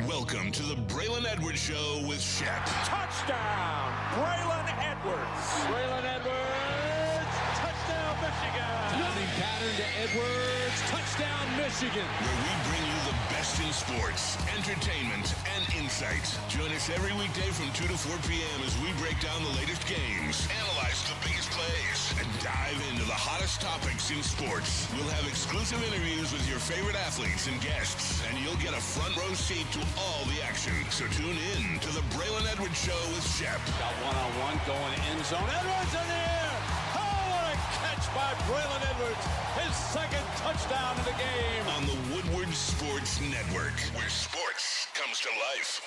Welcome to the Braylon Edwards Show with Shep. Touchdown, Braylon Edwards. Braylon Edwards, touchdown, Michigan. Passing pattern to Edwards, touchdown, Michigan. Where we bring you the best in sports, entertainment, and insight. Join us every weekday from 2 to 4 p.m. as we break down the latest games, analyze the biggest plays, and dive into the hottest topics in sports. We'll have exclusive interviews with your favorite athletes and guests, and you'll get a front row seat to all the action. So tune in to the Braylon Edwards Show with Shep. Got one-on-one going end zone. Edwards in the air. Oh, what a catch by Braylon Edwards. His second touchdown of the game. On the Woodward Sports Network, where sports comes to life.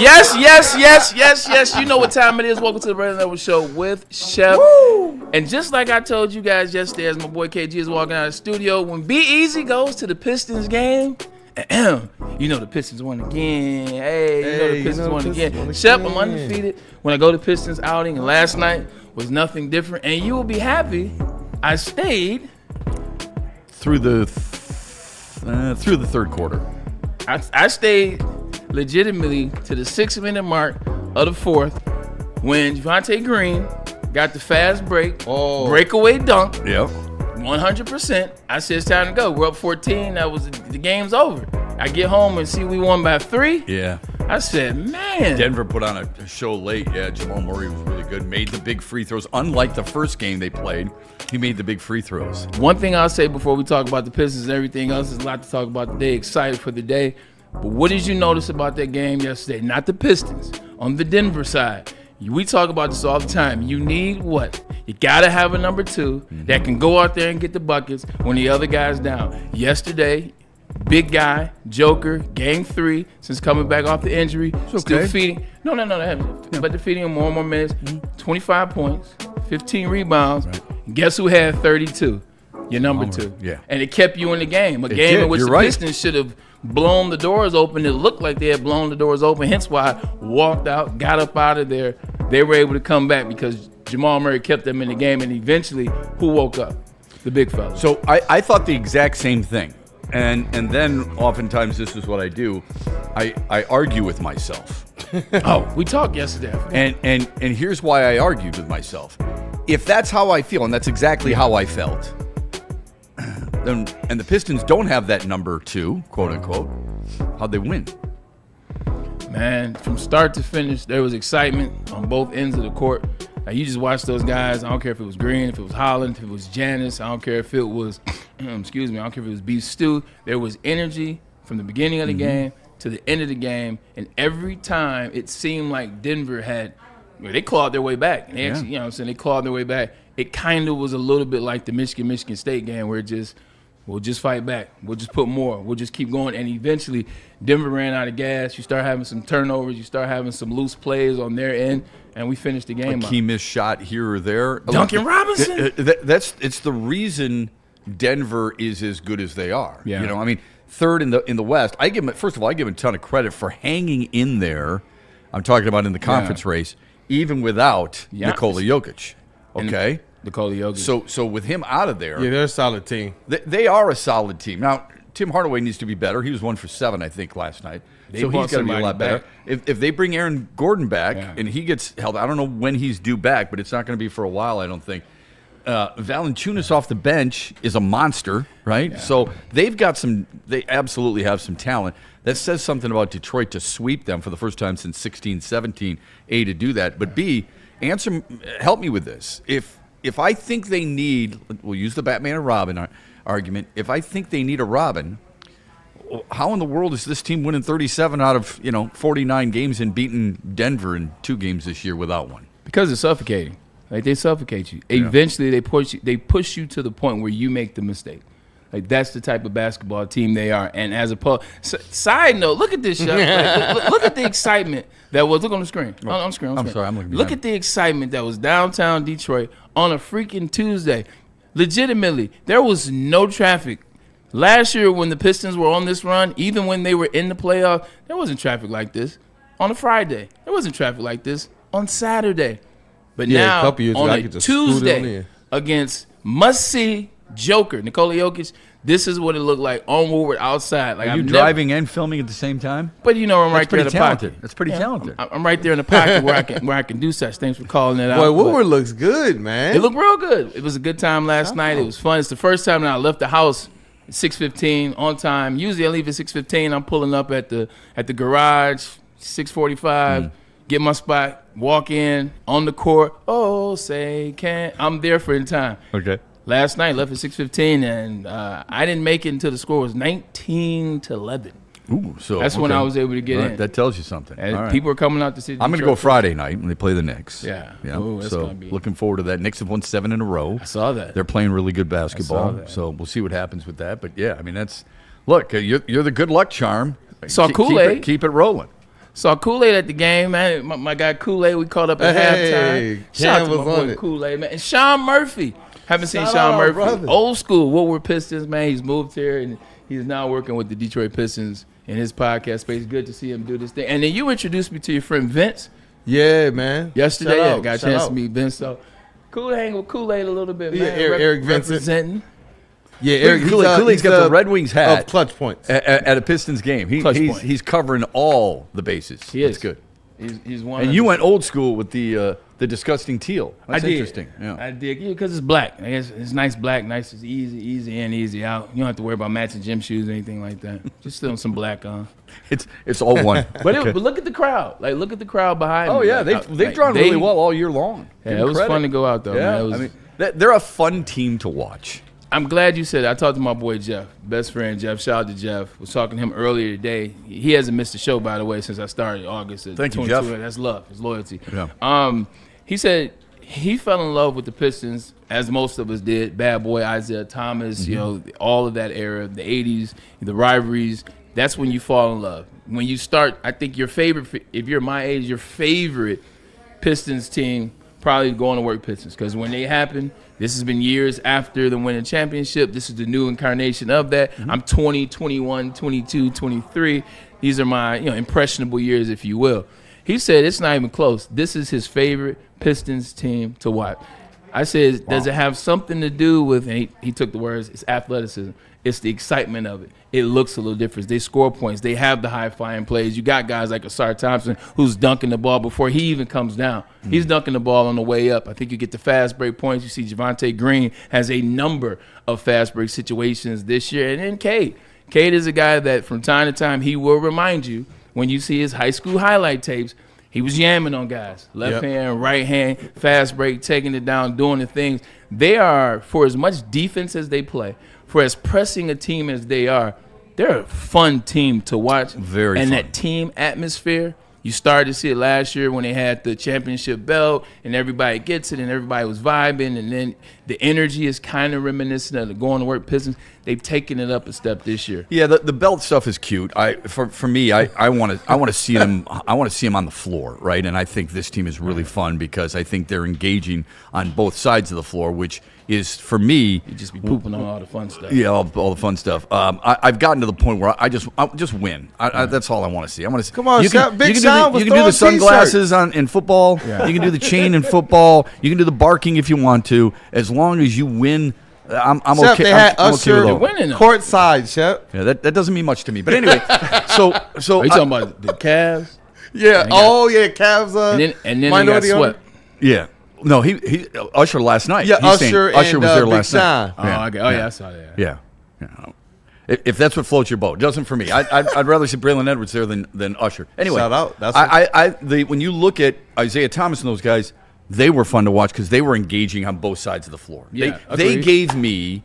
Yes. You know what time it is. Welcome to the Braylon Edwards Show with Shep. Woo! And just like I told you guys yesterday, as my boy KG is walking out of the studio, when Be Easy goes to the Pistons game, you know the Pistons won again. Hey, you know the Pistons won again. Shep, I'm undefeated when I go to Pistons outing, and last night was nothing different. And you will be happy I stayed through the third quarter. I stayed legitimately to the 6-minute mark of the fourth when Javonte Green got the fast breakaway dunk. Yep. 100%. I said it's time to go. We're up 14. The game's over. I get home and see we won by 3. Yeah. I said, man. Denver put on a show late. Yeah, Jamal Murray was really good. Made the big free throws. Unlike the first game they played, he made the big free throws. One thing I'll say before we talk about the Pistons and everything else, there's a lot to talk about today. Excited for the day. But what did you notice about that game yesterday? Not the Pistons. On the Denver side, we talk about this all the time. You need what? You got to have a number 2 that can go out there and get the buckets when the other guy's down. Yesterday, big guy, Joker, game 3, since coming back off the injury, still feeding. No, but they're feeding him more and more minutes. 25 points, 15 rebounds. Right. Guess who had 32? Your number 2. Yeah. And it kept you in the game. A game in which the Pistons should have blown the doors open. It looked like they had blown the doors open, hence why I walked out, got up out of there. They were able to come back because Jamal Murray kept them in the game, and eventually, who woke up? The big fella. So I thought the exact same thing. And then oftentimes this is what I do. I argue with myself. Oh, we talked yesterday. And here's why I argued with myself. If that's how I feel, and that's exactly how I felt, and the Pistons don't have that number 2, quote unquote, how'd they win? Man, from start to finish, there was excitement on both ends of the court. Now, you just watch those guys. I don't care if it was Green, if it was Holland, if it was Janice. I don't care if it was, I don't care if it was Beef Stew. There was energy from the beginning of the game to the end of the game. And every time it seemed like Denver they clawed their way back. And they actually, you know what I'm saying, they clawed their way back. It kind of was a little bit like the Michigan State game where we'll just fight back. We'll just put more. We'll just keep going. And eventually, Denver ran out of gas. You start having some turnovers. You start having some loose plays on their end. And we finished the game. A key missed shot here or there. Duncan Robinson. It's the reason Denver is as good as they are. Yeah. You know, I mean, third in the West. I give them a ton of credit for hanging in there. I'm talking about in the conference race, even without Nikola Jokic. Okay. Nikola Jokic. So with him out of there, they're a solid team. They are a solid team. Now, Tim Hardaway needs to be better. He was 1 for 7, I think, last night. So he's got to be a lot better. If they bring Aaron Gordon back and he gets held, I don't know when he's due back, but it's not going to be for a while, I don't think. Valanciunas off the bench is a monster, right? Yeah. So they absolutely have some talent. That says something about Detroit to sweep them for the first time since 16-17, A, to do that. But B, help me with this. If I think they need, we'll use the Batman and Robin argument. If I think they need a Robin, how in the world is this team winning 37 out of 49 games and beating Denver in 2 games this year without one? Because it's suffocating. Like, they suffocate you. Yeah. Eventually, they push you to the point where you make the mistake. Like, that's the type of basketball team they are. And as a side note, look at this shot. Like, look at the excitement that was. Look on the screen. On screen. I'm sorry, I'm looking. Look at the excitement that was downtown Detroit on a freaking Tuesday. Legitimately, there was no traffic. Last year, when the Pistons were on this run, even when they were in the playoff, there wasn't traffic like this. On a Friday, there wasn't traffic like this on Saturday. But now, a couple years on ago, a Tuesday, against must-see Joker, Nikola Jokic, This is what it looked like on Woodward outside. Like Are you driving and filming at the same time? But I'm right there in the pocket. That's pretty talented. I'm right there in the pocket where I can do such things. For calling it out. Boy, Woodward looks good, man. It looked real good. It was a good time last night. It was fun. It's the first time that I left the house at 6:15 on time. Usually I leave at 6:15. I'm pulling up at the garage 6:45. Get my spot. Walk in on the court. Oh, say can I'm there for in time. Okay. Last night, left at 6:15, and I didn't make it until the score was 19-11. Ooh, so that's when I was able to get in. That tells you something. And people are coming out to see. I'm going to go Friday night when they play the Knicks. Yeah. Ooh, that's so looking forward to that. Knicks have won 7 in a row. I saw that. They're playing really good basketball. So we'll see what happens with that. But yeah, I mean look, you're the good luck charm. Saw Kool-Aid. Keep it rolling. Saw Kool-Aid at the game, man. My guy Kool-Aid, we caught up at halftime. Shout out to my boy Kool-Aid, man. And Sean Murphy. Haven't seen Sean Murphy. Brother. Old school Woodward Pistons, man. He's moved here, and he's now working with the Detroit Pistons in his podcast space. Good to see him do this thing. And then you introduced me to your friend Vince. Yeah, man. Yesterday, I got a chance to meet Vince. So cool to hang with Kool-Aid a little bit, man. Eric Vincent. Representing. Yeah, Eric Kool-Aid's got the Red Wings hat of clutch points at a Pistons game. He's covering all the bases. That's good. He's one. And you went old school with the disgusting teal. That's interesting. Yeah. I did. Because it's black. I guess it's nice black, nice. It's easy in, easy out. You don't have to worry about matching gym shoes or anything like that. Just still some black on. It's all one. But look at the crowd. Like, look at the crowd behind me. Oh yeah, they've drawn really well all year long. Yeah, it was fun to go out though. Yeah, man. they're a fun team to watch. I'm glad you said that. I talked to my boy Jeff, best friend Jeff. Shout out to Jeff. Was talking to him earlier today. He hasn't missed a show, by the way, since I started August. Thank you, Jeff. That's love. It's loyalty. Yeah. He said he fell in love with the Pistons, as most of us did. Bad boy Isaiah Thomas, all of that era, the 80s, the rivalries. That's when you fall in love. When you start, I think your favorite, if you're my age, your favorite Pistons team, probably going to work Pistons. Because when they happen, this has been years after the winning championship. This is the new incarnation of that. I'm 20, 21, 22, 23. These are my impressionable years, if you will. He said it's not even close. This is his favorite Pistons team to watch. I said, does it have something to do with, and he took the words, it's athleticism. It's the excitement of it. It looks a little different. They score points. They have the high-flying plays. You got guys like Asar Thompson who's dunking the ball before he even comes down. He's dunking the ball on the way up. I think you get the fast break points. You see Javonte Green has a number of fast break situations this year. And then Cade. Cade is a guy that from time to time he will remind you when you see his high school highlight tapes, he was yamming on guys. Left hand, right hand, fast break, taking it down, doing the things. They are, for as much defense as they play, for as pressing a team as they are, they're a fun team to watch. Very fun. And that team atmosphere, you started to see it last year when they had the championship belt and everybody gets it and everybody was vibing, and then the energy is kind of reminiscent of the going to work Pistons. They've taken it up a step this year. Yeah, the belt stuff is cute. For me, I want to see them. I want to see them on the floor, right? And I think this team is really fun because I think they're engaging on both sides of the floor, which is for me. You just be pooping on all the fun stuff. Yeah, all the fun stuff. I've gotten to the point where I just win. That's all I want to see. I want to see. Come on, Big Sean was you can do the sunglasses in football. Yeah. You can do the chain in football. You can do the barking if you want to. As long as you win. I'm Shep, okay. They had I'm Usher okay winning courtside, Shep. Yeah, that doesn't mean much to me. But anyway, so are you talking about the Cavs? Yeah. Cavs. And then they got swept. Yeah. No, he Usher last night. Yeah, Usher was there last night. Oh, okay. Oh, yeah, I saw that. Yeah. If that's what floats your boat, it doesn't for me. I'd rather see Braylon Edwards there than Usher. Anyway, shout out. When you look at Isaiah Thomas and those guys, they were fun to watch because they were engaging on both sides of the floor. Yeah, they gave me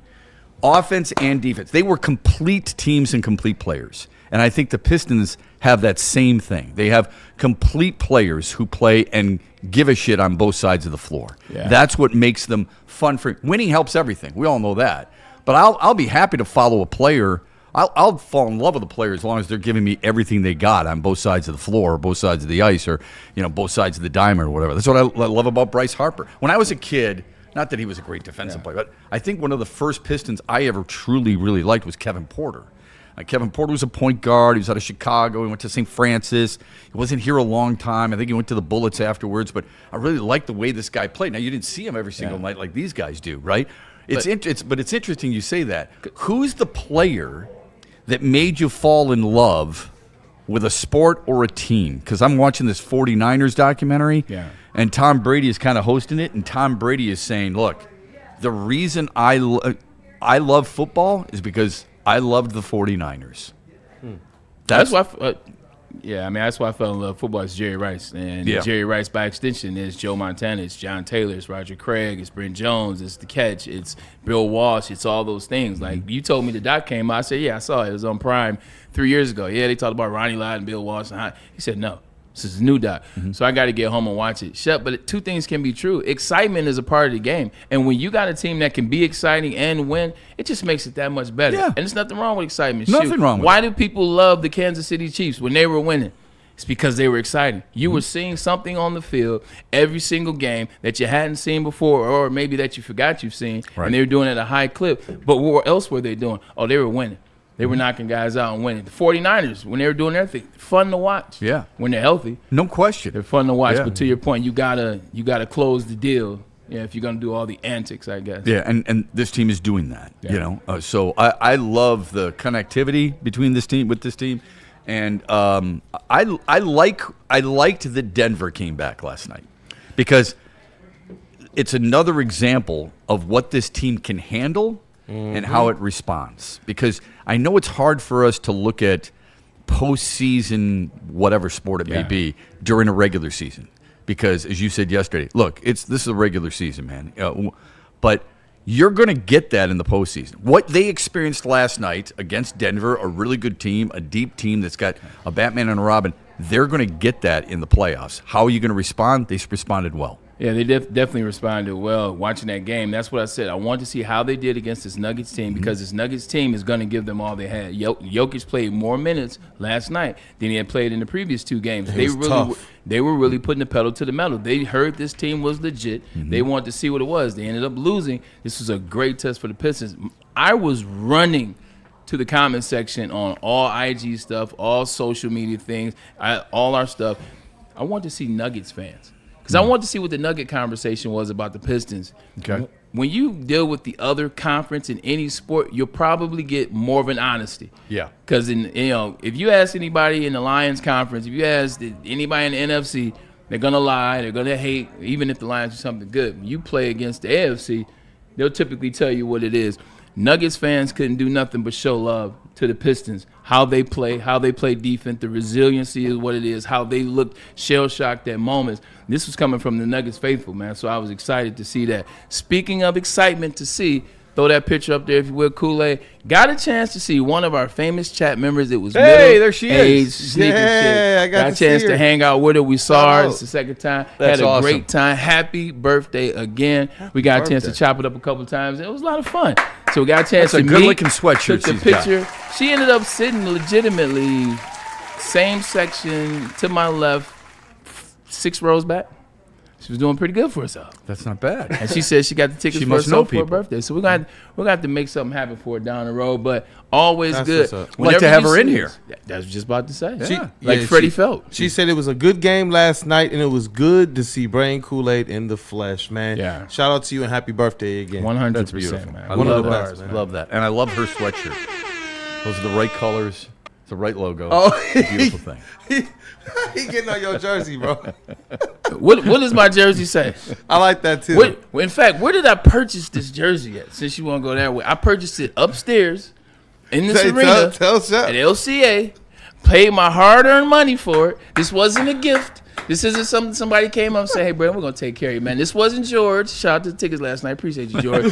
offense and defense. They were complete teams and complete players. And I think the Pistons have that same thing. They have complete players who play and give a shit on both sides of the floor. Yeah. That's what makes them fun. Winning helps everything. We all know that. But I'll be happy to follow a player. I'll fall in love with a player as long as they're giving me everything they got on both sides of the floor, or both sides of the ice, or both sides of the diamond, or whatever. That's what I love about Bryce Harper. When I was a kid, not that he was a great defensive player, but I think one of the first Pistons I ever truly, really liked was Kevin Porter. Kevin Porter was a point guard. He was out of Chicago. He went to St. Francis. He wasn't here a long time. I think he went to the Bullets afterwards, but I really liked the way this guy played. Now, you didn't see him every single night like these guys do, right? But it's interesting you say that. Who's the player that made you fall in love with a sport or a team? Because I'm watching this 49ers documentary, and Tom Brady is kind of hosting it, and Tom Brady is saying, look, the reason I love football is because I loved the 49ers. That's why that's why I fell in love with football. It's Jerry Rice. And Jerry Rice, by extension, is Joe Montana. It's John Taylor. It's Roger Craig. It's Brent Jones. It's The Catch. It's Bill Walsh. It's all those things. Like, you told me the doc came out. I said, I saw it. It was on Prime 3 years ago. Yeah, they talked about Ronnie Lott and Bill Walsh. He said, no. This is a new doc. So I got to get home and watch it. But two things can be true. Excitement is a part of the game. And when you got a team that can be exciting and win, it just makes it that much better. And there's nothing wrong with excitement. Nothing wrong with Why do people love the Kansas City Chiefs when they were winning? It's because they were exciting. You were seeing something on the field every single game that you hadn't seen before, or maybe that you forgot you've seen, and they were doing it at a high clip. But what else were they doing? Oh, they were winning. They were knocking guys out and winning. The 49ers, when they were doing everything, fun to watch. Yeah. When they're healthy. No question. They're fun to watch. Yeah. But to your point, you gotta close the deal. If you're gonna do all the antics, I guess. Yeah, and this team is doing that. So I love the connectivity between this team and I liked that Denver came back last night, because it's another example of what this team can handle and how it responds. Because I know it's hard for us to look at postseason, whatever sport it may be, during a regular season. Because, as you said yesterday, look, this is a regular season, man. But you're going to get that in the postseason. What they experienced last night against Denver, a really good team, a deep team that's got a Batman and a Robin, they're going to get that in the playoffs. How are you going to respond? They responded well. Yeah, they definitely responded well watching that game. That's what I said. I want to see how they did against this Nuggets team, because this Nuggets team is going to give them all they had. Jokic played more minutes last night than he had played in the previous two games. They were really putting the pedal to the metal. They heard this team was legit. They wanted to see what it was. They ended up losing. This was a great test for the Pistons. I was running to the comment section on all IG stuff, all social media things, all our stuff. I want to see Nuggets fans. Because I want to see what the Nugget conversation was about the Pistons. Okay. When you deal with the other conference in any sport, you'll probably get more of an honesty. Yeah. Because if you ask anybody in the Lions conference, if you ask anybody in the NFC, they're gonna lie, they're gonna hate, even if the Lions do something good. When you play against the AFC, they'll typically tell you what it is. Nuggets fans couldn't do nothing but show love to the Pistons, how they play defense, the resiliency is what it is, how they looked shell-shocked at moments. This was coming from the Nuggets faithful, man, so I was excited to see that. Speaking of excitement to see, throw that picture up there if you will, Kool-Aid. Got a chance to see one of our famous chat members. It was there she is. Sneaker Yeah, chick. I got a chance to hang out with her. We saw her. It's the second time. That's Had a awesome. great time. Happy birthday again. We got a chance to birthday. chop it up a couple times. It was a lot of fun. So we got a chance That's a to meet. good-looking sweatshirt Took the she's got. picture. She ended up sitting legitimately same section to my left, 6 rows back. She was doing pretty good for herself. That's not bad. And she said she got the tickets She for must know herself for her people. birthday. So we're gonna have to make something happen for her down the road. But always That's good. what's up. I'd like to Whenever have you her in see here. us- That's just about to say. Yeah. Freddie felt. She said it was a good game last night, and it was good to see Brain Kool-Aid in the flesh, man. Yeah. Shout out to you and happy birthday again. 100%, That's beautiful. man. I One of love the that. best, man. Love that. And I love her sweatshirt. Those are the right colors. It's the right logo. Oh. It's a beautiful thing. He getting on your jersey, bro. What does my jersey say? I like that too. In fact, where did I purchase this jersey at? Since you want to go that way, I purchased it upstairs in this arena Tell Shep. at LCA. Paid my hard-earned money for it. This wasn't a gift. This isn't something somebody came up and said, "Hey, bro, we're gonna take care of you, man." This wasn't George. Shout out to the tickets last night. Appreciate you, George.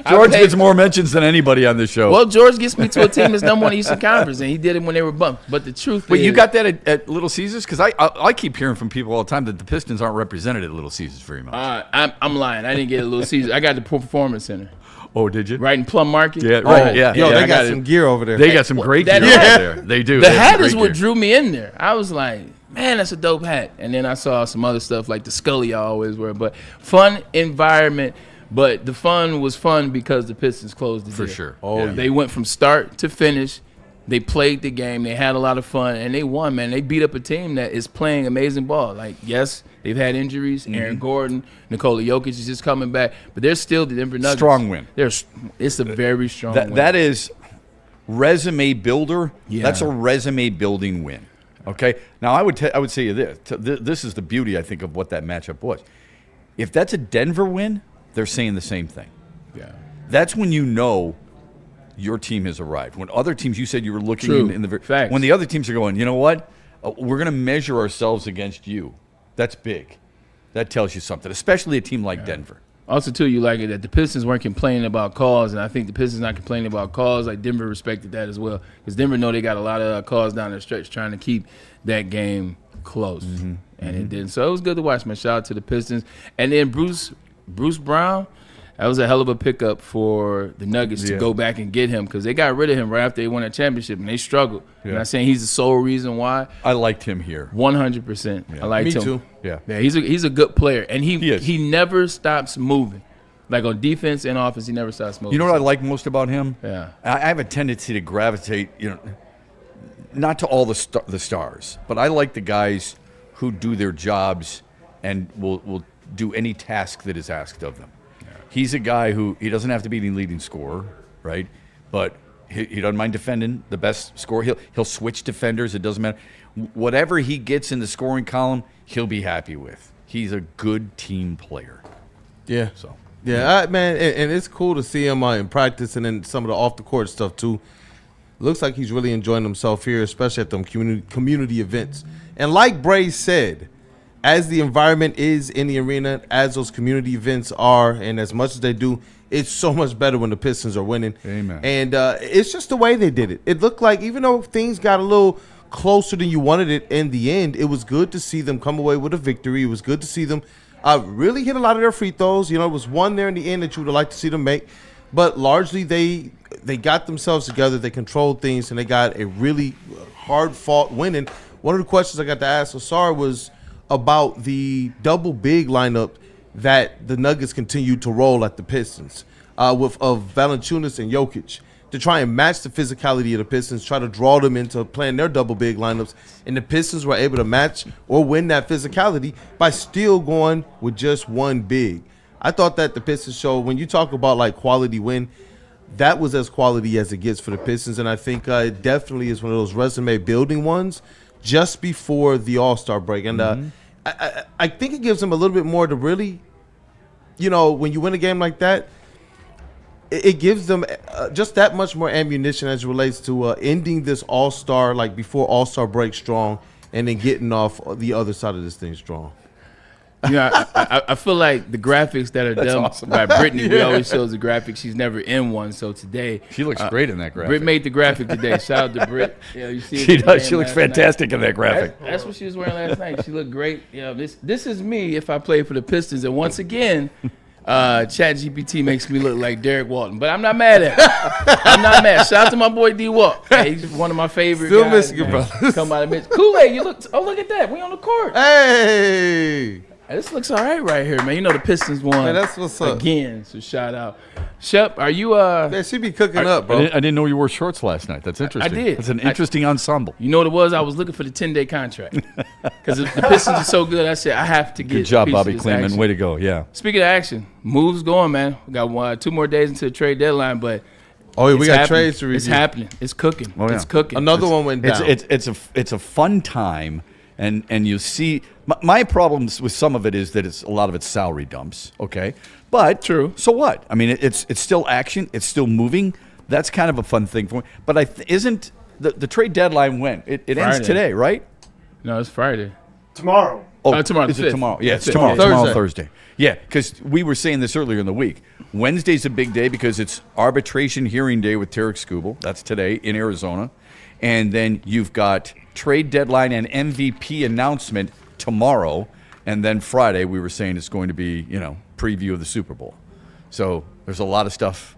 George gets more mentions than anybody on this show. Well, George gets me to a team that's number one in the Eastern Conference, and he did it when they were bumped. But the truth Wait, is, you got that at Little Caesars? Because I keep hearing from people all the time that the Pistons aren't represented at Little Caesars very much. I'm lying. I didn't get a Little Caesars. I got the Performance Center Oh, did you? right in Plum Market. Yeah, right. Yeah. Yo, I they got it. some gear over there. They got some great gear that over hat- there. They do. The They have hat is great what gear. drew me in there. I was like, man, that's a dope hat. And then I saw some other stuff like the Scully I always wear. But fun environment. But the fun was fun because the Pistons closed the For deal. sure. Oh, yeah. They went from start to finish. They played the game. They had a lot of fun, and they won, man. They beat up a team that is playing amazing ball. Like, yes, they've had injuries. Aaron Gordon, Nikola Jokic is just coming back, but they're still the Denver Nuggets. Strong win. It's a very strong win. That is resume builder. Yeah. That's a resume building win. Okay. Now I would say you this. This is the beauty, I think, of what that matchup was. If that's a Denver win, they're saying the same thing. Yeah. That's when you know your team has arrived. When other teams, you said you were looking in the Facts. when the other teams are going, you know what? We're going to measure ourselves against you. That's big. That tells you something, especially a team like Denver. Also, too, you like it that the Pistons weren't complaining about calls, and I think the Pistons not complaining about calls. Like, Denver respected that as well, because Denver know they got a lot of calls down the stretch trying to keep that game close, and it didn't. So it was good to watch, man. Shout out to the Pistons. And then Bruce Brown, that was a hell of a pickup for the Nuggets to go back and get him, because they got rid of him right after they won a championship, and they struggled. I'm not saying he's the sole reason why. I liked him here. 100%. I liked him. Me too. Yeah. He's a good player, and He is. he never stops moving. Like, on defense and offense, he never stops moving. You know what I like most about him? Yeah. I have a tendency to gravitate, not to all the stars, but I like the guys who do their jobs and will do any task that is asked of them. Yeah. He's a guy who he doesn't have to be the leading scorer, right? But he doesn't mind defending the best scorer. He'll switch defenders. It doesn't matter. Whatever he gets in the scoring column, he'll be happy with. He's a good team player. Yeah. So. Yeah, man, and it's cool to see him in practice and then some of the off-the-court stuff, too. Looks like he's really enjoying himself here, especially at them community events. And like Bray said, as the environment is in the arena, as those community events are, and as much as they do, it's so much better when the Pistons are winning. Amen. And it's just the way they did it. It looked like, even though things got a little closer than you wanted it in the end, it was good to see them come away with a victory. It was good to see them really hit a lot of their free throws. It was one there in the end that you would have liked to see them make. But largely, they got themselves together. They controlled things, and they got a really hard-fought win. And one of the questions I got to ask Osar was about the double big lineup that the Nuggets continued to roll at the Pistons of Valanciunas and Jokic, to try and match the physicality of the Pistons, try to draw them into playing their double big lineups. And the Pistons were able to match or win that physicality by still going with just one big. I thought that the Pistons show, when you talk about like quality win, that was as quality as it gets for the Pistons. And I think it definitely is one of those resume building ones just before the All-Star break. And I think it gives them a little bit more to really, when you win a game like that, it gives them just that much more ammunition as it relates to ending this All-Star, like before All-Star break, strong, and then getting off the other side of this thing strong. I feel like the graphics that are done awesome. by Brittany, we always shows the graphics. She's never in one, so today She looks great in that graphic. Britt made the graphic today. Shout out to Britt. You see She does. She looks fantastic in that graphic. That's what she was wearing last night. She looked great. This is me if I played for the Pistons. And once again, ChatGPT makes me look like Derek Walton, but I'm not mad at it. I'm not mad. Shout out to my boy D Walk. Hey, he's one of my favorite Still guys. missing your brother. Come out of Mitch. Kool-Aid, you look. Oh, look at that. We on the court. Hey! This looks all right here, man. The Pistons won. Man, that's what's up. Again, so shout out. Shep, are you Man, she be cooking up, bro. I didn't know you wore shorts last night. That's interesting. I did. That's an interesting ensemble. You know what it was? I was looking for the 10-day contract. Because the Pistons are so good, I said, I have to get Good job, a piece Bobby of this Kleeman. action. Way to go. Yeah. Speaking of action, moves going, man. We got 2 more days until the trade deadline, but Oh, yeah, we got happening. trades to review. It's happening. It's cooking. Oh, yeah. It's cooking. Another one went down. It's a fun time, and you see my problems with some of it is that a lot of it's salary dumps. Okay, but True. So what? I mean, it's still action. It's still moving. That's kind of a fun thing for me. But isn't the trade deadline when it ends Friday. today, right? No, it's Friday. Tomorrow. Oh, tomorrow, Is the it 5th. tomorrow? Yeah, it's The 5th. tomorrow. Yeah. Tomorrow, Thursday. Yeah, because we were saying this earlier in the week. Wednesday's a big day because it's arbitration hearing day with Tarek Skubal. That's today in Arizona. And then you've got trade deadline and MVP announcement tomorrow. And then Friday, we were saying it's going to be, preview of the Super Bowl. So there's a lot of stuff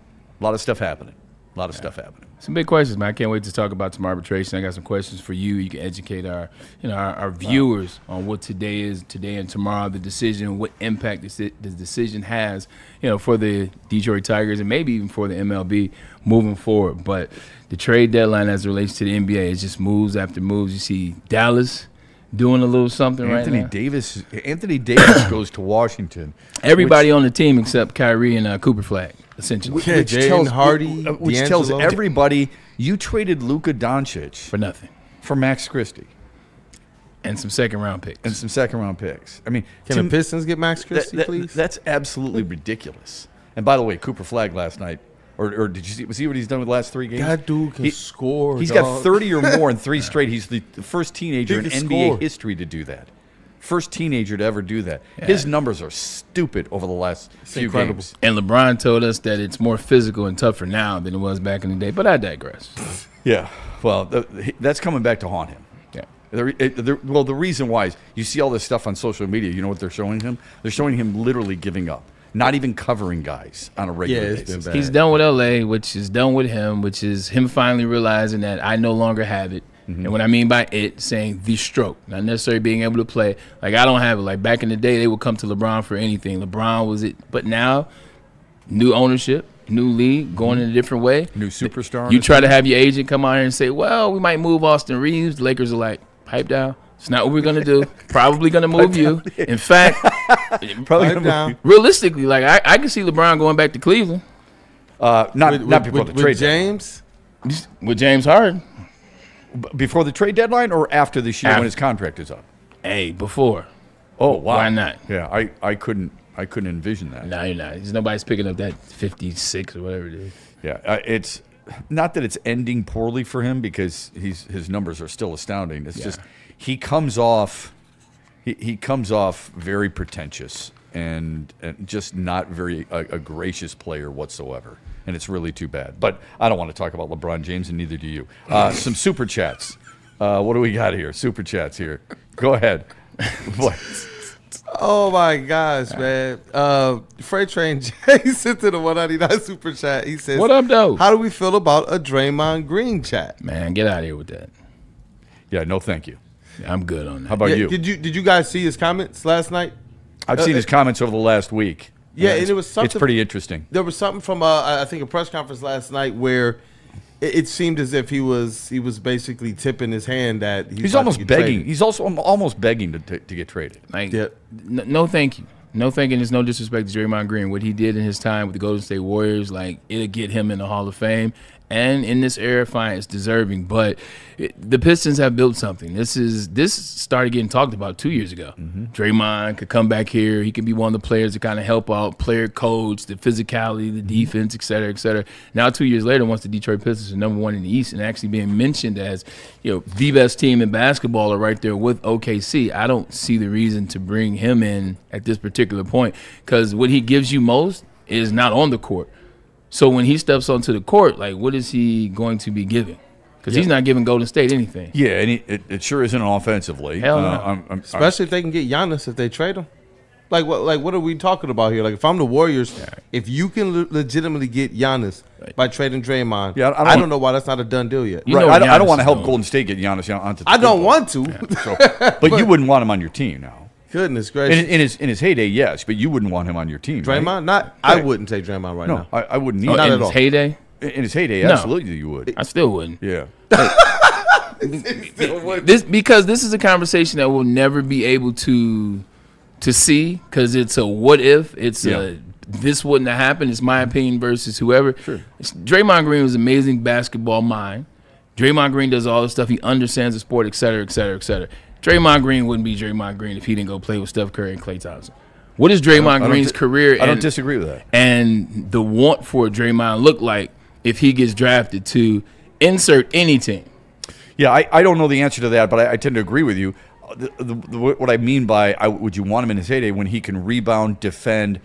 happening. A lot of stuff happening. Some big questions, man. I can't wait to talk about some arbitration. I got some questions for you. You can educate our viewers on what today is, today and tomorrow, the decision, what impact the decision has, for the Detroit Tigers and maybe even for the MLB moving forward. But the trade deadline as it relates to the NBA is just moves after moves. You see Dallas doing a little something right now. Anthony Davis goes to Washington. Everybody on the team except Kyrie and Cooper Flag, essentially. Which tells everybody you traded Luka Doncic For nothing. for Max Christie And some second-round picks. I mean, Can the Pistons get Max Christie, please? That's absolutely ridiculous. And by the way, Cooper Flag last night, or did you see what he's done with the last 3 games? That dude can score. He's got 30 or more in 3 straight. He's the first teenager in NBA score. history to do that. First teenager to ever do that. Yeah. His numbers are stupid over the last few games. And LeBron told us that it's more physical and tougher now than it was back in the day. But I digress. Yeah. Well, that's coming back to haunt him. Yeah. The reason why is you see all this stuff on social media. You know what they're showing him? They're showing him literally giving up. Not even covering guys on a regular basis. He's done with LA, which is done with him, which is him finally realizing that I no longer have it. Mm-hmm. And what I mean by it, saying the stroke, not necessarily being able to play. Like, I don't have it. Like, back in the day, they would come to LeBron for anything. LeBron was it. But now, new ownership, new league, going in a different way. New superstar. You try to have your agent come out here and say, well, we might move Austin Reeves. The Lakers are like, pipe down. It's not what we're going to do. Probably going to move you. In fact, realistically, like I can see LeBron going back to Cleveland. Not before the trade James? With James Harden. Before the trade deadline or after this year when his contract is up? Hey, before. Oh, wow. Why not? Yeah, I couldn't envision that. No, you're not. Nobody's picking up that 56 or whatever it is. Yeah, it's not that it's ending poorly for him because his numbers are still astounding. It's just he comes off very pretentious and just not very a gracious player whatsoever. And it's really too bad. But I don't want to talk about LeBron James, and neither do you. Some super chats. What do we got here? Super chats here. Go ahead. What? Oh, my gosh, man. Freight Train Jay sent to the 199 super chat. He says, what up, though? How do we feel about a Draymond Green chat? Man, get out of here with that. Yeah, no thank you. I'm good on that. How about you? Did you guys see his comments last night? I've seen his comments over the last week. Yeah, and it was something. It's pretty interesting. There was something from I think a press conference last night where it seemed as if he was basically tipping his hand that he's almost begging. Traded. He's also almost begging to get traded. Like, no, thank you. No thank you. There's no disrespect to Draymond Green. What he did in his time with the Golden State Warriors, like, it'll get him in the Hall of Fame. And in this era, fine, it's deserving. But the Pistons have built something. This started getting talked about 2 years ago. Mm-hmm. Draymond could come back here. He could be one of the players to kind of help out, player coach, the physicality, the defense, et cetera, et cetera. Now, 2 years later, once the Detroit Pistons are number one in the East and actually being mentioned as, the best team in basketball are right there with OKC, I don't see the reason to bring him in at this particular point because what he gives you most is not on the court. So when he steps onto the court, like, what is he going to be giving? Because he's not giving Golden State anything. Yeah, and it sure isn't offensively. Hell no. Especially if they can get Giannis if they trade him. Like what are we talking about here? Like, if I'm the Warriors, if you can legitimately get Giannis by trading Draymond, I don't know why that's not a done deal yet. Right. I don't want to help Golden State get Giannis onto the I don't want to. Yeah, but you wouldn't want him on your team now. Goodness gracious. In his heyday, yes, but you wouldn't want him on your team. Draymond? Right? I wouldn't take Draymond right now. I wouldn't either. Not at all. In his heyday? In his heyday, absolutely you would. I still wouldn't. Yeah. Because this is a conversation that we'll never be able to see because it's a what if. It's a this wouldn't have happened. It's my opinion versus whoever. Sure. Draymond Green was an amazing basketball mind. Draymond Green does all the stuff. He understands the sport, et cetera, et cetera, et cetera. Draymond Green wouldn't be Draymond Green if he didn't go play with Steph Curry and Klay Thompson. What is Draymond Green's career? I don't disagree with that. And the want for Draymond look like if he gets drafted to insert any team? Yeah, I don't know the answer to that, but I tend to agree with you. What I mean by would you want him in his heyday when he can rebound, defend,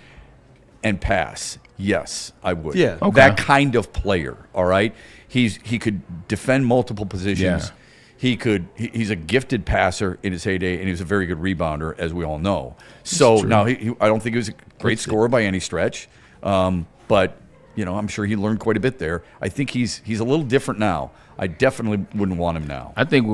and pass? Yes, I would. Yeah, okay. That kind of player. All right, he could defend multiple positions. Yeah. He's a gifted passer in his heyday, and he was a very good rebounder, as we all know. So now I don't think he was a great scorer by any stretch, but I'm sure he learned quite a bit there. I think he's a little different now. I definitely wouldn't want him now. I think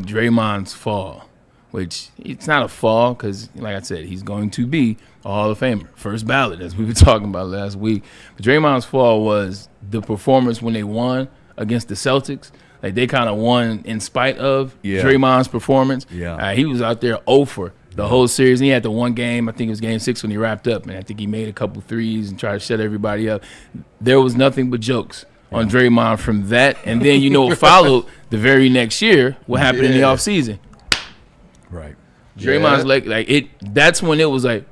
Draymond's fall, which it's not a fall because, like I said, he's going to be a Hall of Famer, first ballot, as we were talking about last week. But Draymond's fall was the performance when they won against the Celtics. Like, they kind of won in spite of Draymond's performance. Yeah. He was out there 0 for the whole series. And he had the one game, I think it was game 6 when he wrapped up, and I think he made a couple threes and tried to shut everybody up. There was nothing but jokes on Draymond from that. And then, what followed the very next year, what happened in the offseason. Right. Draymond's that's when it was like.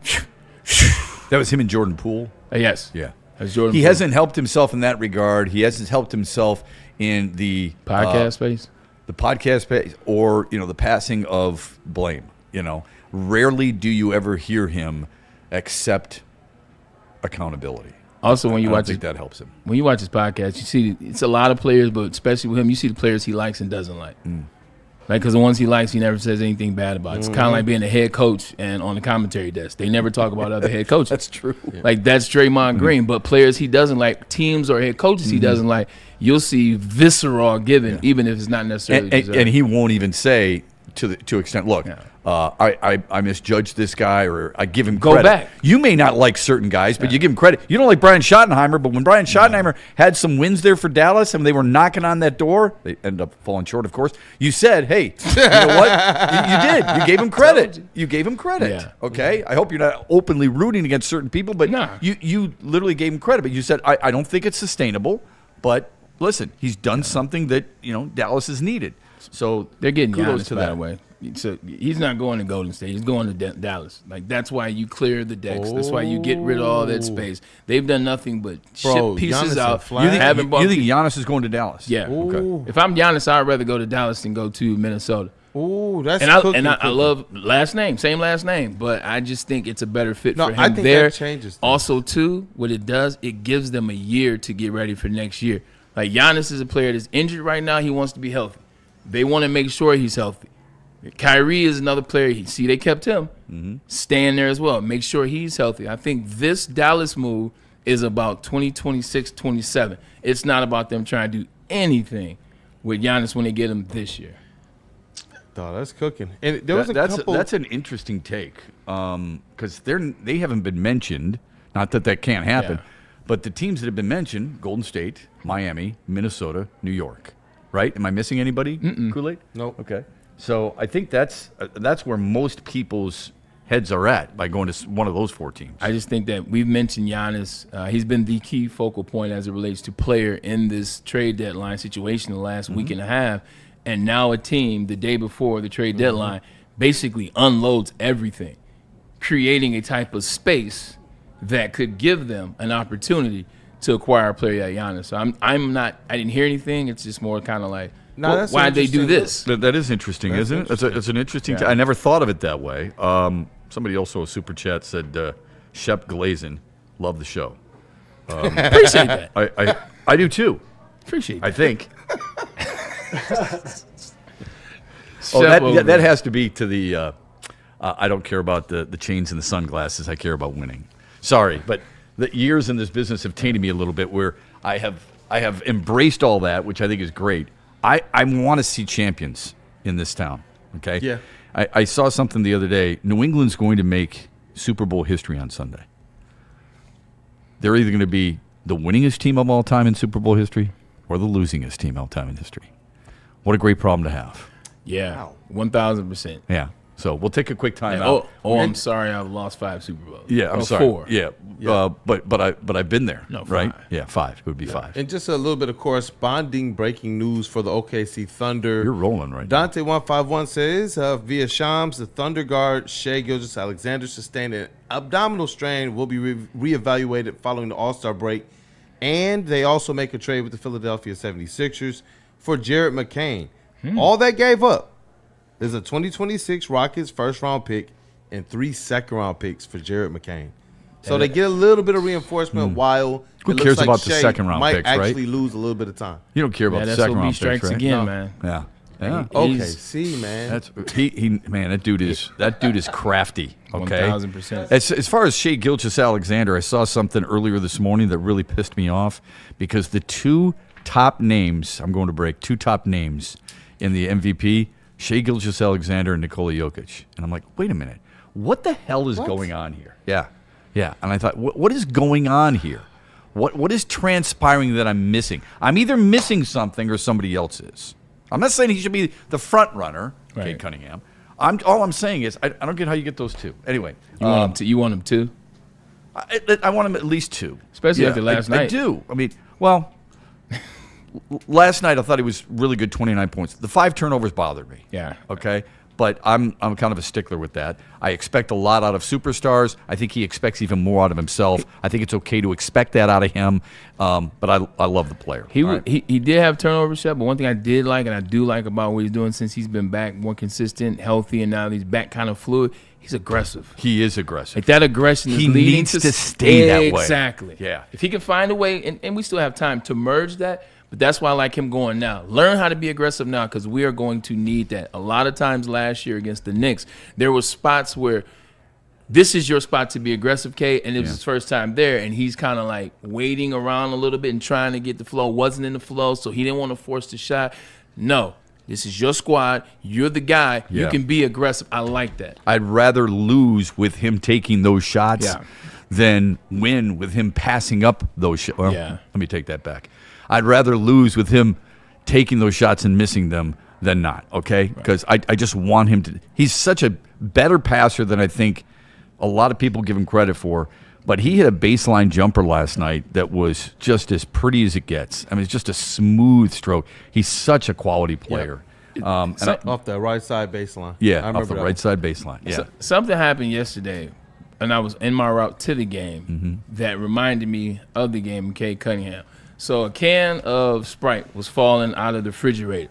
That was him and Jordan Poole? Yes. Yeah. That's Jordan He Poole. hasn't helped himself in that regard. He hasn't helped himself in the podcast space. The podcast space or, the passing of blame. Rarely do you ever hear him accept accountability. Also, when I think that helps him. When you watch his podcast, you see it's a lot of players, but especially with him, you see the players he likes and doesn't like. Because the ones he likes, he never says anything bad about. It's kind of like being a head coach and on the commentary desk. They never talk about other head coaches. That's true. That's Draymond Green. But players he doesn't like, teams or head coaches he doesn't like, you'll see visceral given, even if it's not necessarily deserved. And he won't even say to extent, look, I misjudged this guy, or I give him credit. Go back. You may not like certain guys, but you give him credit. You don't like Brian Schottenheimer, but when Brian Schottenheimer had some wins there for Dallas and they were knocking on that door, they ended up falling short, of course. You said, hey, you know what? You did. You gave him credit. You gave him credit. Yeah. Okay? I hope you're not openly rooting against certain people, but you literally gave him credit. But you said, I don't think it's sustainable, but listen, he's done something that, Dallas has needed. So they're getting kudos Giannis to that way. So he's not going to Golden State. He's going to Dallas. That's why you clear the decks. That's why you get rid of all that space. They've done nothing but ship pieces Giannis out. You think Giannis is going to Dallas? Yeah. Okay. If I'm Giannis, I'd rather go to Dallas than go to Minnesota. Ooh, that's I love same last name, but I just think it's a better fit for him I think there. that changes things. Also, too, what it does, it gives them a year to get ready for next year. Like, Giannis is a player that's injured right now. He wants to be healthy. They want to make sure he's healthy. Kyrie is another player. They kept him staying there as well. Make sure he's healthy. I think this Dallas move is about 2026, 27. It's not about them trying to do anything with Giannis when they get him this year. Oh, that's cooking. And there was that's an interesting take because they haven't been mentioned. Not that can't happen, but the teams that have been mentioned: Golden State, Miami, Minnesota, New York. Right? Am I missing anybody? Kool-Aid? Nope. Okay. So I think that's where most people's heads are at by going to one of those 4 teams. I just think that we've mentioned Giannis. He's been the key focal point as it relates to player in this trade deadline situation the last week and a half. And now a team, the day before the trade deadline, basically unloads everything, creating a type of space that could give them an opportunity to acquire a player like Giannis. So I didn't hear anything. It's just more kind of like, why'd they do this? That is interesting, isn't it? It's an interesting. I never thought of it that way. Somebody also a super chat said, Shep Glazin, love the show. Appreciate that. I do too. Appreciate that. I think. That has to be to the. I don't care about the chains and the sunglasses. I care about winning. Sorry, but the years in this business have tainted me a little bit. Where I have embraced all that, which I think is great. I want to see champions in this town. Okay. Yeah. I saw something the other day. New England's going to make Super Bowl history on Sunday. They're either going to be the winningest team of all time in Super Bowl history or the losingest team of all time in history. What a great problem to have. Yeah, 1,000%. Yeah. So we'll take a quick time out. I'm sorry, I've lost 5 Super Bowls. Yeah, I'm sorry. 4. Yeah. But I've been there. No, 5. Right? Yeah, 5. It would be 5. And just a little bit of corresponding breaking news for the OKC Thunder. You're rolling right now. Dante151 says, via Shams, the Thunder guard Shai Gilgeous-Alexander sustained an abdominal strain, will be reevaluated following the All-Star break. And they also make a trade with the Philadelphia 76ers for Jared McCain. All that gave up is a 2026 Rockets first-round pick and 3 second-round picks for Jared McCain. So they get a little bit of reinforcement while who it cares looks like about the Shai second-round might picks, right? actually lose a little bit of time. You don't care about the second-round picks, strikes right? again, No. man. Yeah. Yeah. Okay, see, man. That's man. That dude is crafty. Okay, 1000%. As far as Shai Gilgeous-Alexander, I saw something earlier this morning that really pissed me off because the two top names two top names in the MVP, Shai Gilgeous-Alexander and Nikola Jokic, and I'm like, wait a minute, what the hell is going on here? Yeah, and I thought, what is going on here? What is transpiring that I'm missing? I'm either missing something or somebody else is. I'm not saying he should be the front runner, Cade Cunningham. All I'm saying is I don't get how you get those two. Anyway, you want him to? I want him at least two, especially after last night. I do. I mean, well, last night I thought he was really good. 29 points. The 5 turnovers bothered me. Yeah. Okay. But I'm kind of a stickler with that. I expect a lot out of superstars. I think he expects even more out of himself. I think it's okay to expect that out of him. But I love the player. He did have turnovers, Shep, but one thing I did like and I do like about what he's doing since he's been back more consistent, healthy, and now he's back kind of fluid, he's aggressive. He is aggressive. Like that aggression is leading needs to stay that way. Exactly. Yeah. If he can find a way, and we still have time to merge that, but that's why I like him going now. Learn how to be aggressive now because we are going to need that. A lot of times last year against the Knicks, there were spots where this is your spot to be aggressive, Kate, and it was his first time there, and he's kind of like waiting around a little bit and trying to get the flow. Wasn't in the flow, so he didn't want to force the shot. No, this is your squad. You're the guy. You can be aggressive. I like that. I'd rather lose with him taking those shots than win with him passing up those shots. Well, let me take that back. I'd rather lose with him taking those shots and missing them than not, okay? Because I just want him to – he's such a better passer than I think a lot of people give him credit for. But he hit a baseline jumper last night that was just as pretty as it gets. I mean, it's just a smooth stroke. He's such a quality player. Off the right side baseline. Yeah, off the right side baseline. Yeah. Something happened yesterday, and I was in my route to the game that reminded me of the game of Cade Cunningham. So a can of Sprite was falling out of the refrigerator.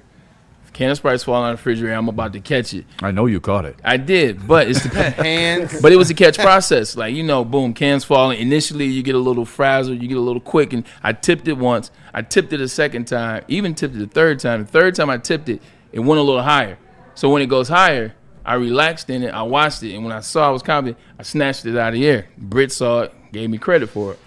A can of Sprite's falling out of the refrigerator. I'm about to catch it. I know you caught it. I did, but it's the hands. But it was a catch process. Like, boom, cans falling. Initially, you get a little frazzled. You get a little quick. And I tipped it once. I tipped it a second time. Even tipped it a third time. The third time I tipped it, it went a little higher. So when it goes higher, I relaxed in it. I watched it. And when I saw I was confident, I snatched it out of the air. Britt saw it, gave me credit for it.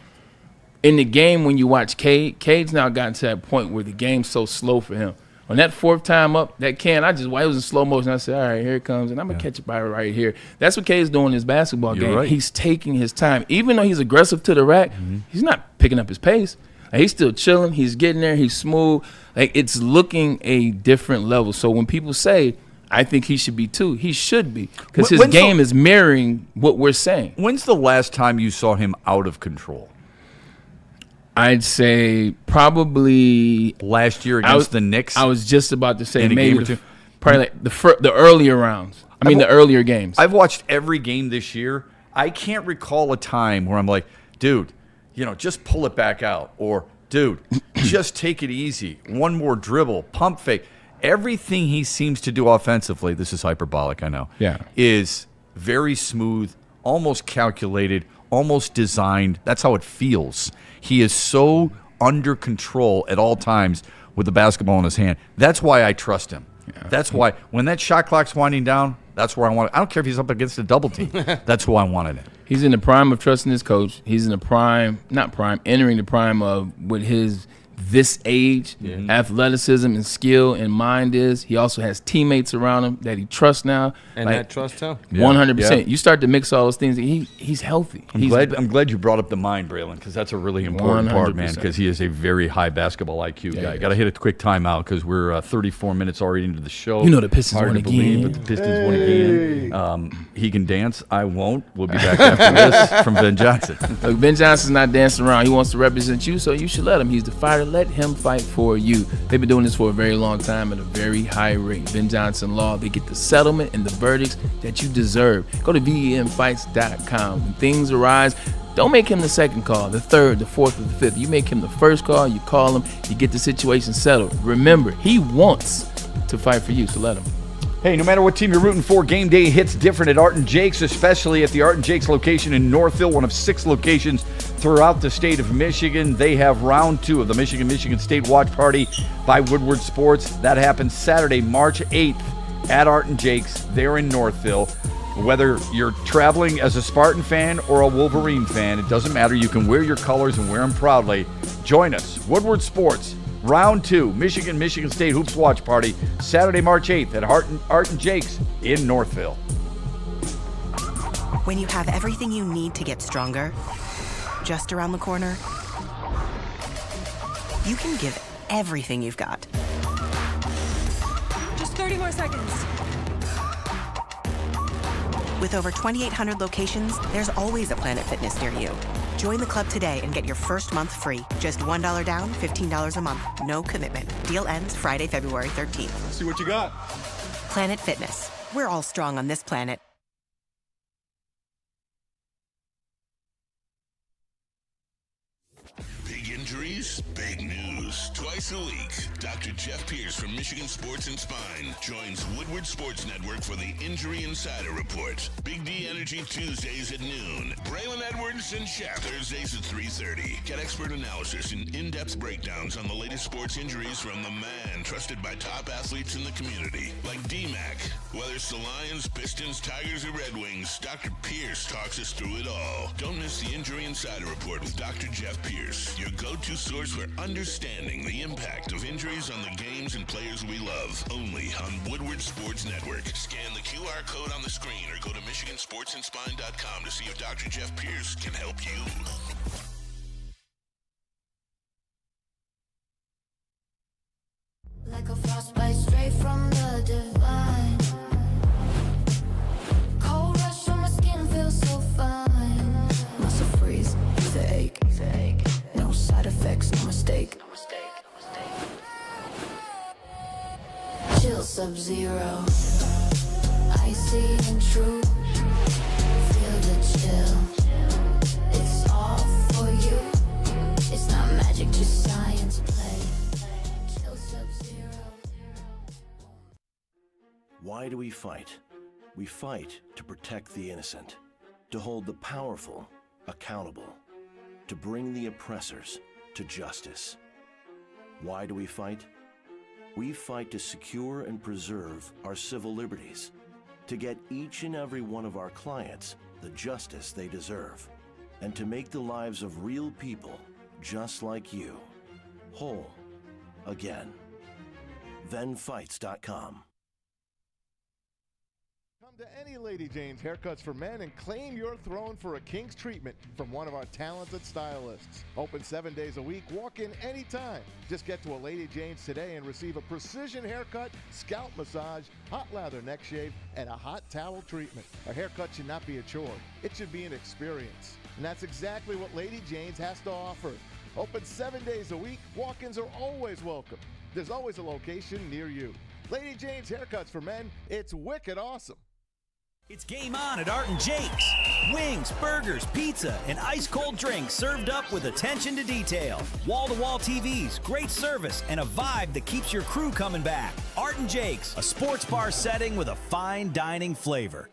In the game, when you watch Cade's now gotten to that point where the game's so slow for him. On that fourth time up, that can, it was in slow motion. I said, all right, here it comes, and I'm going to catch it by right here. That's what Cade's doing in his basketball game. Right. He's taking his time. Even though he's aggressive to the rack, he's not picking up his pace. Like, he's still chilling. He's getting there. He's smooth. Like, it's looking a different level. So when people say, I think he should be too, he should be because his game is mirroring what we're saying. When's the last time you saw him out of control? I'd say probably last year against the Knicks. I was just about to say in a maybe game or two. Probably like the earlier rounds. The earlier games. I've watched every game this year. I can't recall a time where I'm like, dude, just pull it back out, or dude, just take it easy. One more dribble, pump fake. Everything he seems to do offensively, this is hyperbolic, I know, is very smooth, almost calculated, almost designed. That's how it feels. He is so under control at all times with the basketball in his hand. That's why I trust him. Yeah. That's why when that shot clock's winding down, that's where I want it. I don't care if he's up against a double team. That's who I wanted it. He's in the prime of trusting his coach. He's in the prime, entering the prime of with his this age, athleticism and skill and mind is. He also has teammates around him that he trusts now. And that trust him. 100%. You start to mix all those things. He's healthy. I'm glad you brought up the mind, Braylon, because that's a really important part, man, because he is a very high basketball IQ guy. Got to hit a quick timeout because we're 34 minutes already into the show. The Pistons won again. But the Pistons won again. He can dance. I won't. We'll be back after this from Ben Johnson. Look, Ben Johnson's not dancing around. He wants to represent you, so you should let him. He's the fighter. Let him fight for you. They've been doing this for a very long time at a very high rate. Ben Johnson Law, they get the settlement and the verdicts that you deserve. Go to VEMfights.com. When things arise, don't make him the second call, the third, the fourth, or the fifth. You make him the first call, you call him, you get the situation settled. Remember, he wants to fight for you, so let him. Hey, no matter what team you're rooting for, game day hits different at Art & Jake's, especially at the Art & Jake's location in Northville, one of 6 locations throughout the state of Michigan. They have round 2 of the Michigan State Watch Party by Woodward Sports. That happens Saturday, March 8th at Art & Jake's there in Northville. Whether you're traveling as a Spartan fan or a Wolverine fan, it doesn't matter. You can wear your colors and wear them proudly. Join us, Woodward Sports. Round 2, Michigan State Hoops Watch Party, Saturday, March 8th at Art & Jake's in Northville. When you have everything you need to get stronger, just around the corner, you can give everything you've got. Just 30 more seconds. With over 2,800 locations, there's always a Planet Fitness near you. Join the club today and get your first month free. Just $1 down, $15 a month. No commitment. Deal ends Friday, February 13th. See what you got. Planet Fitness. We're all strong on this planet. Big injuries, big news. Twice a week, Dr. Jeff Pierce from Michigan Sports and Spine joins Woodward Sports Network for the Injury Insider Report. Big D Energy Tuesdays at noon. Braylon Edwards and Shepard Thursdays at 3:30. Get expert analysis and in-depth breakdowns on the latest sports injuries from the man trusted by top athletes in the community, like D-Mac. Whether it's the Lions, Pistons, Tigers, or Red Wings, Dr. Pierce talks us through it all. Don't miss the Injury Insider Report with Dr. Jeff Pierce, your go-to source for understanding the impact of injuries on the games and players we love. Only on Woodward Sports Network. Scan the QR code on the screen or go to MichiganSportsandSpine.com to see if Dr. Jeff Pierce can help you. Like a frostbite straight from the divine. Cold rush on my skin feels so fine. Muscle freeze, it's a ache. No side effects, no mistake. Chill sub-zero, icy and true. Feel the chill, it's all for you. It's not magic, just science play. Chill sub-zero. Why do we fight? We fight to protect the innocent, to hold the powerful accountable, to bring the oppressors to justice. Why do we fight? We fight to secure and preserve our civil liberties, to get each and every one of our clients the justice they deserve, and to make the lives of real people just like you whole again. ThenFights.com. Come to any Lady Jane's Haircuts for Men and claim your throne for a king's treatment from one of our talented stylists. Open 7 days a week, walk in anytime. Just get to a Lady Jane's today and receive a precision haircut, scalp massage, hot lather neck shave, and a hot towel treatment. A haircut should not be a chore. It should be an experience. And that's exactly what Lady Jane's has to offer. Open 7 days a week, walk-ins are always welcome. There's always a location near you. Lady Jane's Haircuts for Men, it's wicked awesome. It's game on at Art & Jake's. Wings, burgers, pizza, and ice-cold drinks served up with attention to detail. Wall-to-wall TVs, great service, and a vibe that keeps your crew coming back. Art & Jake's, a sports bar setting with a fine dining flavor.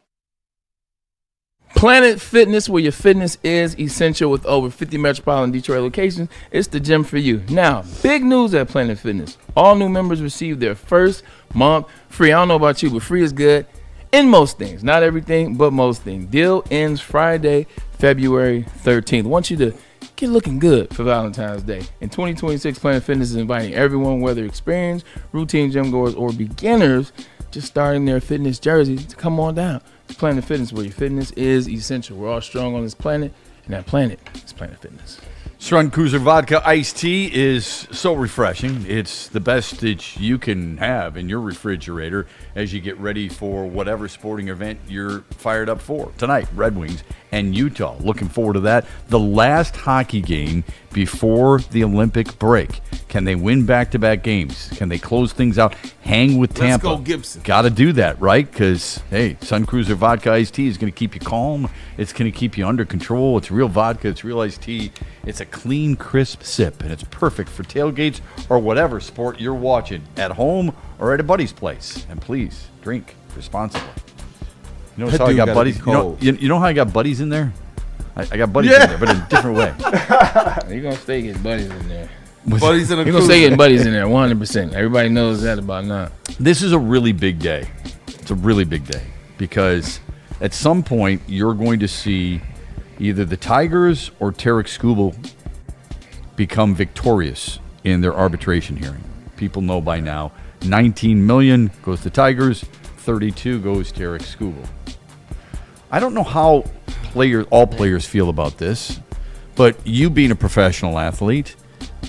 Planet Fitness, where your fitness is essential with over 50 metropolitan Detroit locations. It's the gym for you. Now, big news at Planet Fitness. All new members receive their first month free. I don't know about you, but free is good. In most things, not everything, but most things. Deal ends Friday, February 13th. Want you to get looking good for Valentine's Day. In 2026, Planet Fitness is inviting everyone, whether experienced, routine gym goers, or beginners, just starting their fitness journey, to come on down to Planet Fitness, where your fitness is essential. We're all strong on this planet, and that planet is Planet Fitness. Sun Cruiser Vodka Iced Tea is so refreshing. It's the best that you can have in your refrigerator as you get ready for whatever sporting event you're fired up for. Tonight, Red Wings and Utah. Looking forward to that. The last hockey game before the Olympic break. Can they win back-to-back games? Can they close things out? Hang with Tampa. Let's go Gibson. Got to do that, right? Because, hey, Sun Cruiser Vodka Iced Tea is going to keep you calm. It's going to keep you under control. It's real vodka. It's real iced tea. It's a clean, crisp sip, and it's perfect for tailgates or whatever sport you're watching at home or at a buddy's place. And please, drink responsibly. You know how I got buddies? You know how I got buddies in there? I got buddies in there, but in a different way. You're going to stay getting buddies in there. Buddies in a You're going to stay getting buddies in there 100%. Everybody knows that about now. This is a really big day. It's a really big day because at some point you're going to see either the Tigers or Tarek Skubal become victorious in their arbitration hearing. People know by now, 19 million goes to Tigers, 32 goes to Tarek Skubal. I don't know how all players feel about this, but you being a professional athlete,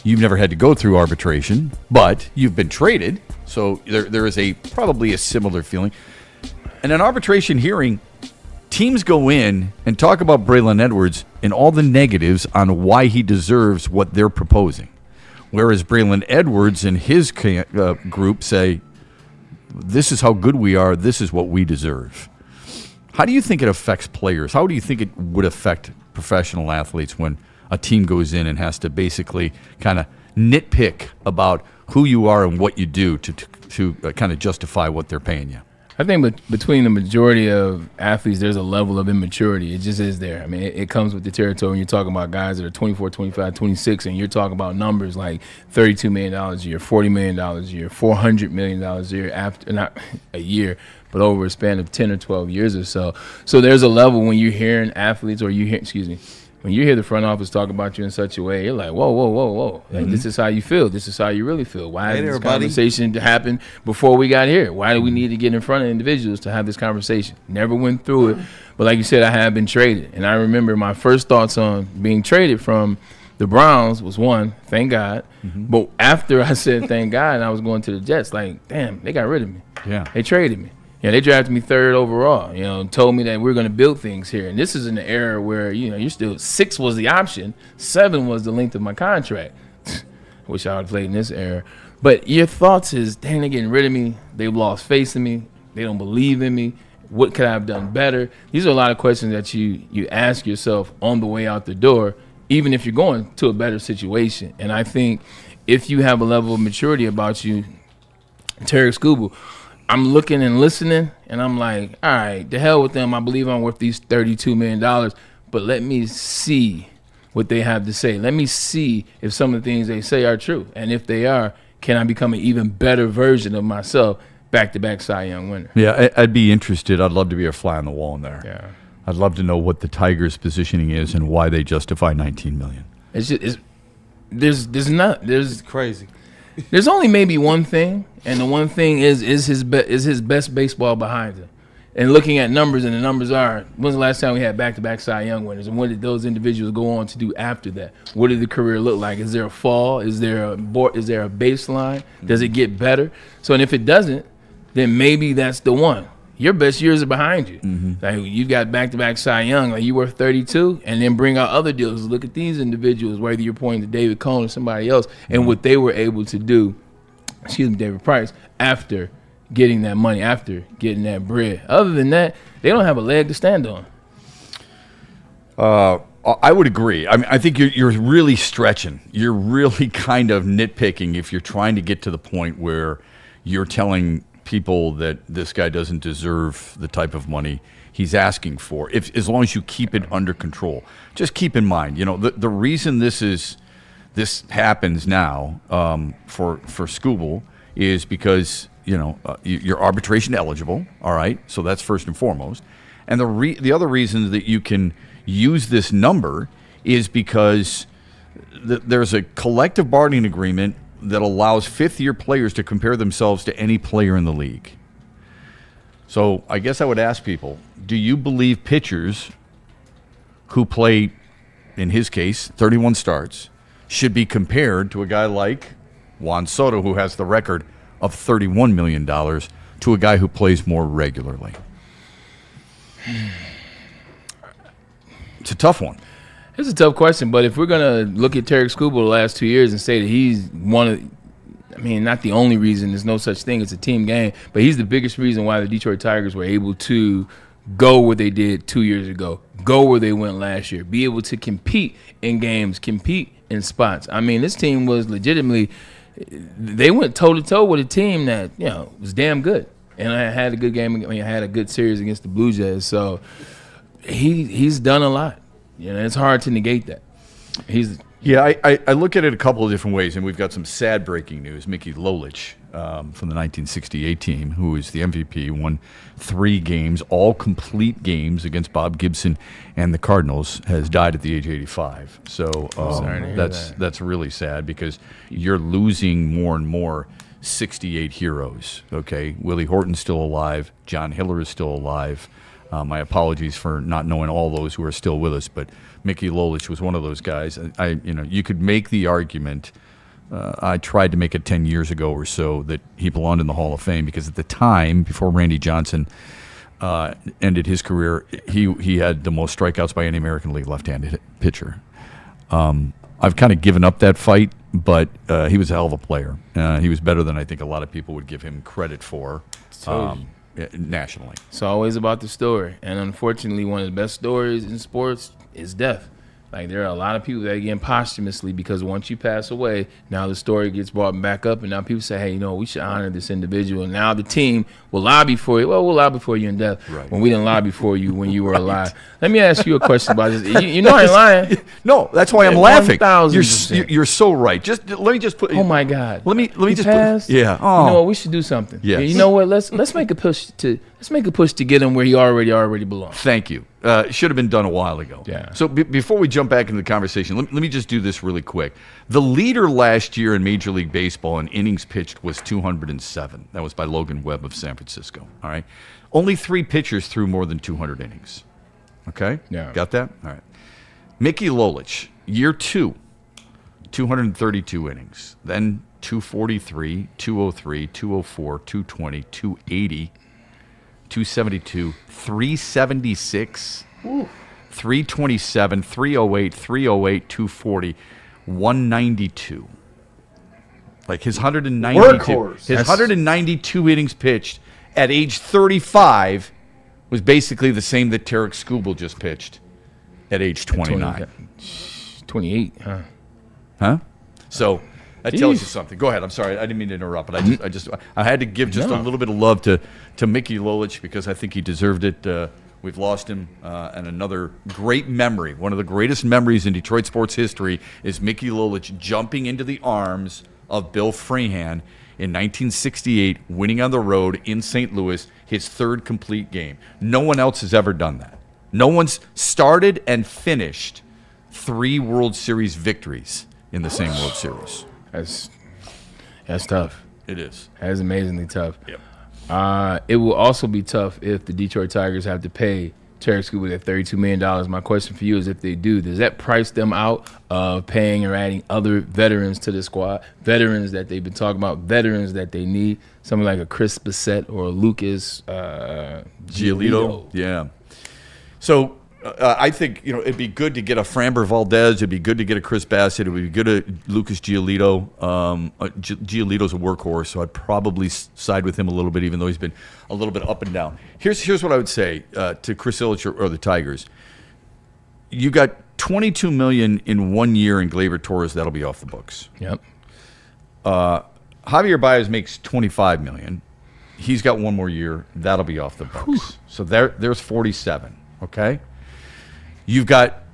you've never had to go through arbitration, but you've been traded, so there is probably a similar feeling. In an arbitration hearing, teams go in and talk about Braylon Edwards and all the negatives on why he deserves what they're proposing. Whereas Braylon Edwards and his group say, this is how good we are, this is what we deserve. How do you think it affects players? How do you think it would affect professional athletes when a team goes in and has to basically kind of nitpick about who you are and what you do to kind of justify what they're paying you? I think between the majority of athletes, there's a level of immaturity. It just is there. I mean, it comes with the territory when you're talking about guys that are 24, 25, 26, and you're talking about numbers like $32 million a year, $40 million a year, $400 million a year, after not a year, but over a span of 10 or 12 years or so. So there's a level when you're hearing athletes when you hear the front office talk about you in such a way, you're like, whoa. Like, this is how you feel. This is how you really feel. Why did this conversation happen before we got here? Why do we need to get in front of individuals to have this conversation? Never went through it. But like you said, I have been traded. And I remember my first thoughts on being traded from the Browns was, one, thank God. But after I said thank God and I was going to the Jets, like, damn, they got rid of me. Yeah. They traded me. Yeah, they drafted me 3rd overall, told me that we're going to build things here. And this is in the era where, you're still 6 was the option, 7 was the length of my contract. Wish I would have played in this era. But your thoughts is, dang, they're getting rid of me. They've lost faith in me. They don't believe in me. What could I have done better? These are a lot of questions that you ask yourself on the way out the door, even if you're going to a better situation. And I think if you have a level of maturity about you, Tarek Skubal, I'm looking and listening, and I'm like, all right, the hell with them. I believe I'm worth these $32 million, but let me see what they have to say. Let me see if some of the things they say are true. And if they are, can I become an even better version of myself, back-to-back Cy Young winner? Yeah, I'd be interested. I'd love to be a fly on the wall in there. Yeah. I'd love to know what the Tigers' positioning is and why they justify $19 million. There's crazy. There's only maybe one thing, and the one thing is his best baseball behind him. And looking at numbers, and the numbers are, when's the last time we had back-to-back Cy Young winners, and what did those individuals go on to do after that? What did the career look like? Is there a fall? Is there a baseline? Does it get better? So, and if it doesn't, then maybe that's the one. Your best years are behind you. Like, you got back-to-back Cy Young, like you were 32, and then bring out other deals. Look at these individuals, whether you're pointing to David Cone or somebody else, and what they were able to do, David Price, after getting that money, after getting that bread. Other than that, they don't have a leg to stand on. I would agree. I mean, I think you're really stretching. You're really kind of nitpicking if you're trying to get to the point where you're telling people that this guy doesn't deserve the type of money he's asking for, as long as you keep it under control. Just keep in mind, the reason this happens now for Skubal is because you're arbitration eligible. All right, so that's first and foremost. And the other reason that you can use this number is because there's a collective bargaining agreement that allows fifth-year players to compare themselves to any player in the league. So I guess I would ask people, do you believe pitchers who play, in his case, 31 starts, should be compared to a guy like Juan Soto, who has the record of $31 million, to a guy who plays more regularly? It's a tough one. It's a tough question, but if we're going to look at Tarek Skubal the last 2 years and say that he's not the only reason, there's no such thing, it's a team game, but he's the biggest reason why the Detroit Tigers were able to go where they did 2 years ago, go where they went last year, be able to compete in games, compete in spots. I mean, this team was legitimately, they went toe-to-toe with a team that, was damn good. And I had a good game. I had a good series against the Blue Jays. So he's done a lot. It's hard to negate that. I look at it a couple of different ways, and we've got some sad breaking news. Mickey Lolich from the 1968 team, who is the MVP, won 3 games, all complete games against Bob Gibson and the Cardinals, has died at the age of 85. So that's really sad because you're losing more and more 68 heroes. Okay, Willie Horton's still alive. John Hiller is still alive. My apologies for not knowing all those who are still with us, but Mickey Lolich was one of those guys. You could make the argument. I tried to make it 10 years ago or so that he belonged in the Hall of Fame because at the time, before Randy Johnson ended his career, he had the most strikeouts by any American League left-handed pitcher. I've kind of given up that fight, but he was a hell of a player. He was better than I think a lot of people would give him credit for. Nationally. It's always about the story. And unfortunately, one of the best stories in sports is death. Like, there are a lot of people that get posthumously because once you pass away, now the story gets brought back up, and now people say, hey, we should honor this individual. And now the team will lobby for you. Well, we'll lobby for you in death when we didn't lobby for you when you were alive. Let me ask you a question about this. I ain't lying. No, that's why I'm laughing. You're so right. Let me just put. Oh my God. Let me just passed? put. Yeah. Oh. You know what? We should do something. Yes. You know what? Let's make a push to get him where he already belongs. Thank you. It should have been done a while ago. Yeah. So before we jump back into the conversation, let me just do this really quick. The leader last year in Major League Baseball in innings pitched was 207. That was by Logan Webb of San Francisco. All right. Only 3 pitchers threw more than 200 innings. Okay? Yeah. Got that? All right. Mickey Lolich, year 2, 232 innings. Then 243, 203, 204, 220, 280. 272, 376, 327, 308, 308, 240, 192. Like his 192 innings pitched at age 35 was basically the same that Tarek Skubal just pitched at age 29. 28, huh? Huh? So that tells you something. Go ahead. I'm sorry. I didn't mean to interrupt, but I had to give just a little bit of love to Mickey Lolich because I think he deserved it. We've lost him, and another great memory. One of the greatest memories in Detroit sports history is Mickey Lolich jumping into the arms of Bill Freehan in 1968, winning on the road in St. Louis, his 3rd complete game. No one else has ever done that. No one's started and finished 3 World Series victories in the same World Series. That's tough. It is. That is amazingly tough. Yep. It will also be tough if the Detroit Tigers have to pay Tarek Skubal that $32 million. My question for you is, if they do, does that price them out of paying or adding other veterans to the squad, veterans that they've been talking about, veterans that they need, something like a Chris Bissett or a Lucas Giolito? Yeah. So I think it'd be good to get a Framber Valdez. It'd be good to get a Chris Bassett. It would be good to Lucas Giolito. Giolito's a workhorse, so I'd probably side with him a little bit, even though he's been a little bit up and down. Here's what I would say to Chris Ilitch or the Tigers. You got $22 million in 1 year in Gleyber Torres. That'll be off the books. Yep. Javier Baez makes $25 million. He's got 1 more year. That'll be off the books. Whew. So there's 47. Okay. You've got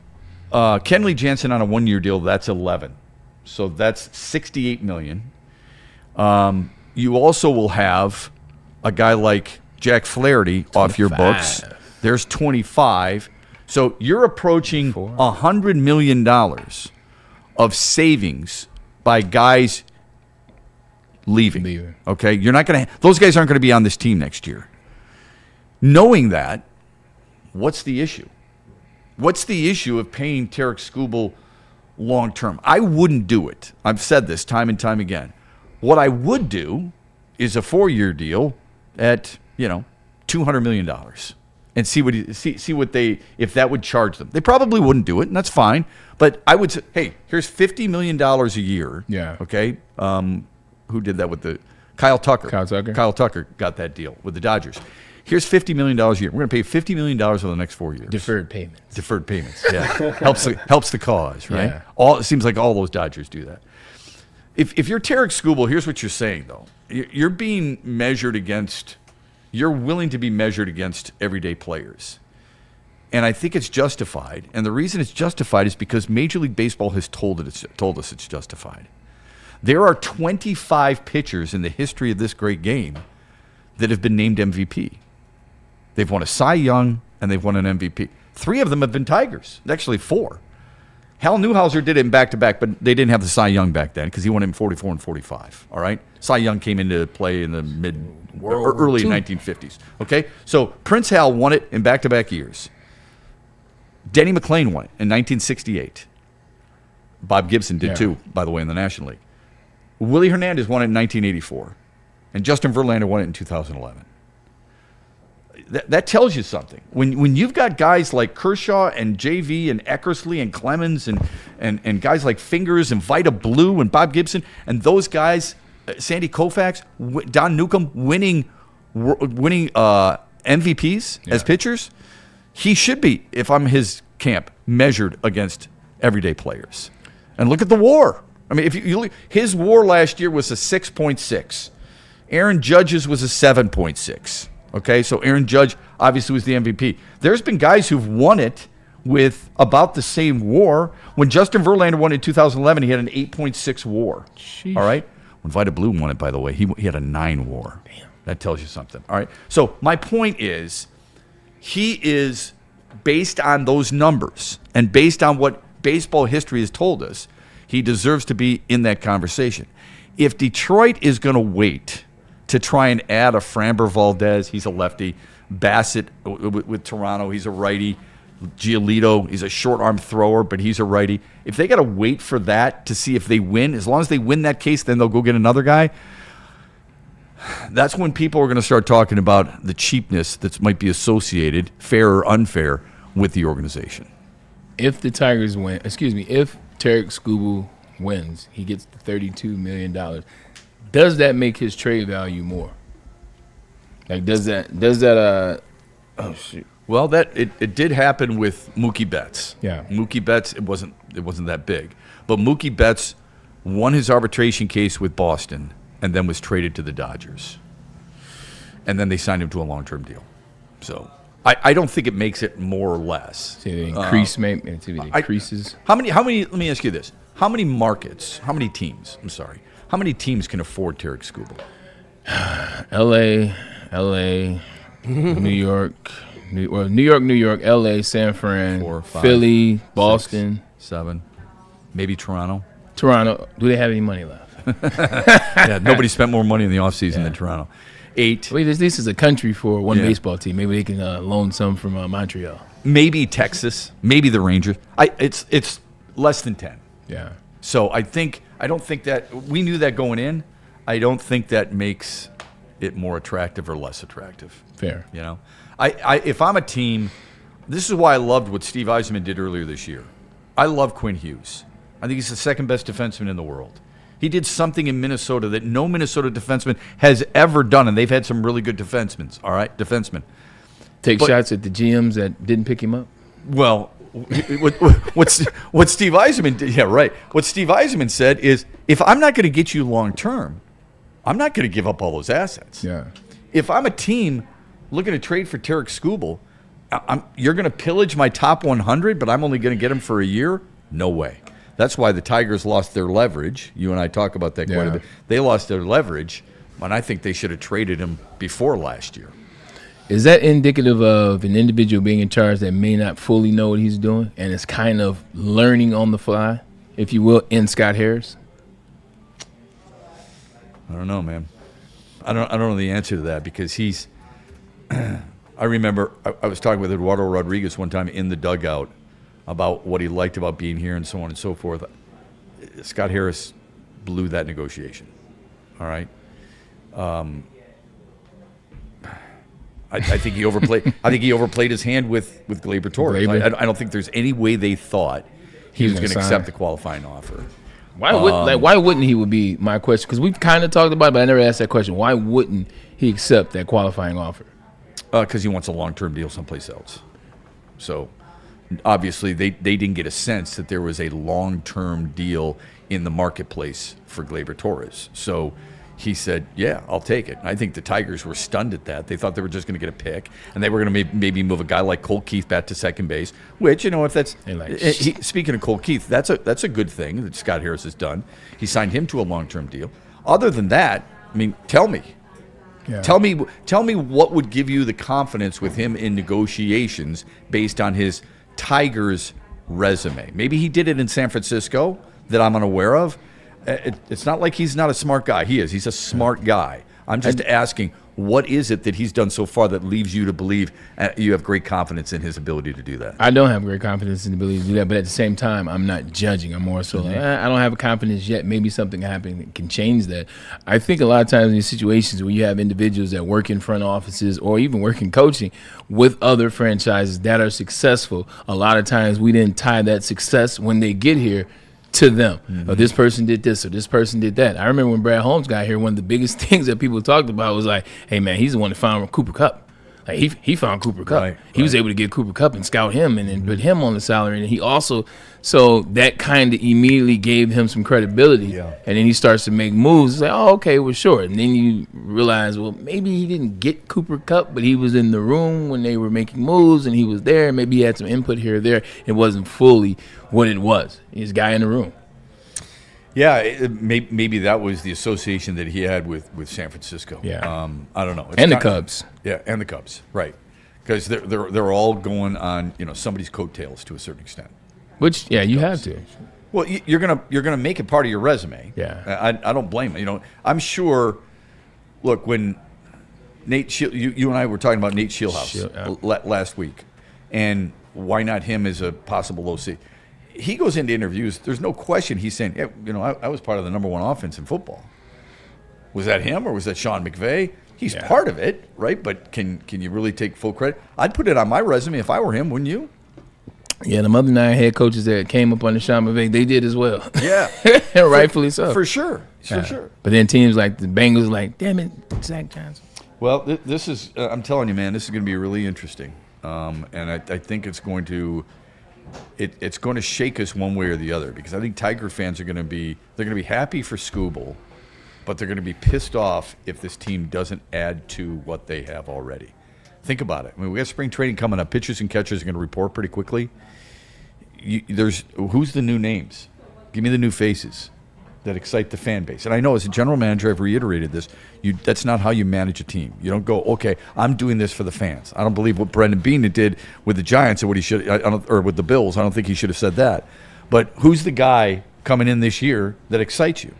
Kenley Jansen on a 1-year deal. That's 11. So that's $68 million. You also will have a guy like Jack Flaherty 25. Off your books. There's 25. So you're approaching $100 million of savings by guys leaving. Okay, you're not going to. Those guys aren't going to be on this team next year. Knowing that, what's the issue? What's the issue of paying Tarek Skubal long term? I wouldn't do it. I've said this time and time again. What I would do is a 4-year deal at $200 million and see what they, if that would charge them. They probably wouldn't do it, and that's fine. But I would say, hey, here's $50 million a year. Yeah. Okay. Who did that with the Kyle Tucker? Kyle Tucker got that deal with the Dodgers. Here's $50 million a year. We're going to pay $50 million over the next 4 years. Deferred payments. Yeah. helps the cause, right? Yeah. It seems like all those Dodgers do that. If you're Tarek Skubal, here's what you're saying, though. You're being measured against you're willing to be measured against everyday players. And I think it's justified. And the reason it's justified is because Major League Baseball has told us it's justified. There are 25 pitchers in the history of this great game that have been named MVP. They've won a Cy Young and they've won an MVP. 3 of them have been Tigers. Actually, 4. Hal Newhouser did it in back-to-back, but they didn't have the Cy Young back then because he won it in 44 and 45, all right? Cy Young came into play in the early 1950s, okay? So Prince Hal won it in back-to-back years. Denny McLain won it in 1968. Bob Gibson did too, by the way, in the National League. Willie Hernandez won it in 1984, and Justin Verlander won it in 2011. That tells you something. When you've got guys like Kershaw and JV and Eckersley and Clemens and guys like Fingers and Vida Blue and Bob Gibson and those guys, Sandy Koufax, Don Newcomb winning MVPs as pitchers, he should be, if I'm his camp, measured against everyday players. And look at the WAR. I mean, if you look, his WAR last year was a 6.6. Aaron Judge's was a 7.6. Okay, so Aaron Judge obviously was the MVP. There's been guys who've won it with about the same WAR. When Justin Verlander won in 2011, he had an 8.6 WAR. Sheesh. All right? When Vida Blue won it, by the way, he had a 9 WAR. Damn. That tells you something. All right? So my point is, he is, based on those numbers and based on what baseball history has told us, he deserves to be in that conversation. If Detroit is going to wait to try and add a Framber Valdez, he's a lefty. Bassett with Toronto, he's a righty. Giolito, he's a short-arm thrower, but he's a righty. If they got to wait for that to see if they win, as long as they win that case, then they'll go get another guy. That's when people are going to start talking about the cheapness that might be associated, fair or unfair, with the organization. If the Tigers win, if Tarek Skubal wins, he gets the $32 million. Does that make his trade value more? Like, does that oh shoot. Well, it did happen with Mookie Betts. Yeah. Mookie Betts, it wasn't that big. But Mookie Betts won his arbitration case with Boston and then was traded to the Dodgers. And then they signed him to a long-term deal. So I don't think it makes it more or less. So it increases. How many let me ask you this. How many teams can afford Tarek Skubal? LA, New York, LA, San Fran, 4, 5, Philly, Boston, 6, 7, maybe Toronto. Toronto, do they have any money left? Yeah, nobody spent more money in the offseason than Toronto. 8. Wait, this is a country for one baseball team. Maybe they can loan some from Montreal. Maybe Texas, maybe the Rangers. It's less than 10. Yeah. So I don't think that we knew that going in. I don't think that makes it more attractive or less attractive. Fair. You know, if I'm a team, this is why I loved what Steve Yzerman did earlier this year. I love Quinn Hughes. I think he's the second best defenseman in the world. He did something in Minnesota that no Minnesota defenseman has ever done, and they've had some really good defensemen. All right, defensemen. Take shots at the GMs that didn't pick him up. Well, what Steve Yzerman did, yeah, right. What Steve Yzerman said is, if I'm not going to get you long term, I'm not going to give up all those assets. Yeah. If I'm a team looking to trade for Tarek Skubal, you're going to pillage my top 100, but I'm only going to get him for a year? No way. That's why the Tigers lost their leverage. You and I talk about that quite a bit. They lost their leverage, and I think they should have traded him before last year. Is that indicative of an individual being in charge that may not fully know what he's doing and is kind of learning on the fly, if you will, in Scott Harris? I don't know, man. I don't know the answer to that because he's I remember I was talking with Eduardo Rodriguez one time in the dugout about what he liked about being here and so on and so forth. Scott Harris blew that negotiation. All right. I think he overplayed. I think he overplayed his hand with Gleyber Torres. I don't think there's any way they thought he was going to accept the qualifying offer. Why wouldn't he? Would be my question, because we've kind of talked about it, but I never asked that question. Why wouldn't he accept that qualifying offer? Because he wants a long-term deal someplace else. So obviously they didn't get a sense that there was a long-term deal in the marketplace for Gleyber Torres. So he said, yeah, I'll take it. And I think the Tigers were stunned at that. They thought they were just going to get a pick, and they were going to maybe move a guy like Cole Keith back to second base, which, if that's speaking of Cole Keith, that's a good thing that Scott Harris has done. He signed him to a long-term deal. Other than that, tell me. Yeah. Tell me what would give you the confidence with him in negotiations based on his Tigers resume. Maybe he did it in San Francisco that I'm unaware of. It's not like he's not a smart guy. He is. He's a smart guy. I'm just asking, what is it that he's done so far that leaves you to believe you have great confidence in his ability to do that? I don't have great confidence in the ability to do that, but at the same time, I'm not judging. I'm more so like, I don't have a confidence yet. Maybe something happened that can change that. I think a lot of times in these situations where you have individuals that work in front offices or even work in coaching with other franchises that are successful, a lot of times we didn't tie that success when they get here to them. Mm-hmm. This person did this or this person did that. I remember when Brad Holmes got here, one of the biggest things that people talked about was like, hey man, he's the one that found Cooper Kupp. Like he found Cooper Kupp. He was able to get Cooper Kupp and scout him and then put him on the salary. And he also, so that kind of immediately gave him some credibility. Yeah. And then he starts to make moves. It's like, oh, okay, well, sure. And then you realize, well, maybe he didn't get Cooper Kupp, but he was in the room when they were making moves and he was there. Maybe he had some input here or there. It wasn't fully what it was. He's a guy in the room. Yeah, maybe that was the association that he had with San Francisco. Yeah, I don't know. And the Cubs. Yeah, and the Cubs, right? Because they're all going on somebody's coattails to a certain extent. Which you have to. Well, you're gonna make it part of your resume. Yeah, I don't blame him. I'm sure. Look, when Nate, you and I were talking about Nate Shieldhouse last week, and why not him as a possible OC? He goes into interviews. There's no question he's saying, I was part of the number one offense in football. Was that him or was that Sean McVay? He's part of it, right? But can you really take full credit? I'd put it on my resume if I were him, wouldn't you? Yeah, the other 9 head coaches that came up under Sean McVay, they did as well. Yeah. Rightfully so. For sure. For sure. But then teams like the Bengals like, damn it, Zach Johnson. Well, this is, I'm telling you, man, this is going to be really interesting. And I think it's going to... It's going to shake us one way or the other because I think Tiger fans are going to be happy for Skubal, but they're going to be pissed off if this team doesn't add to what they have already. Think about it. We got spring training coming up. Pitchers and catchers are going to report pretty quickly. Who's the new names? Give me the new faces that excite the fan base. And I know as a general manager, I've reiterated this. That's not how you manage a team. You don't go, okay, I'm doing this for the fans. I don't believe what Brendan Bean did with the Giants or what he should, or with the Bills. I don't think he should have said that. But who's the guy coming in this year that excites you?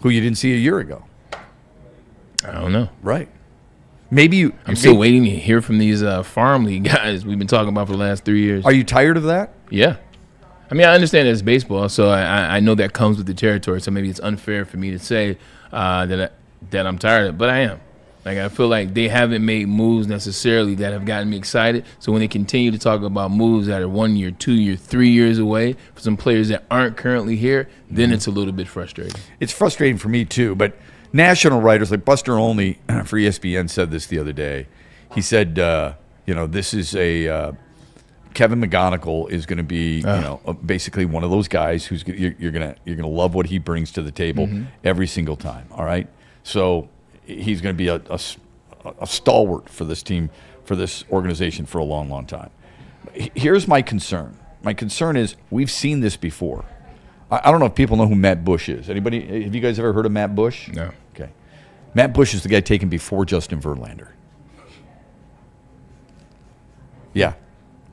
Who you didn't see a year ago? I don't know. Right. Maybe I'm still waiting to hear from these farm league guys we've been talking about for the last 3 years. Are you tired of that? Yeah. I mean, I understand it's baseball, so I know that comes with the territory. So maybe it's unfair for me to say that I'm tired of it, but I am. Like I feel like they haven't made moves necessarily that have gotten me excited. So when they continue to talk about moves that are 1 year, 2 year, 3 years away for some players that aren't currently here, then it's a little bit frustrating. It's frustrating for me too. But national writers like Buster Olney for ESPN said this the other day. He said, this is a. Kevin McGonigal is going to be, basically one of those guys who's you're gonna love what he brings to the table every single time. All right, so he's going to be a stalwart for this team, for this organization for a long, long time. Here's my concern. My concern is we've seen this before. I don't know if people know who Matt Bush is. Anybody? Have you guys ever heard of Matt Bush? No. Okay. Matt Bush is the guy taken before Justin Verlander. Yeah.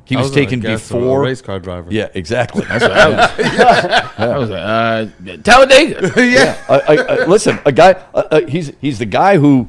He was taken before a race car driver. Yeah, exactly. That's what I was like, Talladega. Yeah. Listen, a guy. He's the guy who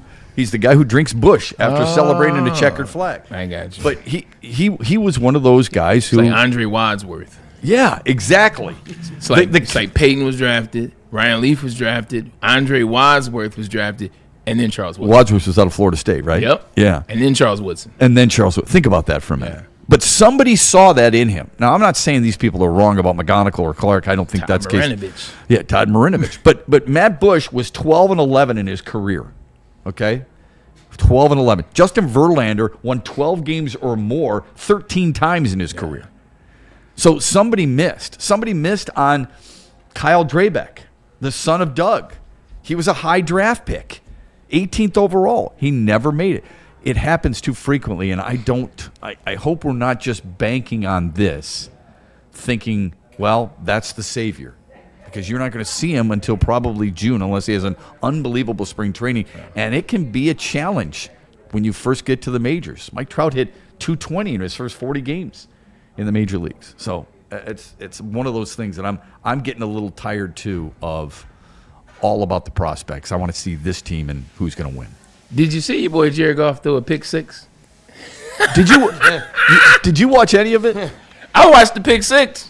drinks Bush after celebrating the checkered flag. I got you. But he was one of those guys who, like Andre Wadsworth. Yeah, exactly. It's like Peyton was drafted, Ryan Leaf was drafted, Andre Wadsworth was drafted, and then Charles Woodson. Wadsworth was out of Florida State, right? Yep. Yeah. And then Charles Woodson. Think about that for a minute. Yeah. But somebody saw that in him. Now, I'm not saying these people are wrong about McGonigal or Clark. I don't think that's the case. Yeah, Todd Marinovich. But Matt Bush was 12-11 in his career. Okay? 12-11. Justin Verlander won 12 games or more 13 times in his career. So somebody missed. Somebody missed on Kyle Drabeck, the son of Doug. He was a high draft pick, 18th overall. He never made it. It happens too frequently, and I hope we're not just banking on this, thinking, well, that's the savior. Because you're not going to see him until probably June unless he has an unbelievable spring training. And it can be a challenge when you first get to the majors. Mike Trout hit 220 in his first 40 games in the major leagues. So it's one of those things that I'm getting a little tired, too, of all about the prospects. I want to see this team and who's going to win. Did you see your boy Jared Goff throw a pick six? Did you watch any of it? I watched the pick six.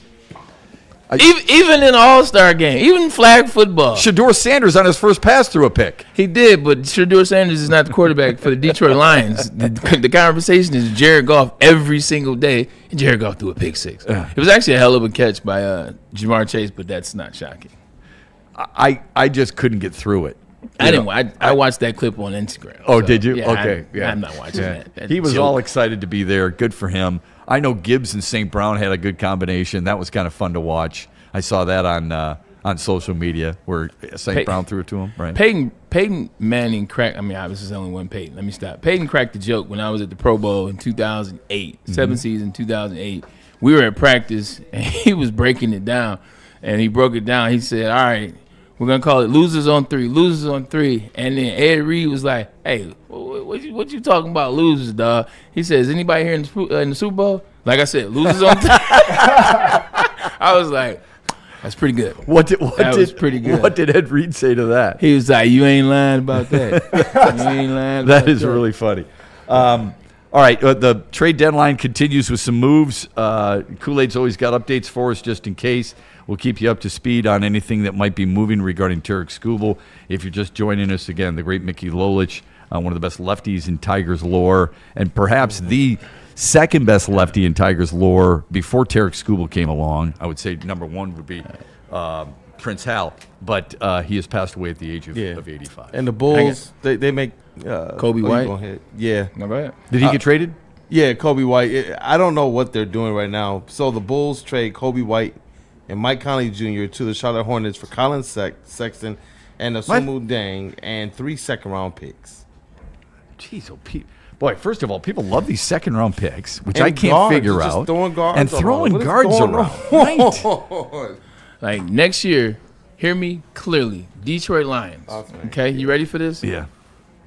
Even in All-Star game, even flag football. Shedeur Sanders on his first pass threw a pick. He did, but Shedeur Sanders is not the quarterback for the Detroit Lions. The conversation is Jared Goff every single day, and Jared Goff threw a pick six. It was actually a hell of a catch by Jamar Chase, but that's not shocking. I just couldn't get through it. I watched that clip on Instagram. Oh, so, did you? Yeah, okay. I'm not watching that. He was all excited to be there. Good for him. I know Gibbs and St. Brown had a good combination. That was kind of fun to watch. I saw that on social media where St. Brown threw it to him. Right. Peyton Manning cracked. I mean, obviously, there's only one Peyton. Let me stop. Peyton cracked the joke when I was at the Pro Bowl in 2008, seventh season, 2008. We were at practice, and he was breaking it down. And he broke it down. He said, all right, we're going to call it losers on three. And then Ed Reed was like, hey, what you talking about losers, dog? He says, anybody here in the Super Bowl? Like I said, losers on three. I was like, that's pretty good. That was pretty good. What did Ed Reed say to that? He was like, you ain't lying about that. You ain't lying about that. That is really funny. All right, the trade deadline continues with some moves. Kool-Aid's always got updates for us just in case. We'll keep you up to speed on anything that might be moving regarding Tarek Skubal. If you're just joining us again, the great Mickey Lolich, one of the best lefties in Tigers lore, and perhaps the second best lefty in Tigers lore before Tarek Skubal came along. I would say number one would be Prince Hal, but he has passed away at the age of 85. And the Bulls, they make Kobe White. Yeah. Not bad. Did he get traded? Yeah, Kobe White. I don't know what they're doing right now. So the Bulls trade Kobe White and Mike Conley Jr. to the Charlotte Hornets for Colin Sexton and Asumu Dang and 3 second-round picks. Jeez, boy, first of all, people love these second-round picks, which and I can't guards, figure just out. Throwing guards and throwing guards around. Right. Like next year, hear me clearly, Detroit Lions. Okay, you ready for this? Yeah.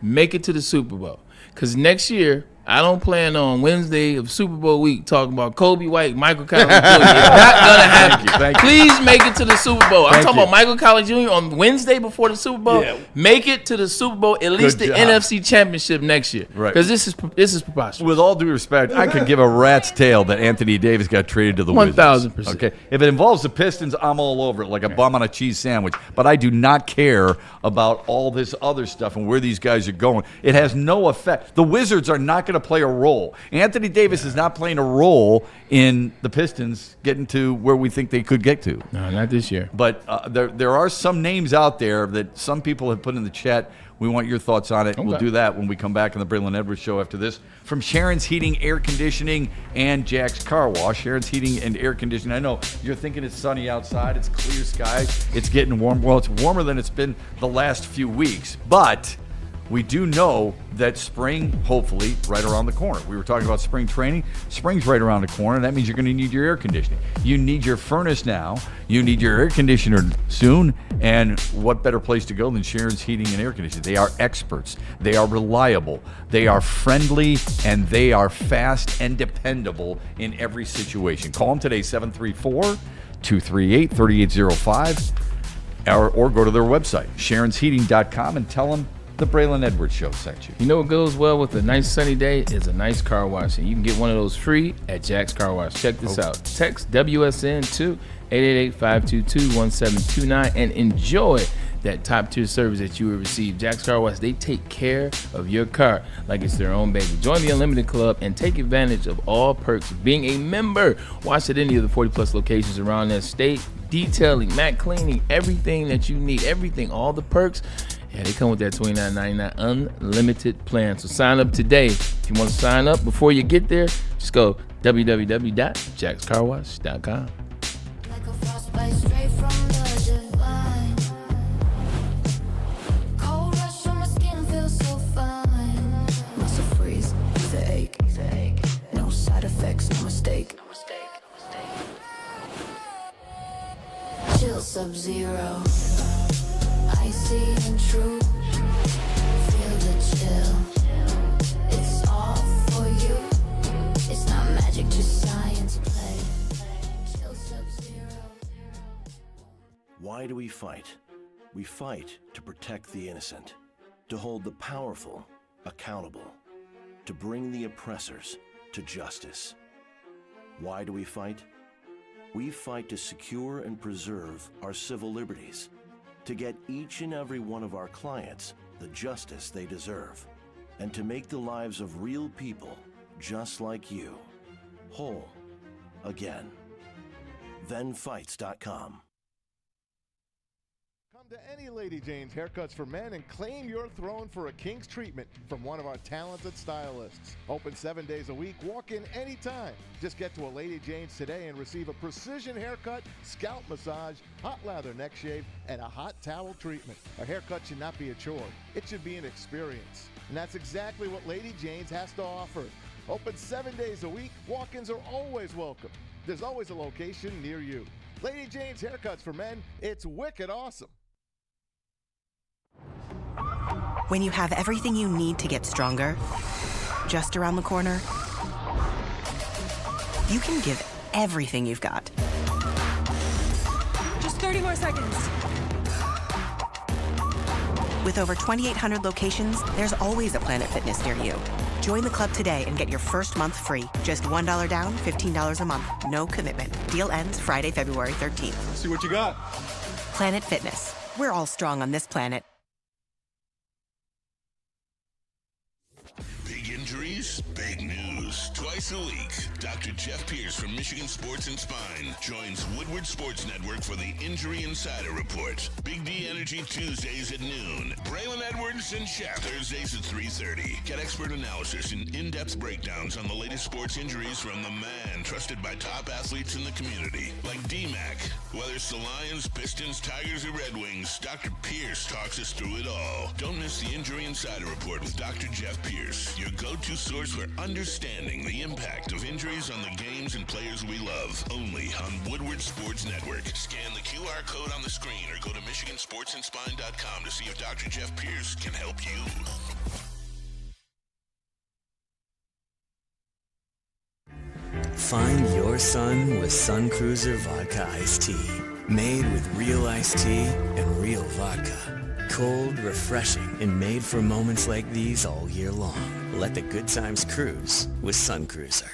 Make it to the Super Bowl. Because next year, I don't plan on Wednesday of Super Bowl week talking about Kobe White, Michael Collins Jr. It's not going to happen. Thank you. Please make it to the Super Bowl. I'm talking about Michael Collins Jr. on Wednesday before the Super Bowl. Yeah. Make it to the Super Bowl, at least the NFC Championship next year. Right. Because this is preposterous. With all due respect, I could give a rat's tail that Anthony Davis got traded to the Wizards. 1,000%. Okay. If it involves the Pistons, I'm all over it like a bum on a cheese sandwich. But I do not care about all this other stuff and where these guys are going. It has no effect. The Wizards are not going to play a role. Anthony Davis is not playing a role in the Pistons getting to where we think they could get to. No, not this year. But there are some names out there that some people have put in the chat. We want your thoughts on it. Okay. We'll do that when we come back on the Braylon Edwards Show after this. From Sharon's Heating, Air Conditioning, and Jack's Car Wash. Sharon's Heating and Air Conditioning. I know you're thinking it's sunny outside. It's clear skies. It's getting warm. Well, it's warmer than it's been the last few weeks. But we do know that spring, hopefully, right around the corner. We were talking about spring training. Spring's right around the corner. That means you're going to need your air conditioning. You need your furnace now. You need your air conditioner soon. And what better place to go than Sharon's Heating and Air Conditioning? They are experts. They are reliable. They are friendly. And they are fast and dependable in every situation. Call them today, 734-238-3805. Or go to their website, sharonsheating.com, and tell them the Braylon Edwards Show sent you. You know what goes well with a nice sunny day is a nice car wash, and you can get one of those free at Jack's Car Wash. Check this out. Text WSN to 888-522-1729 and enjoy that top-tier service that you will receive. Jack's Car Wash, they take care of your car like it's their own baby. Join the Unlimited Club and take advantage of all perks of being a member. Wash at any of the 40-plus locations around that state. Detailing, matte cleaning, everything that you need, everything, all the perks. Yeah, they come with that $29.99 unlimited plan. So sign up today. If you want to sign up before you get there, just go www.jackscarwash.com. Like a frostbite straight from the divine. chill sub-zero. Icy and true. Feel the chill. It's all for you. It's not magic, just science play. Chill sub-zero. Why do we fight? We fight to protect the innocent, to hold the powerful accountable, to bring the oppressors to justice. Why do we fight? We fight to secure and preserve our civil liberties, to get each and every one of our clients the justice they deserve, and to make the lives of real people just like you whole again. ThenFights.com. Come to any Lady Jane's Haircuts for Men and claim your throne for a king's treatment from one of our talented stylists. Open 7 days a week, walk in anytime. Just get to a Lady Jane's today and receive a precision haircut, scalp massage, hot lather neck shave, and a hot towel treatment. A haircut should not be a chore. It should be an experience. And that's exactly what Lady Jane's has to offer. Open 7 days a week, walk-ins are always welcome. There's always a location near you. Lady Jane's Haircuts for Men, it's wicked awesome. When you have everything you need to get stronger, just around the corner, you can give everything you've got. Just 30 more seconds. With over 2,800 locations, there's always a Planet Fitness near you. Join the club today and get your first month free. Just $1 down, $15 a month. No commitment. Deal ends Friday, February 13th. See what you got. Planet Fitness. We're all strong on this planet. Big injuries, big news. Twice a week, Dr. Jeff Pierce from Michigan Sports and Spine joins Woodward Sports Network for the Injury Insider Report. Big D Energy Tuesdays at noon. Braylon Edwards and Shepard Thursdays at 3:30. Get expert analysis and in-depth breakdowns on the latest sports injuries from the man trusted by top athletes in the community, like D-Mac. Whether it's the Lions, Pistons, Tigers, or Red Wings, Dr. Pierce talks us through it all. Don't miss the Injury Insider Report with Dr. Jeff Pierce, your go-to source for understanding the impact of injuries on the games and players we love. Only on Woodward Sports Network. Scan the QR code on the screen or go to MichiganSportsandSpine.com to see if Dr. Jeff Pierce can help you. Find your sun with Sun Cruiser Vodka Iced Tea. Made with real iced tea and real vodka. Cold, refreshing, and made for moments like these all year long. Let the good times cruise with Sun Cruiser.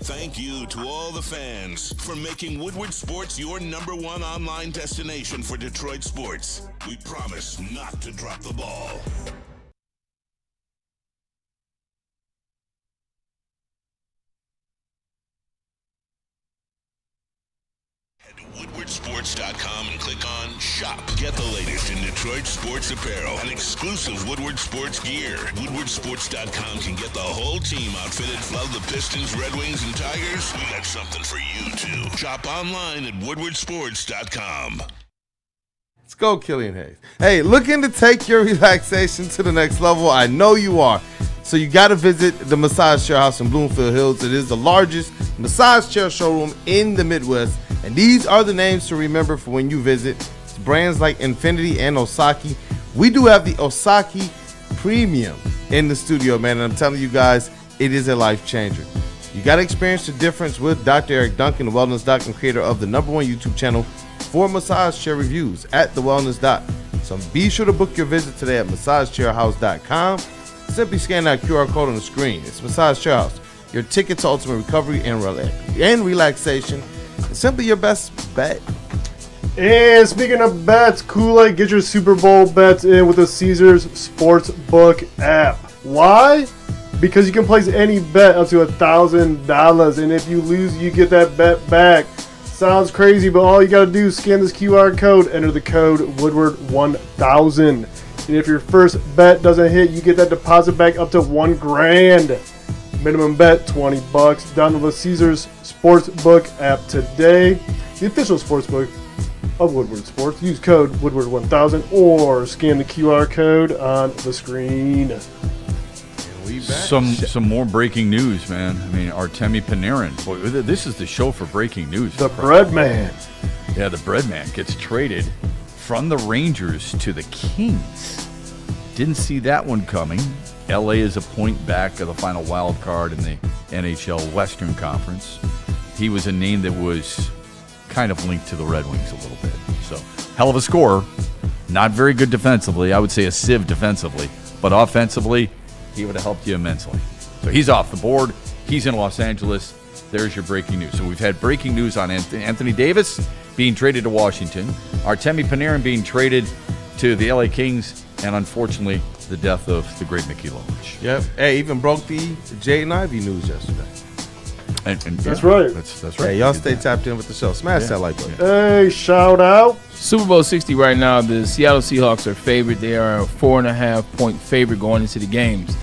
Thank you to all the fans for making Woodward Sports your #1 online destination for Detroit sports. We promise not to drop the ball. Head to WoodwardSports.com and click on Shop. Get the latest in Detroit sports apparel and exclusive Woodward Sports gear. WoodwardSports.com can get the whole team outfitted. Love the Pistons, Red Wings, and Tigers? We got something for you, too. Shop online at WoodwardSports.com. Let's go, Killian Hayes. Hey, looking to take your relaxation to the next level? I know you are. So you got to visit the Massage Chair House in Bloomfield Hills. It is the largest massage chair showroom in the Midwest. And these are the names to remember for when you visit. It's brands like Infinity and Osaki. We do have the Osaki Premium in the studio, man. And I'm telling you guys, it is a life changer. You got to experience the difference with Dr. Eric Duncan, the Wellness Doc and creator of the #1 YouTube channel for massage chair reviews at The Wellness Doc. So be sure to book your visit today at MassageChairHouse.com. Simply scan that QR code on the screen. It's Massage Chair House, your ticket to ultimate recovery and relaxation. It's simply your best bet. And speaking of bets, Kool-Aid, get your Super Bowl bets in with the Caesars Sportsbook app. Why? Because you can place any bet up to $1,000, and if you lose, you get that bet back. Sounds crazy, but all you got to do is scan this QR code, enter the code Woodward1000. And if your first bet doesn't hit, you get that deposit back up to $1,000. Minimum bet $20. Download the Caesars Sportsbook app today. The official sportsbook of Woodward Sports. Use code Woodward1000 or scan the QR code on the screen. We Some more breaking news, man. I mean, Artemi Panarin. Boy, this is the show for breaking news. The bread man. Yeah, the bread man gets traded from the Rangers to the Kings. Didn't see that one coming. LA is a point back of the final wild card in the NHL Western Conference. He was a name that was kind of linked to the Red Wings a little bit. So, hell of a scorer. Not very good defensively. I would say a sieve defensively. But offensively, he would have helped you immensely. So he's off the board. He's in Los Angeles. There's your breaking news. So we've had breaking news on Anthony Davis being traded to Washington, Artemi Panarin being traded to the LA Kings, and unfortunately, the death of the great Mickey Lolich. Yep. Hey, even broke the Jaden Ivey news yesterday. And that's right. That's right. Hey, y'all stay tapped in with the show. Smash that like button. Hey, shout out. Super Bowl 60 right now. The Seattle Seahawks are favored. They are a 4.5-point favorite going into the games.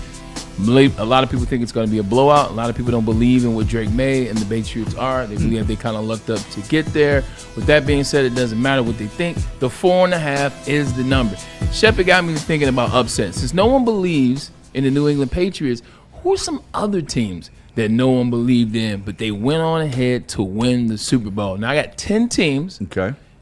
A lot of people think it's going to be a blowout. A lot of people don't believe in what Drake May and the Patriots are. They believe they kind of lucked up to get there. With that being said, it doesn't matter what they think. The 4.5 is the number. Shepard got me thinking about upsets. Since no one believes in the New England Patriots, who are some other teams that no one believed in, but they went on ahead to win the Super Bowl? Now, I got 10 teams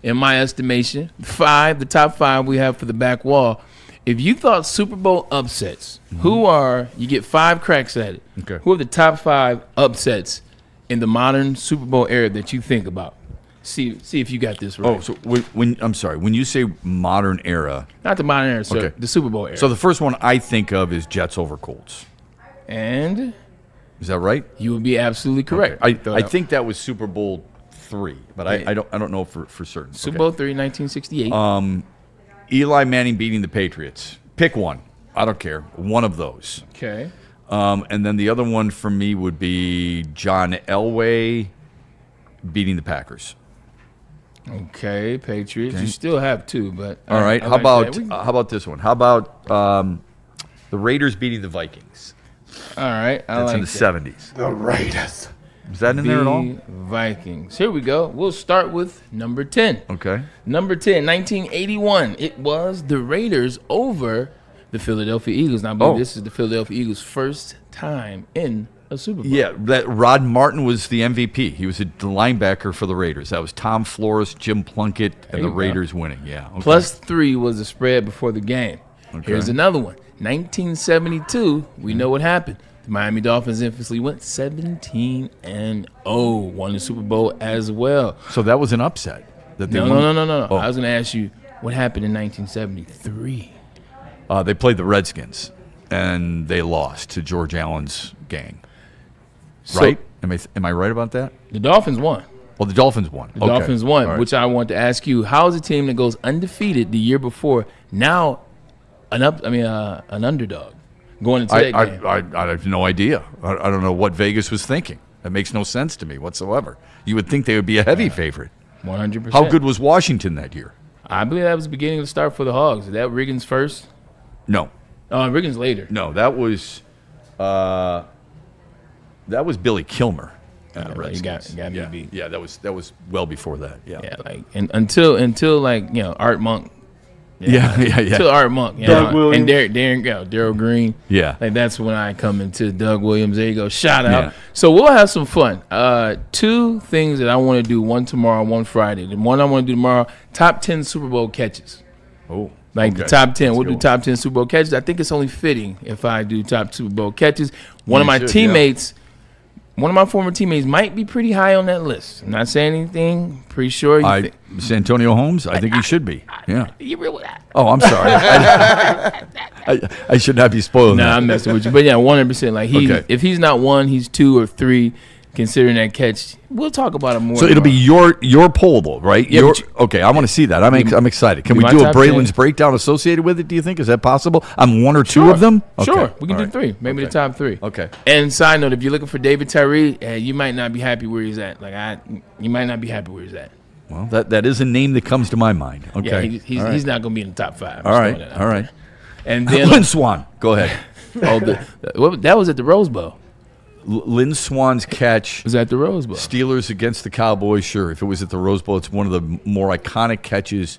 in my estimation. The top 5 we have for the back wall. If you thought Super Bowl upsets, you get 5 cracks at it. Okay. Who are the top 5 upsets in the modern Super Bowl era that you think about? See if you got this right. Oh, so when you say modern era. Not the modern era, sir. Okay. The Super Bowl era. So the first one I think of is Jets over Colts. And? Is that right? You would be absolutely correct. Okay. I think that was Super Bowl 3, but I don't know for certain. Super Bowl 3, 1968. Eli Manning beating the Patriots. Pick one. I don't care. One of those. Okay. And then the other one for me would be John Elway beating the Packers. Okay, Patriots. Okay. You still have 2, but all right. How about this one? How about the Raiders beating the Vikings? All right. That's in the 70s. The Raiders. Is that in there at all? Vikings. Here we go. We'll start with number 10. Okay. Number 10, 1981. It was the Raiders over the Philadelphia Eagles. Now, I believe this is the Philadelphia Eagles' first time in a Super Bowl. Yeah, that Rod Martin was the MVP. He was a linebacker for the Raiders. That was Tom Flores, Jim Plunkett, and the Raiders winning. Yeah. Okay. +3 was the spread before the game. Okay. Here's another one. 1972, we know what happened. The Miami Dolphins infamously went 17-0, won the Super Bowl as well. So that was an upset. That they No. Oh. I was going to ask you, what happened in 1973? They played the Redskins, and they lost to George Allen's gang. Right? Am I right about that? The Dolphins won. Well, the Dolphins won. The Dolphins won, right. Which I want to ask you, how is a team that goes undefeated the year before now an underdog? Going into that game. I have no idea. I don't know what Vegas was thinking. That makes no sense to me whatsoever. You would think they would be a heavy favorite. 100%. How good was Washington that year? I believe that was the beginning of the start for the Hogs. Is that Riggins first? No. Riggins later. No, that was Billy Kilmer. You got me beat. Yeah, that was well before that. Yeah. Yeah, and until Art Monk. Until Art Monk, Doug Williams. and Daryl Green. Yeah, like that's when I come into Doug Williams. There you go, shout out. Yeah. So we'll have some fun. 2 things that I want to do: one tomorrow, one Friday. The one I want to do tomorrow: top 10 Super Bowl catches. Oh, the top 10. We'll do top 10 Super Bowl catches. I think it's only fitting if I do top Super Bowl catches. One of my teammates. Yeah. One of my former teammates might be pretty high on that list. I'm not saying anything. Pretty sure. Santonio Holmes? I think he should be. Yeah. You real with that? Oh, I'm sorry. I should not be spoiling that. Nah, I'm messing with you. But yeah, 100%. Like if he's not 1, he's 2 or 3. Considering that catch, we'll talk about it more. So it'll be your poll, though, right? Yeah, okay, I want to see that. I'm excited. Can we do a Braylon's breakdown associated with it, do you think? Is that possible? I'm 1 or 2 of them? Okay. Sure, we can do 3. Maybe the top 3. Okay. And side note, if you're looking for David Tyree, you might not be happy where he's at. You might not be happy where he's at. Well, that is a name that comes to my mind. Okay. Yeah, he's not going to be in the top 5. All right. And then Lynn Swan, go ahead. That was at the Rose Bowl. Lynn Swan's catch was at the Rose Bowl. Steelers against the Cowboys, sure. If it was at the Rose Bowl, it's one of the more iconic catches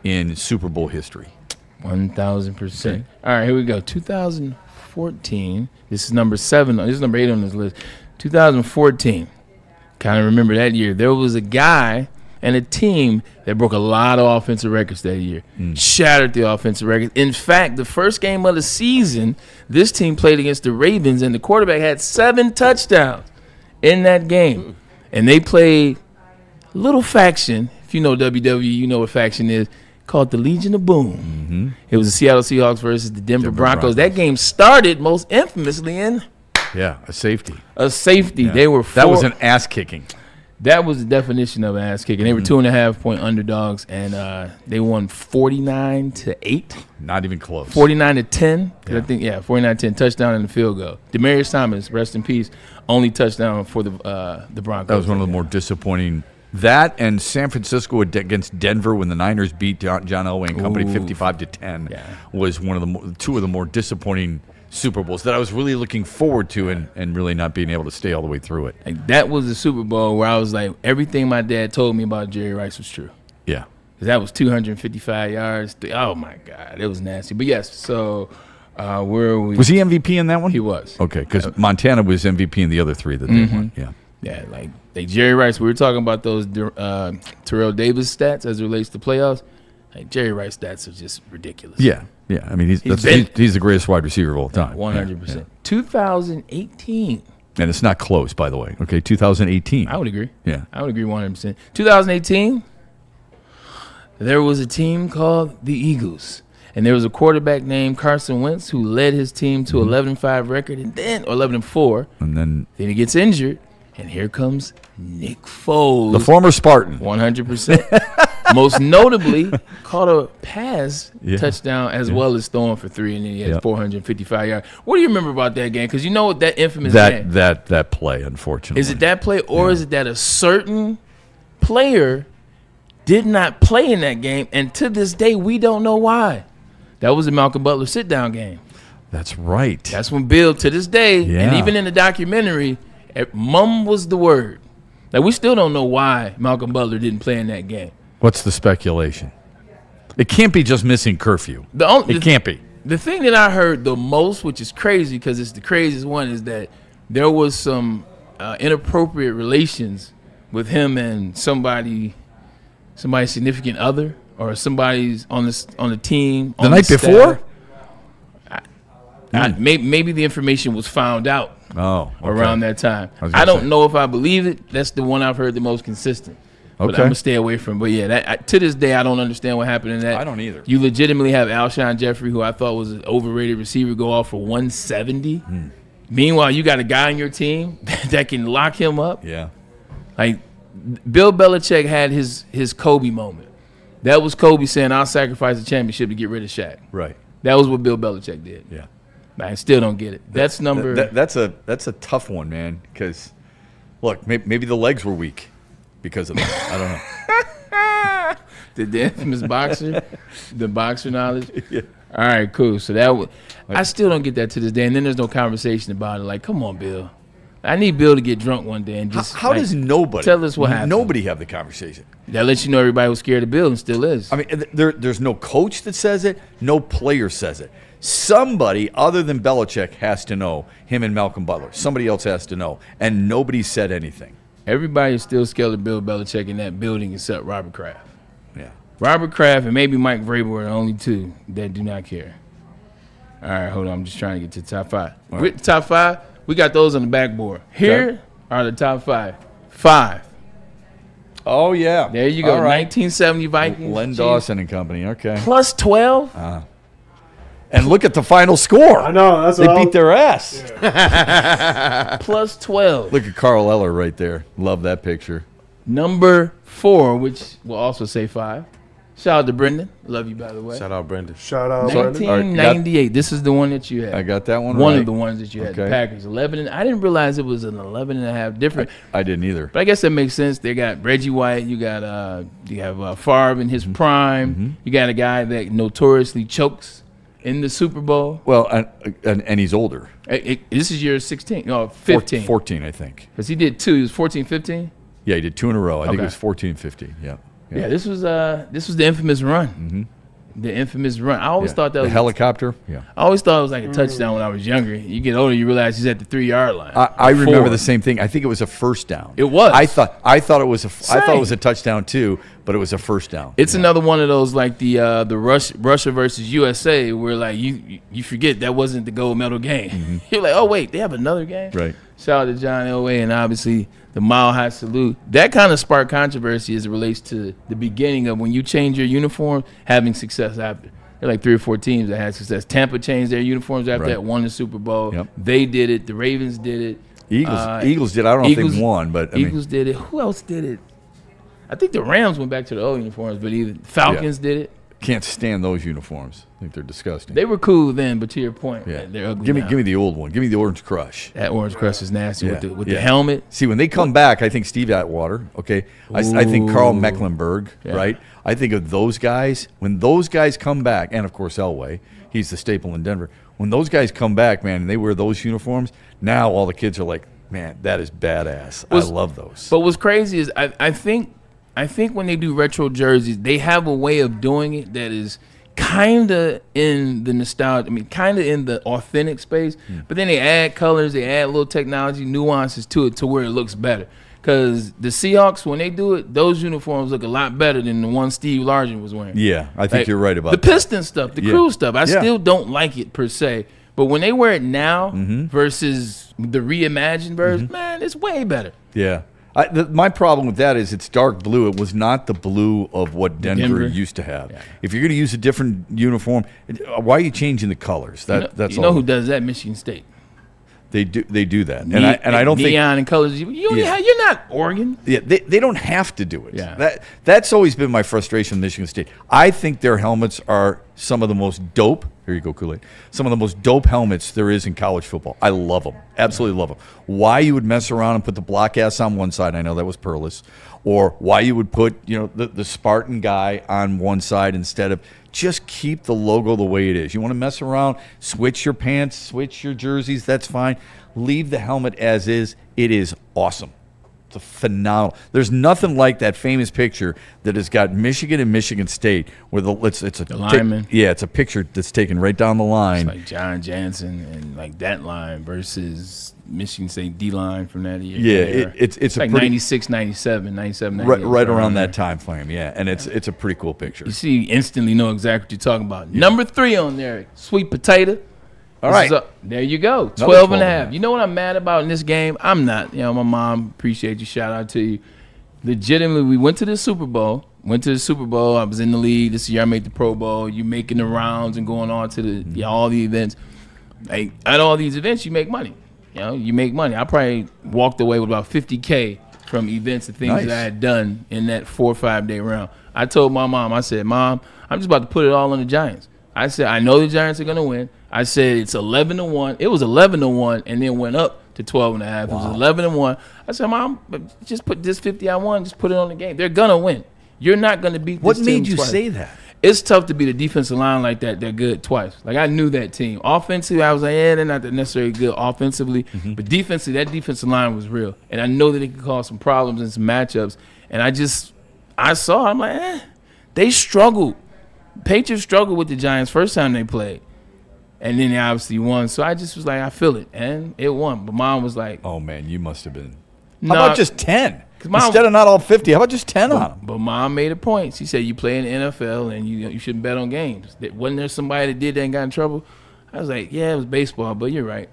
in Super Bowl history. 1,000%. All right, here we go. 2004. 2014. This is number 7. This is number 8 on this list. 2014. Kind of remember that year. There was a guy and a team that broke a lot of offensive records that year. Shattered the offensive record. In fact, the first game of the season, this team played against the Ravens, and the quarterback had 7 touchdowns in that game. And they played a little faction. If you know WWE, you know what faction is, called the Legion of Boom. It was the Seattle Seahawks versus the Denver Broncos. That game started most infamously in a safety. Yeah. They were that was an ass kicking. That was the definition of an ass kicking. They were 2.5-point underdogs, and they won 49-8. Not even close. 49-10. I think 49-10 touchdown and the field goal. Demaryius Thomas, rest in peace, only touchdown for the Broncos. That was one of the more disappointing. That and San Francisco against Denver when the Niners beat John Elway and company 55-10 was one of the two of the more disappointing Super Bowls that I was really looking forward to and really not being able to stay all the way through it. Like, that was the Super Bowl where I was like, everything my dad told me about Jerry Rice was true. Yeah. Because that was 255 yards. Oh, my God. It was nasty. But, yes, so where are we? Was he MVP in that one? He was. Okay, because Montana was MVP in the other 3 that they won. Yeah. Yeah, like Jerry Rice. We were talking about those Terrell Davis stats as it relates to playoffs. Like, Jerry Rice stats are just ridiculous. Yeah. I mean, he's the greatest wide receiver of all time. 100%. Yeah. 2018. And it's not close, by the way. Okay, 2018. I would agree. Yeah. I would agree 100%. 2018, there was a team called the Eagles. And there was a quarterback named Carson Wentz who led his team to 11-5 record, or 11-4. And then he gets injured. And here comes Nick Foles. The former Spartan. 100%. Most notably, caught a pass touchdown as well as throwing for 3, and then he had 455 yards. What do you remember about that game? Because you know that infamous game. That play, unfortunately. Is it that play, or is it that a certain player did not play in that game, and to this day, we don't know why? That was the Malcolm Butler sit-down game. That's right. That's when Bill, to this day, and even in the documentary, mum was the word. Like, we still don't know why Malcolm Butler didn't play in that game. What's the speculation? It can't be just missing curfew. It can't be. The thing that I heard the most, which is crazy because it's the craziest one, is that there was some inappropriate relations with him and somebody's significant other or somebody's on the team. The night before? Maybe the information was found out around that time. I don't know if I believe it. That's the one I've heard the most consistent. But I'm going to stay away from it. But, yeah, to this day, I don't understand what happened in that. I don't either. You legitimately have Alshon Jeffrey, who I thought was an overrated receiver, go off for 170. Meanwhile, you got a guy on your team that can lock him up. Yeah. Like, Bill Belichick had his Kobe moment. That was Kobe saying, I'll sacrifice the championship to get rid of Shaq. Right. That was what Bill Belichick did. Yeah. I still don't get it. That's number. That's a tough one, man. Because, look, maybe the legs were weak because of that. I don't know. The infamous boxer, the boxer knowledge. Yeah. All right, cool. So I still don't get that to this day. And then there's no conversation about it. Like, come on, Bill. I need Bill to get drunk one day and just. How does nobody tell us what happened? Nobody have the conversation. That lets you know everybody was scared of Bill and still is. I mean, there's no coach that says it. No player says it. Somebody other than Belichick has to know him and Malcolm Butler. Somebody else has to know. And nobody said anything. Everybody is still scared of Bill Belichick in that building except Robert Kraft. Yeah. Robert Kraft and maybe Mike Vrabel are the only two that do not care. All right, hold on. I'm just trying to get to the top 5. With the top 5, we got those on the backboard. Here are the top 5. 5. Oh, yeah. There you go. Right. 1970 Vikings. Len Dawson and company. Okay. Plus 12. And look at the final score. I know. They beat their ass. Yeah. Plus 12. Look at Carl Eller right there. Love that picture. Number 4, which will also say 5. Shout out to Brendan. Love you, by the way. Shout out, Brendan. Shout out, Brendan. 1998. This is the one that you had. I got that one One right. of the ones that you had. The Packers. 11. I didn't realize it was an 11.5 different. I didn't either. But I guess that makes sense. They got Reggie White. You got you have Favre in his prime. Mm-hmm. You got a guy that notoriously chokes in the Super Bowl. Well, and he's older. This is year 16. No, 15. 14, I think. Because he did 2. He was 14, 15? Yeah, he did 2 in a row. I think it was 14, 15. Yeah. Yeah, this was the infamous run. The infamous run. I always thought that was the helicopter. Yeah. I always thought it was like a touchdown when I was younger. You get older, you realize he's at the 3-yard line. I remember the same thing. I think it was a first down. It was. I thought it was a touchdown too, but it was a first down. It's another one of those like the Russia versus USA where like you forget that wasn't the gold medal game. Mm-hmm. You're like, oh wait, they have another game. Right. Shout out to John Elway and obviously the Mile High Salute. That kind of sparked controversy as it relates to the beginning of when you change your uniform, having success after. There are like 3 or 4 teams that had success. Tampa changed their uniforms after that, won the Super Bowl. Yep. They did it. The Ravens did it. Eagles did. I don't know if they won, but Eagles did it. Who else did it? I think the Rams went back to the old uniforms, but even Falcons did it. Can't stand those uniforms. I think they're disgusting. They were cool then, but to your point, they're ugly. Give me the old one. Give me the Orange Crush. That Orange Crush is nasty with the helmet. See, when they come back, I think Steve Atwater. Okay, I think Carl Mecklenburg. Right. I think of those guys. When those guys come back, and of course Elway, he's the staple in Denver. When those guys come back, man, and they wear those uniforms, now all the kids are like, man, that is badass. I love those. But what's crazy is I think when they do retro jerseys, they have a way of doing it that is kind of in the nostalgia. I mean, kind of in the authentic space. But then they add colors, they add little technology, nuances to it to where it looks better. Because the Seahawks, when they do it, those uniforms look a lot better than the one Steve Largent was wearing. Yeah, I think you're right about the that. Pistons stuff, the crew stuff. I still don't like it per se. But when they wear it now versus the reimagined version, man, it's way better. Yeah. My problem with that is it's dark blue. It was not the blue of what Denver used to have. Yeah. If you're going to use a different uniform, why are you changing the colors? That's you know who does that? Michigan State. They do that, and I don't think neon and colors. You're not Oregon. Yeah, they don't have to do it. Yeah. That's always been my frustration with Michigan State. I think their helmets are some of the most dope. Here you go, Kool-Aid. Some of the most dope helmets there is in college football. I love them, absolutely love them. Why you would mess around and put the block ass on one side? I know that was Perlis. Or why you would put the Spartan guy on one side instead of. Just keep the logo the way it is. You want to mess around, switch your pants, switch your jerseys, that's fine. Leave the helmet as is. It is awesome. It's a phenomenal. There's nothing like that famous picture that has got Michigan and Michigan State where the lineman. It's a picture that's taken right down the line. It's like John Jansen and like that line versus Michigan State D-line from that year. Yeah, it's like pretty, 96, 97, 97, 98. Right around that time frame, yeah. And it's a pretty cool picture. You see, you instantly know exactly what you're talking about. Yeah. Number 3 on there, sweet potato. All right. There you go. 12 and a half. You know what I'm mad about in this game? I'm not. My mom, appreciate you. Shout out to you. Legitimately, we went to the Super Bowl. I was in the league. This year I made the Pro Bowl. You making the rounds and going on to all the events. Like, at all these events, you make money. You make money. I probably walked away with about $50K from events and things that I had done in that 4 or 5 day round. I told my mom, I said, Mom, I'm just about to put it all on the Giants. I said, I know the Giants are going to win. I said, it's 11-1. It was 11-1 and then went up to 12 and a half. Wow. It was 11-1. I said, Mom, just put this 50 I won, just put it on the game. They're going to win. You're not going to beat this team What made you twice. say that? It's tough to beat a defensive line like that. They're good twice. Like, I knew that team. Offensively, I was like, they're not necessarily good offensively. But defensively, that defensive line was real. And I know that it could cause some problems in some matchups. And I saw it. I'm like, they struggled. Patriots struggled with the Giants first time they played. And then they obviously won. So I just was like, I feel it. And it won. But Mom was like, oh, man, you must have been. How about just 10? Instead of not all 50, how about just 10 on them? But Mom made a point. She said, you play in the NFL and you shouldn't bet on games. Wasn't there somebody that did that and got in trouble? I was like, yeah, it was baseball, but you're right.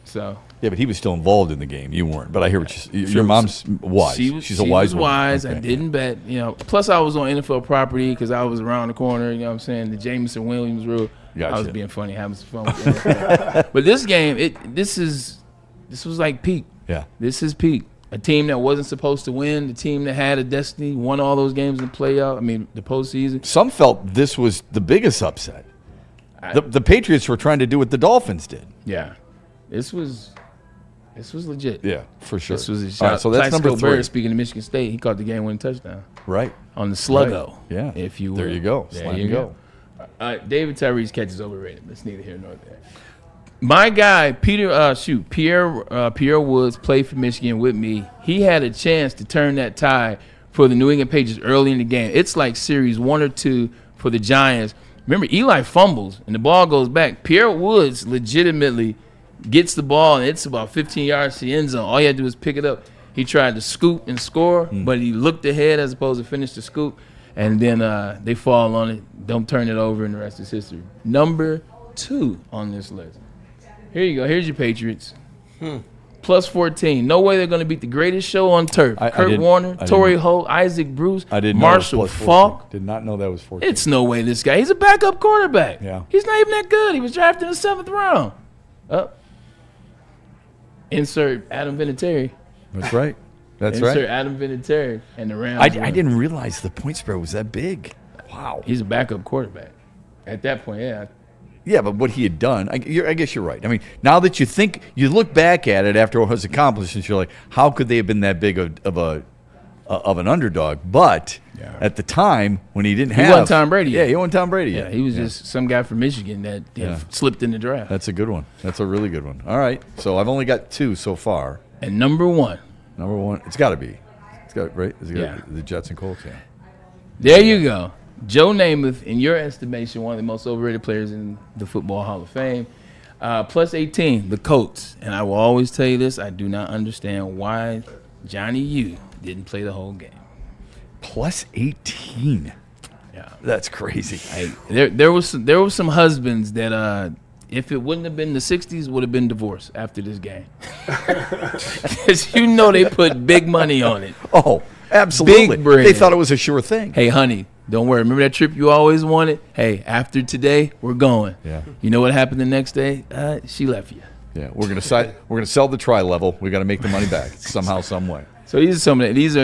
So yeah, but he was still involved in the game. You weren't. But I hear what your mom's wise. She's a wise woman. Wise. Okay. I didn't bet. Plus I was on NFL property because I was around the corner. You know what I'm saying? The Jameson Williams rule. Gotcha. I was being funny, having some fun with NFL. But this game, this was like peak. Yeah. This is peak. A team that wasn't supposed to win, the team that had a destiny, won all those games in the playoff. I mean, the postseason. Some felt this was the biggest upset. The Patriots were trying to do what the Dolphins did. Yeah, this was legit. Yeah, for sure. This was a shot. All right, so that's number 3. Speaking of Michigan State, he caught the game-winning touchdown. Right. On the sluggo. Right. Yeah. If you will. There you go. There you go. David Tyree's catch is overrated. That's neither here nor there. My guy, Pierre Woods played for Michigan with me. He had a chance to turn that tie for the New England Patriots early in the game. It's like series 1 or 2 for the Giants Remember, Eli fumbles, and the ball goes back. Pierre Woods legitimately gets the ball, and it's about 15 yards to the end zone. All you had to do is pick it up. He tried to scoop and score, but he looked ahead as opposed to finish the scoop, and then they fall on it, don't turn it over, and the rest is history. Number 2 on this list. Here you go. Here's your Patriots. Plus 14. No way they're going to beat the greatest show on turf. Kurt Warner, Torrey Holt, Isaac Bruce, Marshall Faulk. Did not know that was 14. It's no way this guy. He's a backup quarterback. Yeah. He's not even that good. He was drafted in the 7th round. Insert Adam Vinatieri. That's right. Insert Adam Vinatieri and the Rams. I didn't realize the point spread was that big. Wow. He's a backup quarterback. At that point, yeah. Yeah, but what he had done, I guess you're right. I mean, now that you look back at it after what was accomplished, and you're like, how could they have been that big of an underdog? But at the time, when he wasn't Tom Brady. Yeah, he wasn't Tom Brady. Yeah, he was just some guy from Michigan that slipped in the draft. That's a good one. That's a really good one. All right, so I've only got 2 so far. And number 1. Number 1, it's got to be. It's got right. The Jets and Colts. Yeah. There you go. Joe Namath, in your estimation, one of the most overrated players in the Football Hall of Fame. Plus 18, the Colts. And I will always tell you this, I do not understand why Johnny U didn't play the whole game. Plus 18. Yeah. That's crazy. There was some husbands that if it wouldn't have been the 60s, would have been divorced after this game. Because they put big money on it. Oh, absolutely. Big bread. They thought it was a sure thing. Hey, honey, don't worry. Remember that trip you always wanted? Hey, after today, we're going. Yeah. You know what happened the next day? She left you. Yeah, we're gonna sell the tri-level. We got to make the money back somehow, some way. So these are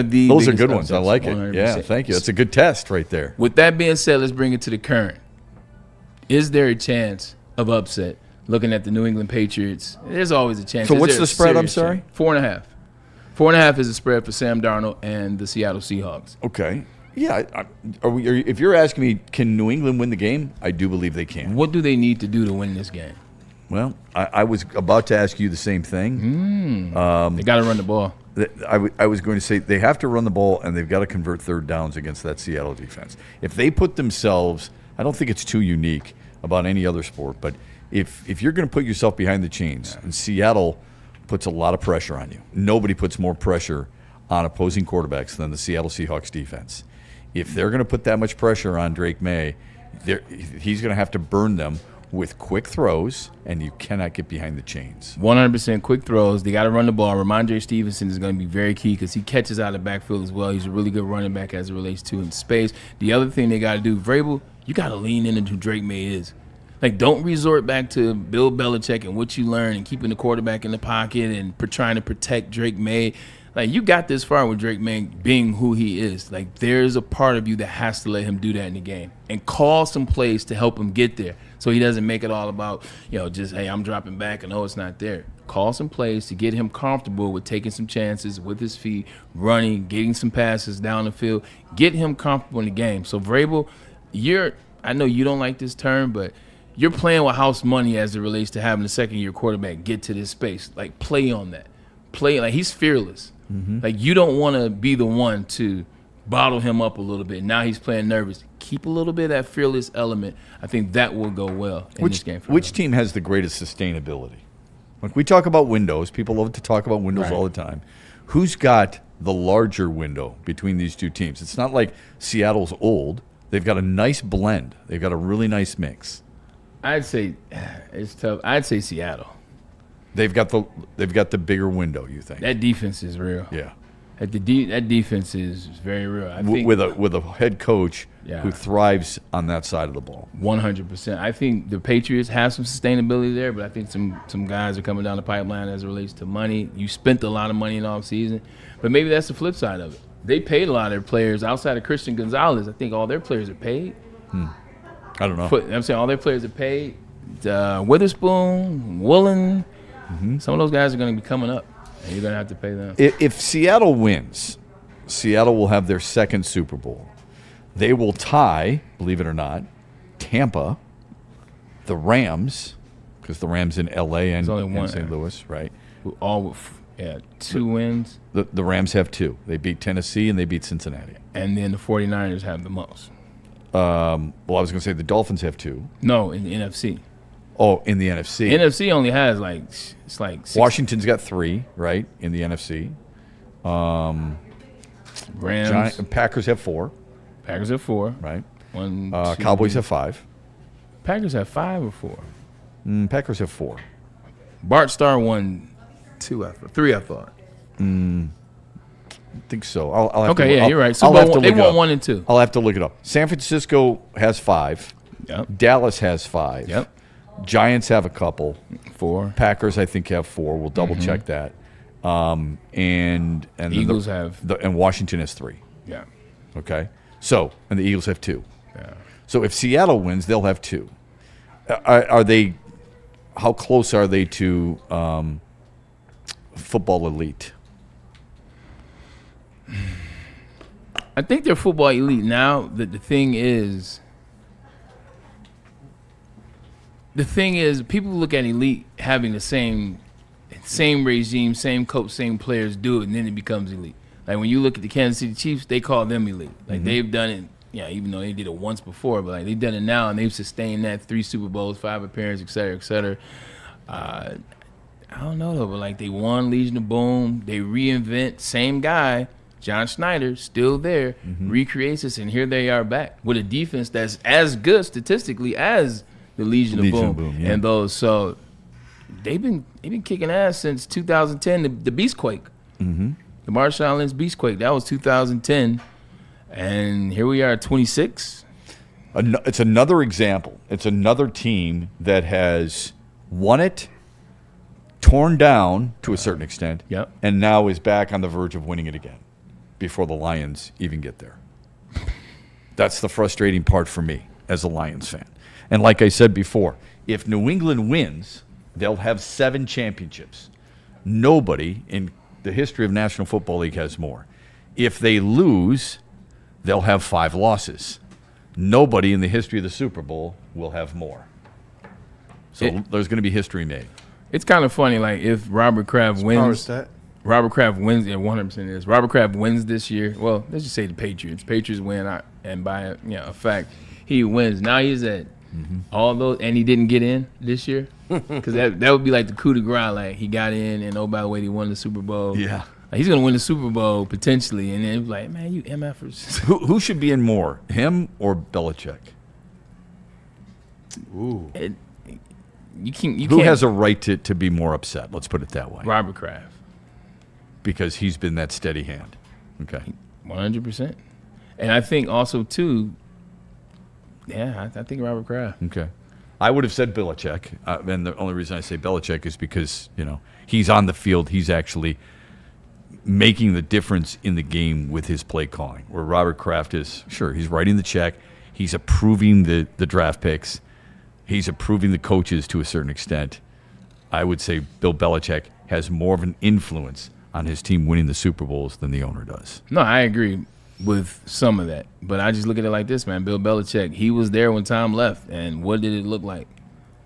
good ones. I like it. 100%. Yeah, thank you. That's a good test right there. With that being said, let's bring it to the current. Is there a chance of upset? Looking at the New England Patriots, there's always a chance. So what's the spread? I'm sorry. 4.5. 4.5 is the spread for Sam Darnold and the Seattle Seahawks. Okay. Yeah. If you're asking me, can New England win the game? I do believe they can. What do they need to do to win this game? Well, I was about to ask you the same thing. They got to run the ball. I was going to say they have to run the ball, and they've got to convert third downs against that Seattle defense. If they put themselves, I don't think it's too unique about any other sport, but if you're going to put yourself behind the chains, and Seattle puts a lot of pressure on you. Nobody puts more pressure on opposing quarterbacks than the Seattle Seahawks defense. If they're going to put that much pressure on Drake May, he's going to have to burn them with quick throws, and you cannot get behind the chains. 100% quick throws. They got to run the ball. Ramondre Stevenson is going to be very key because he catches out of the backfield as well. He's a really good running back as it relates to in space. The other thing they got to do, Vrabel, you got to lean into who Drake May is. Like, don't resort back to Bill Belichick and what you learned and keeping the quarterback in the pocket and trying to protect Drake May. Like, you got this far with Drake May being who he is. Like, there's a part of you that has to let him do that in the game and call some plays to help him get there so he doesn't make it all about, just, hey, I'm dropping back and, it's not there. Call some plays to get him comfortable with taking some chances with his feet, running, getting some passes down the field, get him comfortable in the game. So, Vrabel, I know you don't like this term, but you're playing with house money as it relates to having a second-year quarterback get to this space. Like, play on that. Like, he's fearless. Mm-hmm. Like, you don't want to be the one to bottle him up a little bit. Now he's playing nervous. Keep a little bit of that fearless element. I think that will go well in this game. Which team has the greatest sustainability? Like, we talk about windows. People love to talk about windows all the time. Who's got the larger window between these two teams? It's not like Seattle's old. They've got a nice blend. They've got a really nice mix. I'd say it's tough. I'd say Seattle. They've got the bigger window. You think that defense is real? Yeah, that defense is very real. I think with a head coach who thrives on that side of the ball. 100%. I think the Patriots have some sustainability there, but I think some guys are coming down the pipeline as it relates to money. You spent a lot of money in off season, but maybe that's the flip side of it. They paid a lot of their players outside of Christian Gonzalez. I think all their players are paid. I don't know. I'm saying all their players are paid. Witherspoon, Woolen, some of those guys are going to be coming up, and you're going to have to pay them. If Seattle wins, Seattle will have their second Super Bowl. They will tie, believe it or not, Tampa, the Rams, because the Rams in L.A. and St. Louis, right? All with 2 wins. The Rams have 2. They beat Tennessee and they beat Cincinnati. And then the 49ers have the most. Well, I was going to say the Dolphins have 2. No, in the NFC. Oh, in the NFC. NFC only has it's like 6. Washington's got 3, right, in the NFC. Rams. Packers have 4. Packers have 4. Right. 1, 2. Cowboys have 5. Packers have 5 or 4? Packers have 4. Bart Starr won 3, I thought. I think so. I'll have okay, to, you're right. They won 1 and 2. I'll have to look it up. San Francisco has 5. Yep. Dallas has 5. Yep. Giants have a couple. 4. Packers, I think, have 4. We'll double check that. And Eagles and Washington has 3. Yeah. Okay. So, and the Eagles have 2. Yeah. So if Seattle wins, they'll have 2. Are they? How close are they to football elite? I think they're football elite now. The thing is, people look at elite having the same regime, same coach, same players do it, and then it becomes elite. Like when you look at the Kansas City Chiefs, they call them elite. Like they've done it, even though they did it once before, but like they've done it now, and they've sustained that 3 Super Bowls, 5 appearances, et cetera, et cetera. I don't know though, but like they won Legion of Boom, they reinvent, same guy, John Schneider, still there, recreates this, and here they are back with a defense that's as good statistically as the Legion of Boom and those. So they've been kicking ass since 2010, the Beastquake. The Marshall Lynch Beastquake. That was 2010. And here we are at 26. It's another example. It's another team that has won it, torn down to a certain extent, and now is back on the verge of winning it again before the Lions even get there. That's the frustrating part for me as a Lions fan. And like I said before, if New England wins, they'll have 7 championships. Nobody in the history of National Football League has more. If they lose, they'll have 5 losses. Nobody in the history of the Super Bowl will have more. So there's going to be history made. It's kind of funny, like if Robert Kraft wins. Robert Kraft wins, 100% is. Robert Kraft wins this year. Well, let's just say the Patriots. Patriots win, and by a fact, he wins. Now he's at all those, and he didn't get in this year. Because that would be like the coup de grace. Like he got in, and oh, by the way, he won the Super Bowl. Yeah. Like, he's going to win the Super Bowl potentially. And then it's like, man, you MFers. Who should be in more, him or Belichick? Ooh. Who has a right to be more upset? Let's put it that way. Robert Kraft. Because he's been that steady hand. Okay. 100%. And I think also, too, I think Robert Kraft. Okay. I would have said Belichick. And the only reason I say Belichick is because, he's on the field. He's actually making the difference in the game with his play calling. Where Robert Kraft is, sure, he's writing the check. He's approving the draft picks. He's approving the coaches to a certain extent. I would say Bill Belichick has more of an influence on his team winning the Super Bowls than the owner does. No, I agree with some of that. But I just look at it like this, man. Bill Belichick, he was there when Tom left. And what did it look like?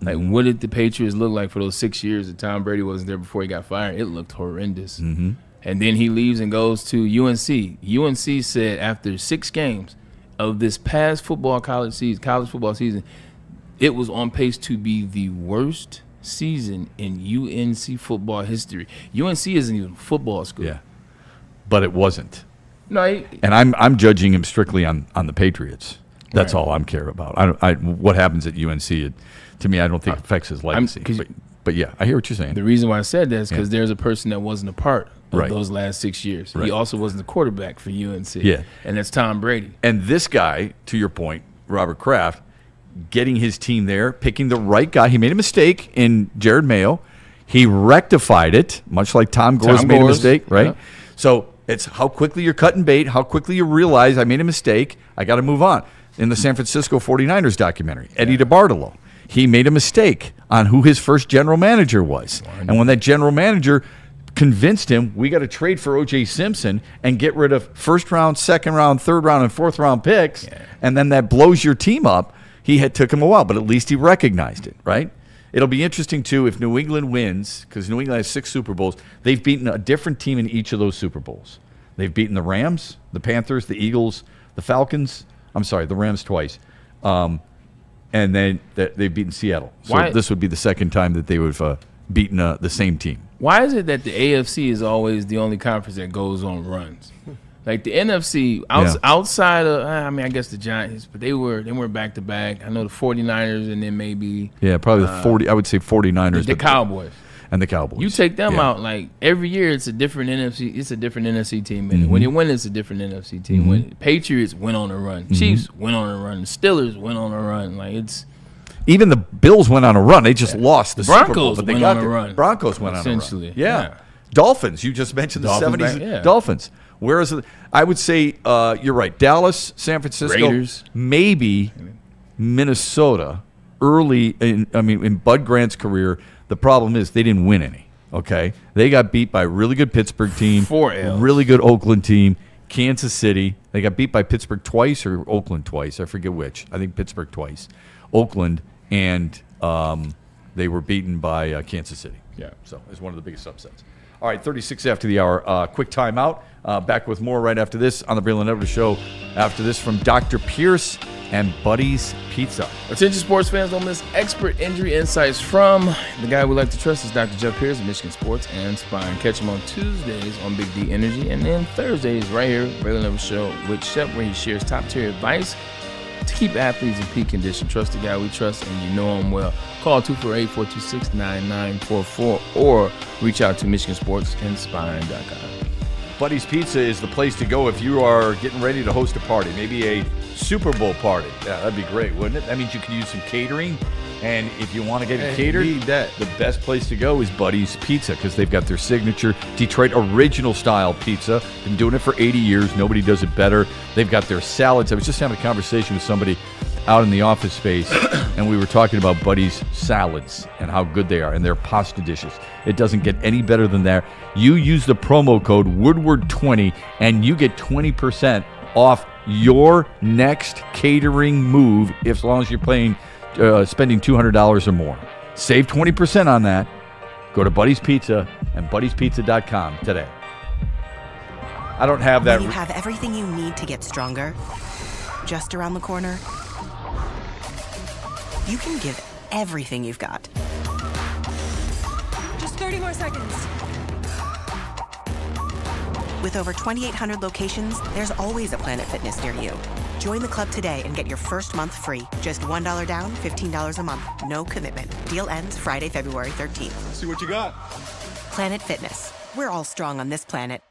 Like, what did the Patriots look like for those 6 years that Tom Brady wasn't there before he got fired? It looked horrendous. And then he leaves and goes to UNC. UNC said after 6 games of this past college football season, it was on pace to be the worst season in UNC football history. UNC isn't even a football school. Yeah, but it wasn't. No, and I'm judging him strictly on the Patriots. That's all I'm care about. What happens at UNC, to me, I don't think affects his legacy. But yeah, I hear what you're saying. The reason why I said that is because there's a person that wasn't a part of those last 6 years. He also wasn't the quarterback for UNC. Yeah, and that's Tom Brady. And this guy, to your point, Robert Kraft, getting his team there, picking the right guy. He made a mistake in Jared Mayo. He rectified it, much like Tom Gore's made a mistake, right? Yeah. So it's how quickly you're cutting bait, how quickly you realize I made a mistake, I got to move on. In the San Francisco 49ers documentary, Eddie DeBartolo, he made a mistake on who his first general manager was. And when that general manager convinced him, we got to trade for O.J. Simpson and get rid of first round, second round, third round, and fourth round picks, and then that blows your team up, took him a while, but at least he recognized it, right? It'll be interesting, too, if New England wins, because New England has 6 Super Bowls. They've beaten a different team in each of those Super Bowls. They've beaten the Rams, the Panthers, the Eagles, the Falcons, I'm sorry, the Rams twice. And then they've beaten Seattle. So this would be the second time that they would have beaten the same team. Why is it that the AFC is always the only conference that goes on runs? Like the NFC, outside of, I guess the Giants, but they were back-to-back. I know the 49ers and then maybe... Yeah, probably I would say 49ers. The Cowboys. And the Cowboys. You take them out, like every year it's a different NFC team. And when you win, it's a different NFC team. When Patriots went on a run. Chiefs went on a run. The Steelers went on a run. Like it's... Even the Bills went on a run. They just lost the Super Bowl. Broncos went on a run. Broncos went on a run. Essentially. Yeah. Dolphins. You just mentioned the 70s. Dolphins. Whereas I would say you're right. Dallas, San Francisco, Raiders, maybe Minnesota. Early in Bud Grant's career, the problem is they didn't win any. Okay, they got beat by a really good Pittsburgh team, 4 L's. Really good Oakland team, Kansas City. They got beat by Pittsburgh twice or Oakland twice. I forget which. I think Pittsburgh twice, Oakland, and they were beaten by Kansas City. Yeah, so it's one of the biggest upsets. All right, 36 after the hour. Quick timeout. Back with more right after this on the Braylon Edwards Show. After this from Dr. Pierce and Buddy's Pizza. Attention sports fans, don't miss expert injury insights from the guy we like to trust is Dr. Jeff Pierce of Michigan Sports and Spine. Catch him on Tuesdays on Big D Energy and then Thursdays right here, Braylon Edwards Show with Shep, where he shares top-tier advice to keep athletes in peak condition. Trust the guy we trust and you know him well. Call 248-426-9944 or reach out to MichiganSportsandSpine.com. Buddy's Pizza is the place to go if you are getting ready to host a party, maybe a Super Bowl party. Yeah, that'd be great, wouldn't it? That means you could use some catering, and if you want to get it catered, the best place to go is Buddy's Pizza because they've got their signature Detroit original style pizza. Been doing it for 80 years. Nobody does it better. They've got their salads. I was just having a conversation with somebody out in the office space, and we were talking about Buddy's salads and how good they are, and their pasta dishes. It doesn't get any better than that. You use the promo code Woodward20, and you get 20% off your next catering move, as long as you're spending $200 or more. Save 20% on that. Go to Buddy's Pizza and Buddy'sPizza.com today. I don't have that. When you have everything you need to get stronger, just around the corner, you can give everything you've got. Just 30 more seconds. With over 2,800 locations, there's always a Planet Fitness near you. Join the club today and get your first month free. Just $1 down, $15 a month. No commitment. Deal ends Friday, February 13th. See what you got. Planet Fitness. We're all strong on this planet.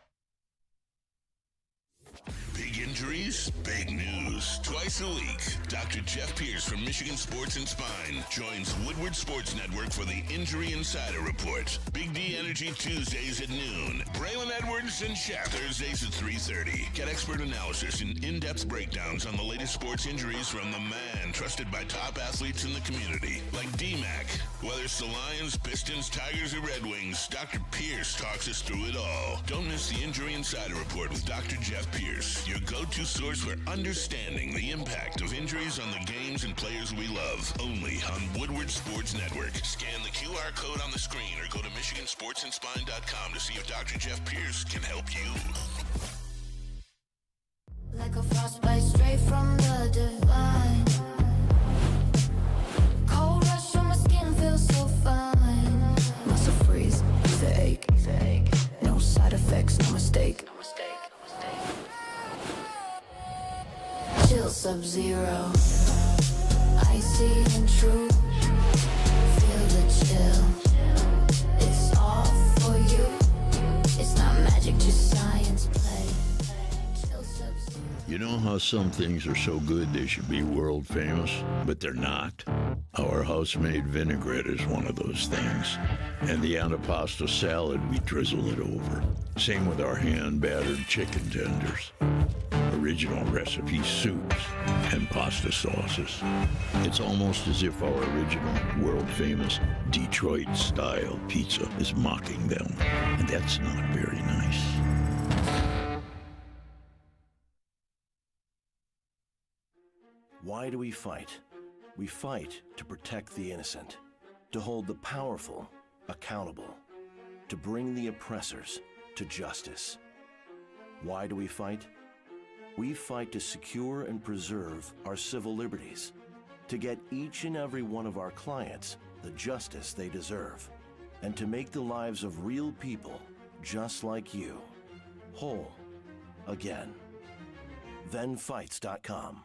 Big injuries, big news. Twice a week, Dr. Jeff Pierce from Michigan Sports and Spine joins Woodward Sports Network for the Injury Insider Report. Big D Energy Tuesdays at noon. Braylon Edwards and Shep Thursdays at 3:30. Get expert analysis and in-depth breakdowns on the latest sports injuries from the man trusted by top athletes in the community, like D-Mac. Whether it's the Lions, Pistons, Tigers, or Red Wings, Dr. Pierce talks us through it all. Don't miss the Injury Insider Report with Dr. Jeff Pierce, your go-to source for understanding the impact of injuries on the games and players we love. Only on Woodward Sports Network. Scan the QR code on the screen or go to MichiganSportsandSpine.com to see if Dr. Jeff Pierce can help you. Like a frostbite straight from the divine. Cold rush on my skin feels so fine. Muscle freeze, the ache. No side effects, no mistake. Chill sub-zero, icy and true. Feel the chill, it's all for you. It's not magic, just science play. Chill sub-zero. You know how some things are so good they should be world famous, but they're not? Our house-made vinaigrette is one of those things. And the antipasto salad, we drizzle it over. Same with our hand-battered chicken tenders. Original recipe soups and pasta sauces. It's almost as if our original world-famous Detroit-style pizza is mocking them. And that's not very nice. Why do we fight? We fight to protect the innocent, to hold the powerful accountable, to bring the oppressors to justice. Why do we fight? We fight to secure and preserve our civil liberties, to get each and every one of our clients the justice they deserve, and to make the lives of real people just like you whole again. ThenFights.com.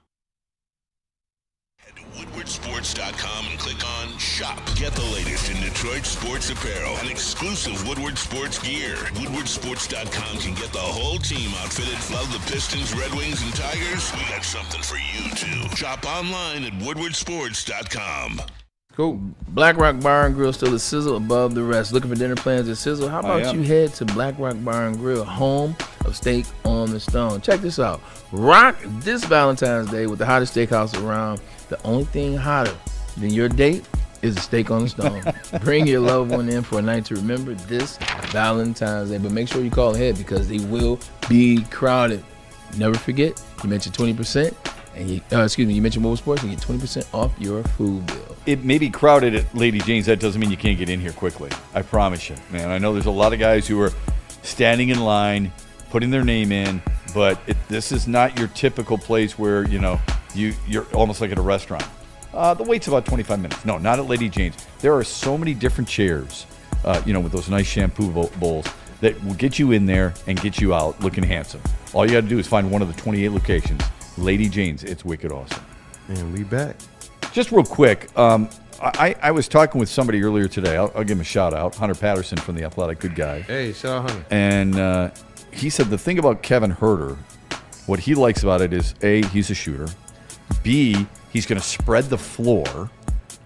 Head to WoodwardSports.com and click on Shop. Get the latest in Detroit sports apparel and exclusive Woodward sports gear. WoodwardSports.com can get the whole team outfitted. Love the Pistons, Red Wings, and Tigers? We got something for you, too. Shop online at WoodwardSports.com. Cool. Black Rock Bar and Grill, still a sizzle above the rest. Looking for dinner plans at Sizzle? How about you head to Black Rock Bar and Grill, home of steak on the stone. Check this out. Rock this Valentine's Day with the hottest steakhouse around. The only thing hotter than your date is a steak on the stone. Bring your loved one in for a night to remember this Valentine's Day. But make sure you call ahead because they will be crowded. Never forget, you mentioned 20%. And you mentioned Woodward Sports, you get 20% off your food bill. It may be crowded at Lady Jane's. That doesn't mean you can't get in here quickly. I promise you, man. I know there's a lot of guys who are standing in line, putting their name in, but this is not your typical place where, you're almost like at a restaurant. The wait's about 25 minutes. No, not at Lady Jane's. There are so many different chairs, with those nice shampoo bowls that will get you in there and get you out looking handsome. All you got to do is find one of the 28 locations. Lady Jane's, it's wicked awesome. And we back. Just real quick, I was talking with somebody earlier today. I'll give him a shout out. Hunter Patterson from The Athletic, good guy. Hey, shout out Hunter. And he said the thing about Kevin Heurter, what he likes about it is A, he's a shooter. B, he's going to spread the floor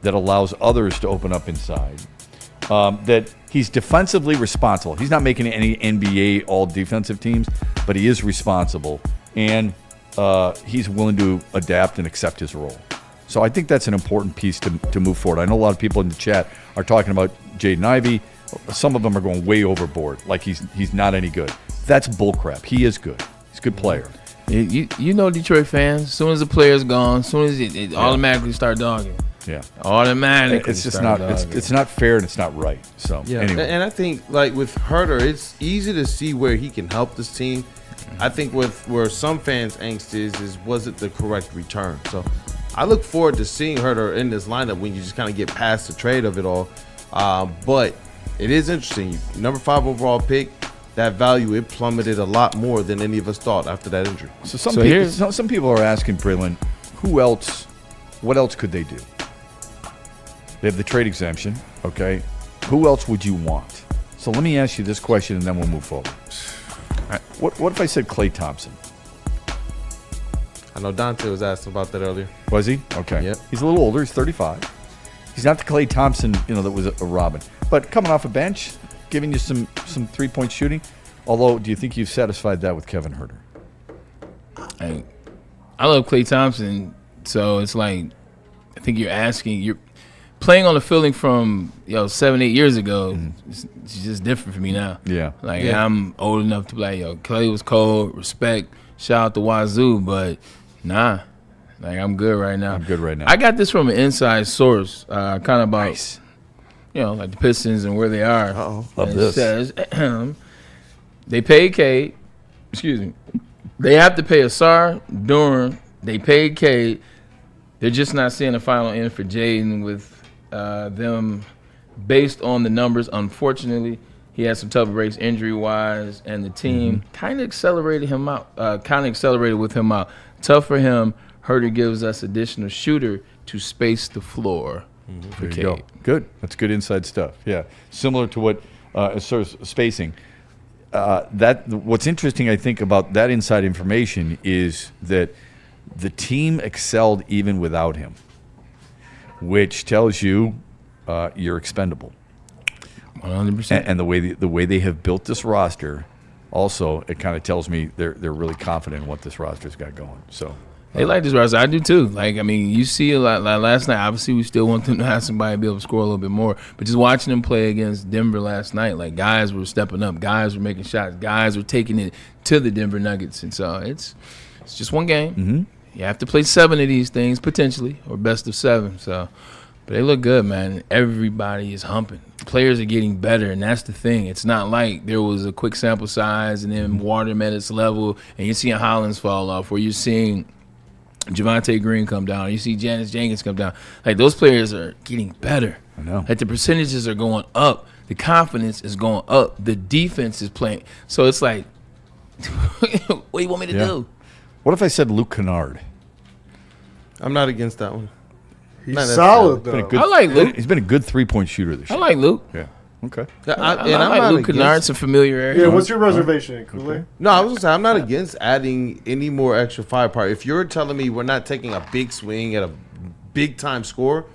that allows others to open up inside. That he's defensively responsible. He's not making any NBA all defensive teams, but he is responsible. And he's willing to adapt and accept his role. So I think that's an important piece to move forward. I know a lot of people in the chat are talking about Jaden Ivey. Some of them are going way overboard, like he's not any good. That's bullcrap. He is good. He's a good player. You know Detroit fans, as soon as the player's gone, as soon as it automatically start dogging. Yeah. Automatically. It's just not it's not fair and it's not right. So anyway. And I think like with Heurter, it's easy to see where he can help this team. I think with where some fans' angst is was it the correct return? So I look forward to seeing Heurter in this lineup when you just kind of get past the trade of it all. But it is interesting. Number 5 overall pick, that value, it plummeted a lot more than any of us thought after that injury. So some people are asking, Braylon, what else could they do? They have the trade exemption, okay? Who else would you want? So let me ask you this question and then we'll move forward. What if I said Klay Thompson? I know Dante was asking about that earlier. Was he? Okay. Yep. He's a little older. He's 35. He's not the Klay Thompson, that was a Robin. But coming off a bench, giving you some three-point shooting. Although, do you think you've satisfied that with Kevin Heurter? I love Klay Thompson, so it's like I think you're playing on the feeling from 7-8 years ago. It's just different for me now. Yeah. I'm old enough to be like, Klay was cold, respect, shout out to Wazoo, but nah. I'm good right now. I got this from an inside source, kind of about, nice. Like the Pistons and where they are. Uh-oh. Love this. Says, they pay Cade. Excuse me. They have to pay Asar, Durham. They paid Cade. They're just not seeing a final end for Jaden with them based on the numbers. Unfortunately, he had some tough breaks injury-wise, and the team kind of accelerated with him out. Tough for him. Heurter gives us additional shooter to space the floor. There you go. Good. That's good inside stuff. Yeah. Similar to what sort of spacing. What's interesting, I think, about that inside information is that the team excelled even without him, which tells you you're expendable. 100%. And the way they have built this roster, also, it kind of tells me they're really confident in what this roster's got going. So. They like this roster. I do too. You see a lot. Like last night, obviously, we still want them to have somebody be able to score a little bit more. But just watching them play against Denver last night, guys were stepping up, guys were making shots, guys were taking it to the Denver Nuggets. And so it's just one game. Mm-hmm. You have to play 7 of these things potentially, or best of 7. So, but they look good, man. Everybody is humping. players are getting better, and that's the thing. It's not like there was a quick sample size and then Water met its level, and you're seeing Hollins fall off, or you're seeing Javonte Green come down, or you see Janice Jenkins come down. Like, those players are getting better. I know. Like, the percentages are going up. The confidence is going up. The defense is playing. So it's like, what do you want me to do? What if I said Luke Kennard? I'm not against that one. He's solid, though. I like Luke. He's been a good 3-point shooter this year. I like Luke. Yeah. Okay. I like Luke Kennard. Some familiar area. Yeah, what's your reservation, Kool-Aid? Okay. No, I was going to say, I'm not against adding any more extra firepower. If you're telling me we're not taking a big swing at a big-time score,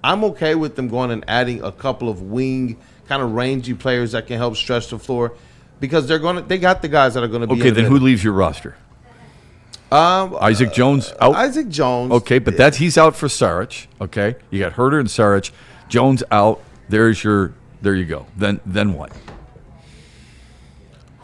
I'm okay with them going and adding a couple of wing, kind of rangy players that can help stretch the floor, because they got the guys that are going to be Okay, then who leaves your roster? Isaac Jones out. Isaac Jones. Okay, but he's out for Saric. Okay, you got Heurter and Saric. Jones out. There you go. Then what?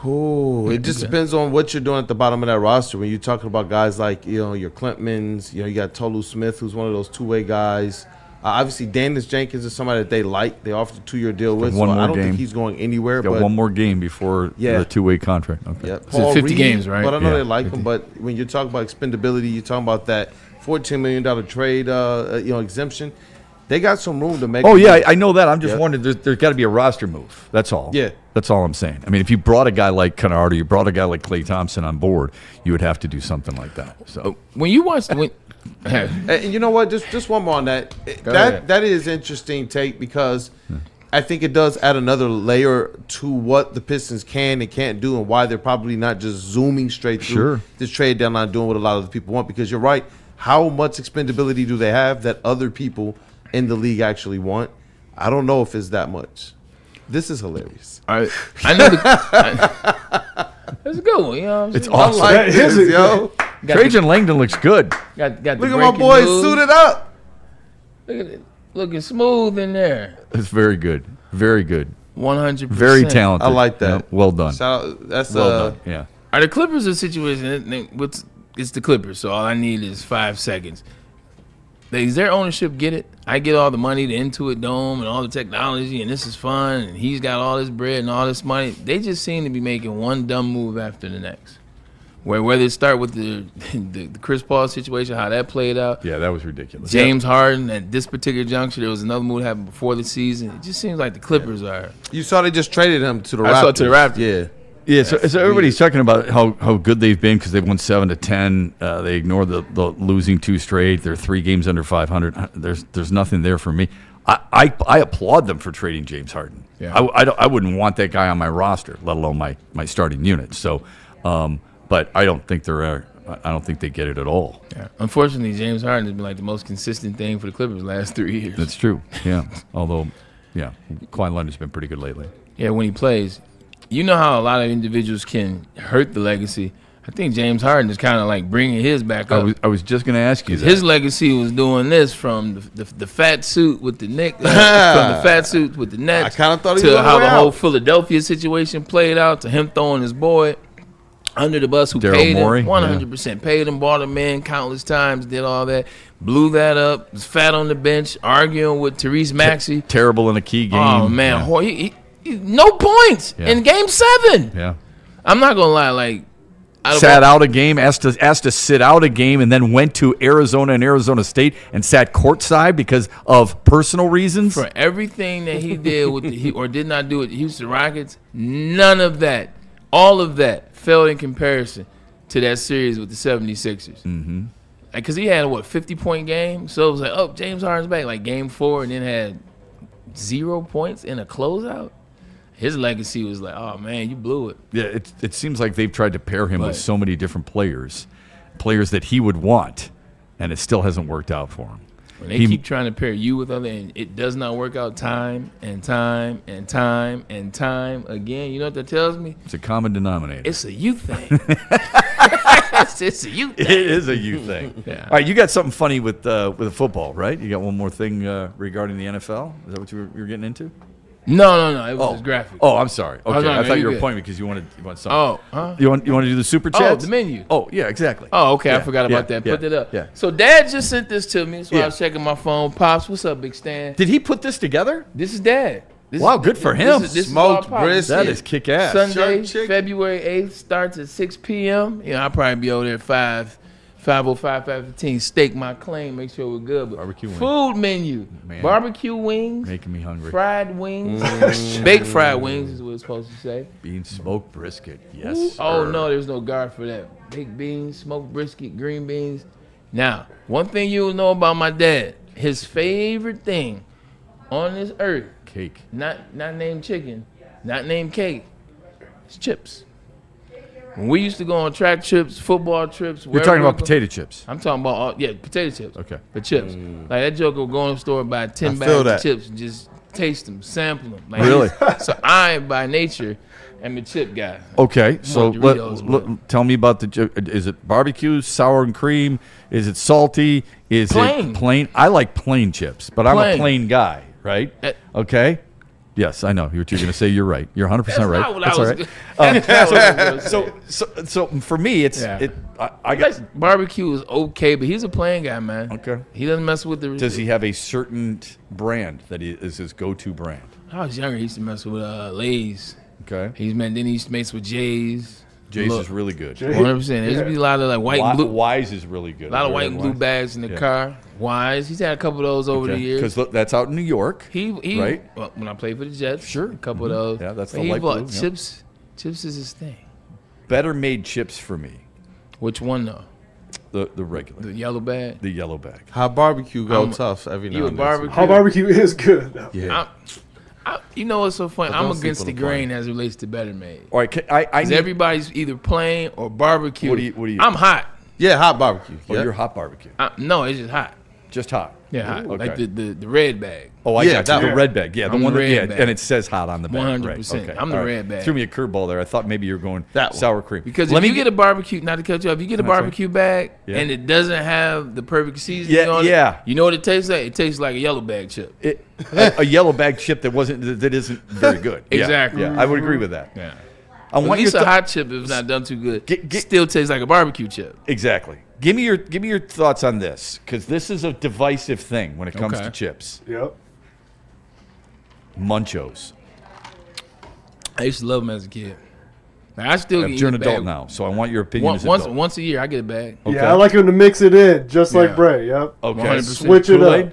Oh, it just depends on what you're doing at the bottom of that roster. When you're talking about guys like, your Clintmans, you got Tolu Smith, who's one of those two-way guys. Obviously, Janice Jenkins is somebody that they like. They offered a 2-year deal with. One more I don't game. think he's going anywhere. He's got one more game before the 2-way contract. Okay. Yeah, Paul 50 games, right? But I know they like him. But when you're talking about expendability, you're talking about that $14 million trade, exemption. They got some room to make. Oh yeah, I know that. I'm just wondering. There's got to be a roster move. That's all. Yeah, that's all I'm saying. I mean, if you brought a guy like Kennard or you brought a guy like Klay Thompson on board, you would have to do something like that. So when you watch and you know what? Just one more on that. That is interesting take, because I think it does add another layer to what the Pistons can and can't do, and why they're probably not just zooming straight through this trade deadline, doing what a lot of the people want. Because you're right. How much expendability do they have that other people in the league actually want? I don't know if it's that much. This is hilarious. I know. That's a good one. You know what I'm saying? It's awesome. I like this, yo. Trajan Langdon looks good. Got Look at my boy suited up. Look at it, looking smooth in there. It's very good. Very good. 100%. Very talented. I like that. Yeah, well done. That's well done. Yeah. Are the Clippers a situation? It's the Clippers, so all I need is 5 seconds. Does their ownership get it? I get all the money, the Intuit Dome, and all the technology, and this is fun, and he's got all this bread and all this money. They just seem to be making one dumb move after the next. Whether it start with the Chris Paul situation, how that played out. Yeah, that was ridiculous. James Harden at this particular juncture, there was another move that happened before the season. It just seems like the Clippers are. You saw they just traded him to the Raptors. I saw to the Raptors. Yeah. Yeah, so everybody's talking about how good they've been because they've won 7-10. They ignored the losing 2 straight. They're 3 games under 500. There's nothing there for me. I applaud them for trading James Harden. Yeah. I wouldn't want that guy on my roster, let alone my starting unit. So, but I don't think they get it at all. Yeah. Unfortunately, James Harden has been like the most consistent thing for the Clippers the last 3 years. That's true. Yeah. Although, yeah, Kawhi Leonard's been pretty good lately. Yeah, when he plays. You know how a lot of individuals can hurt the legacy. I think James Harden is kind of like bringing his back up. I was just going to ask you that. His legacy was doing this from the fat suit with the Knicks, from the fat suit with the Nets. I kind of thought he was to how the out. whole Philadelphia situation played out, to him throwing his boy under the bus, who Daryl paid Morey, him 100%, paid him, brought him in countless times, did all that, blew that up, was fat on the bench, arguing with Therese Maxey. Terrible in a key game. Oh man, he no points in Game 7. Yeah, I'm not gonna lie. Like, sat out a game, asked to sit out a game, and then went to Arizona and Arizona State and sat courtside because of personal reasons. For everything that he did with or did not do with the Houston Rockets, none of that, all of that, failed in comparison to that series with the 76ers. Mm-hmm. Because he had a 50-point game, so it was like, oh, James Harden's back, like Game 4, and then had 0 points in a closeout. His legacy was like, oh, man, you blew it. Yeah, it seems like they've tried to pair him with so many different players that he would want, and it still hasn't worked out for him. When they keep trying to pair you with other, and it does not work out time and time and time and time again, you know what that tells me? It's a common denominator. It's a you thing. It's a you thing. It is a you thing. Yeah. All right, you got something funny with the football, right? You got one more thing regarding the NFL? Is that what you were getting into? No. It was just graphic. Oh, I'm sorry. Okay, no, I thought you were good. pointing because you wanted something. Oh, huh? You want to do the super chats? Oh, the menu. Oh, yeah, exactly. Oh, okay. Yeah, I forgot about that. Put it up. Yeah. So Dad just sent this to me, so I was checking my phone. Pops, what's up, Big Stan? Did he put this together? This is Dad. Wow, good for him. This Smoked brisket. That is kick ass. Sunday, February 8th starts at 6 p.m. I'll probably be over there at 5:15. Stake my claim. Make sure we're good. But barbecue food menu. Man. Barbecue wings. Making me hungry. Fried wings. Baked fried wings is what it's supposed to say. Beans, smoked brisket. Yes. Oh, no, there's no guard for that. Baked beans, smoked brisket, green beans. Now, one thing you'll know about my dad, his favorite thing on this earth, cake. Not named chicken, not named cake. It's chips. When we used to go on track trips, football trips. You're talking about potato chips. I'm talking about potato chips. Okay. The chips. Like that joker would go in the store and buy 10 bags of chips and just taste them, sample them. Like, really? So I, by nature, am a chip guy. Okay, so tell me about is it barbecue, sour and cream? Is it salty? Is it plain? I like plain chips, but I'm a plain guy, right? Okay. Yes, I know. You're going to say you're right. You're 100% right. That's all right. So for me, it's I guess barbecue is okay, but he's a plain guy, man. Okay. He doesn't mess with the. Does he have a certain brand that is his go-to brand? When I was younger, he used to mess with Lay's. Okay. Then he used to mess with Jay's. Jay's is really good. 100%. There used to be a lot of like white and blue. Wise is really good. A lot of white and blue bags in the car. Wise. He's had a couple of those over the years. Because that's out in New York. He right? Well, when I played for the Jets, sure, a couple of those. Yeah, that's the light blue. Chips. Chips is his thing. Better made chips for me. Which one though? The regular. The yellow bag. The yellow bag. How barbecue go tough every now and then. How barbecue is good. Yeah. You know what's so funny? I'm against the grain as it relates to Better Made. All right, everybody's either plain or barbecue. What do you? I'm hot. Yeah, hot barbecue. Oh, you're hot barbecue. No, it's just hot. Just hot. Yeah, hot. Okay. Like the red bag. Oh, I got you. The red bag. Yeah, the I'm one the that red bag. and it says hot on the bag. 100%. Right. Okay. I'm the red bag. Threw me a curveball there. I thought maybe you were going sour cream. Because if you get a barbecue, not to cut you off, if you get a barbecue bag and it doesn't have the perfect seasoning on it, you know what it tastes like? It tastes like a yellow bag chip. A yellow bag chip that isn't very good. Exactly. Yeah, I would agree with that. Yeah. I want at least a hot chip, if it's not done too good, still tastes like a barbecue chip. Exactly. Give me your thoughts on this, because this is a divisive thing when it comes to chips. Yep. Munchos. I used to love them as a kid. I still get you're an adult now, so I want your opinion. Once a year, I get a bag. Okay. Yeah, I like him to mix it in, just like Bray. Yep. Okay. 100%. Switch it up.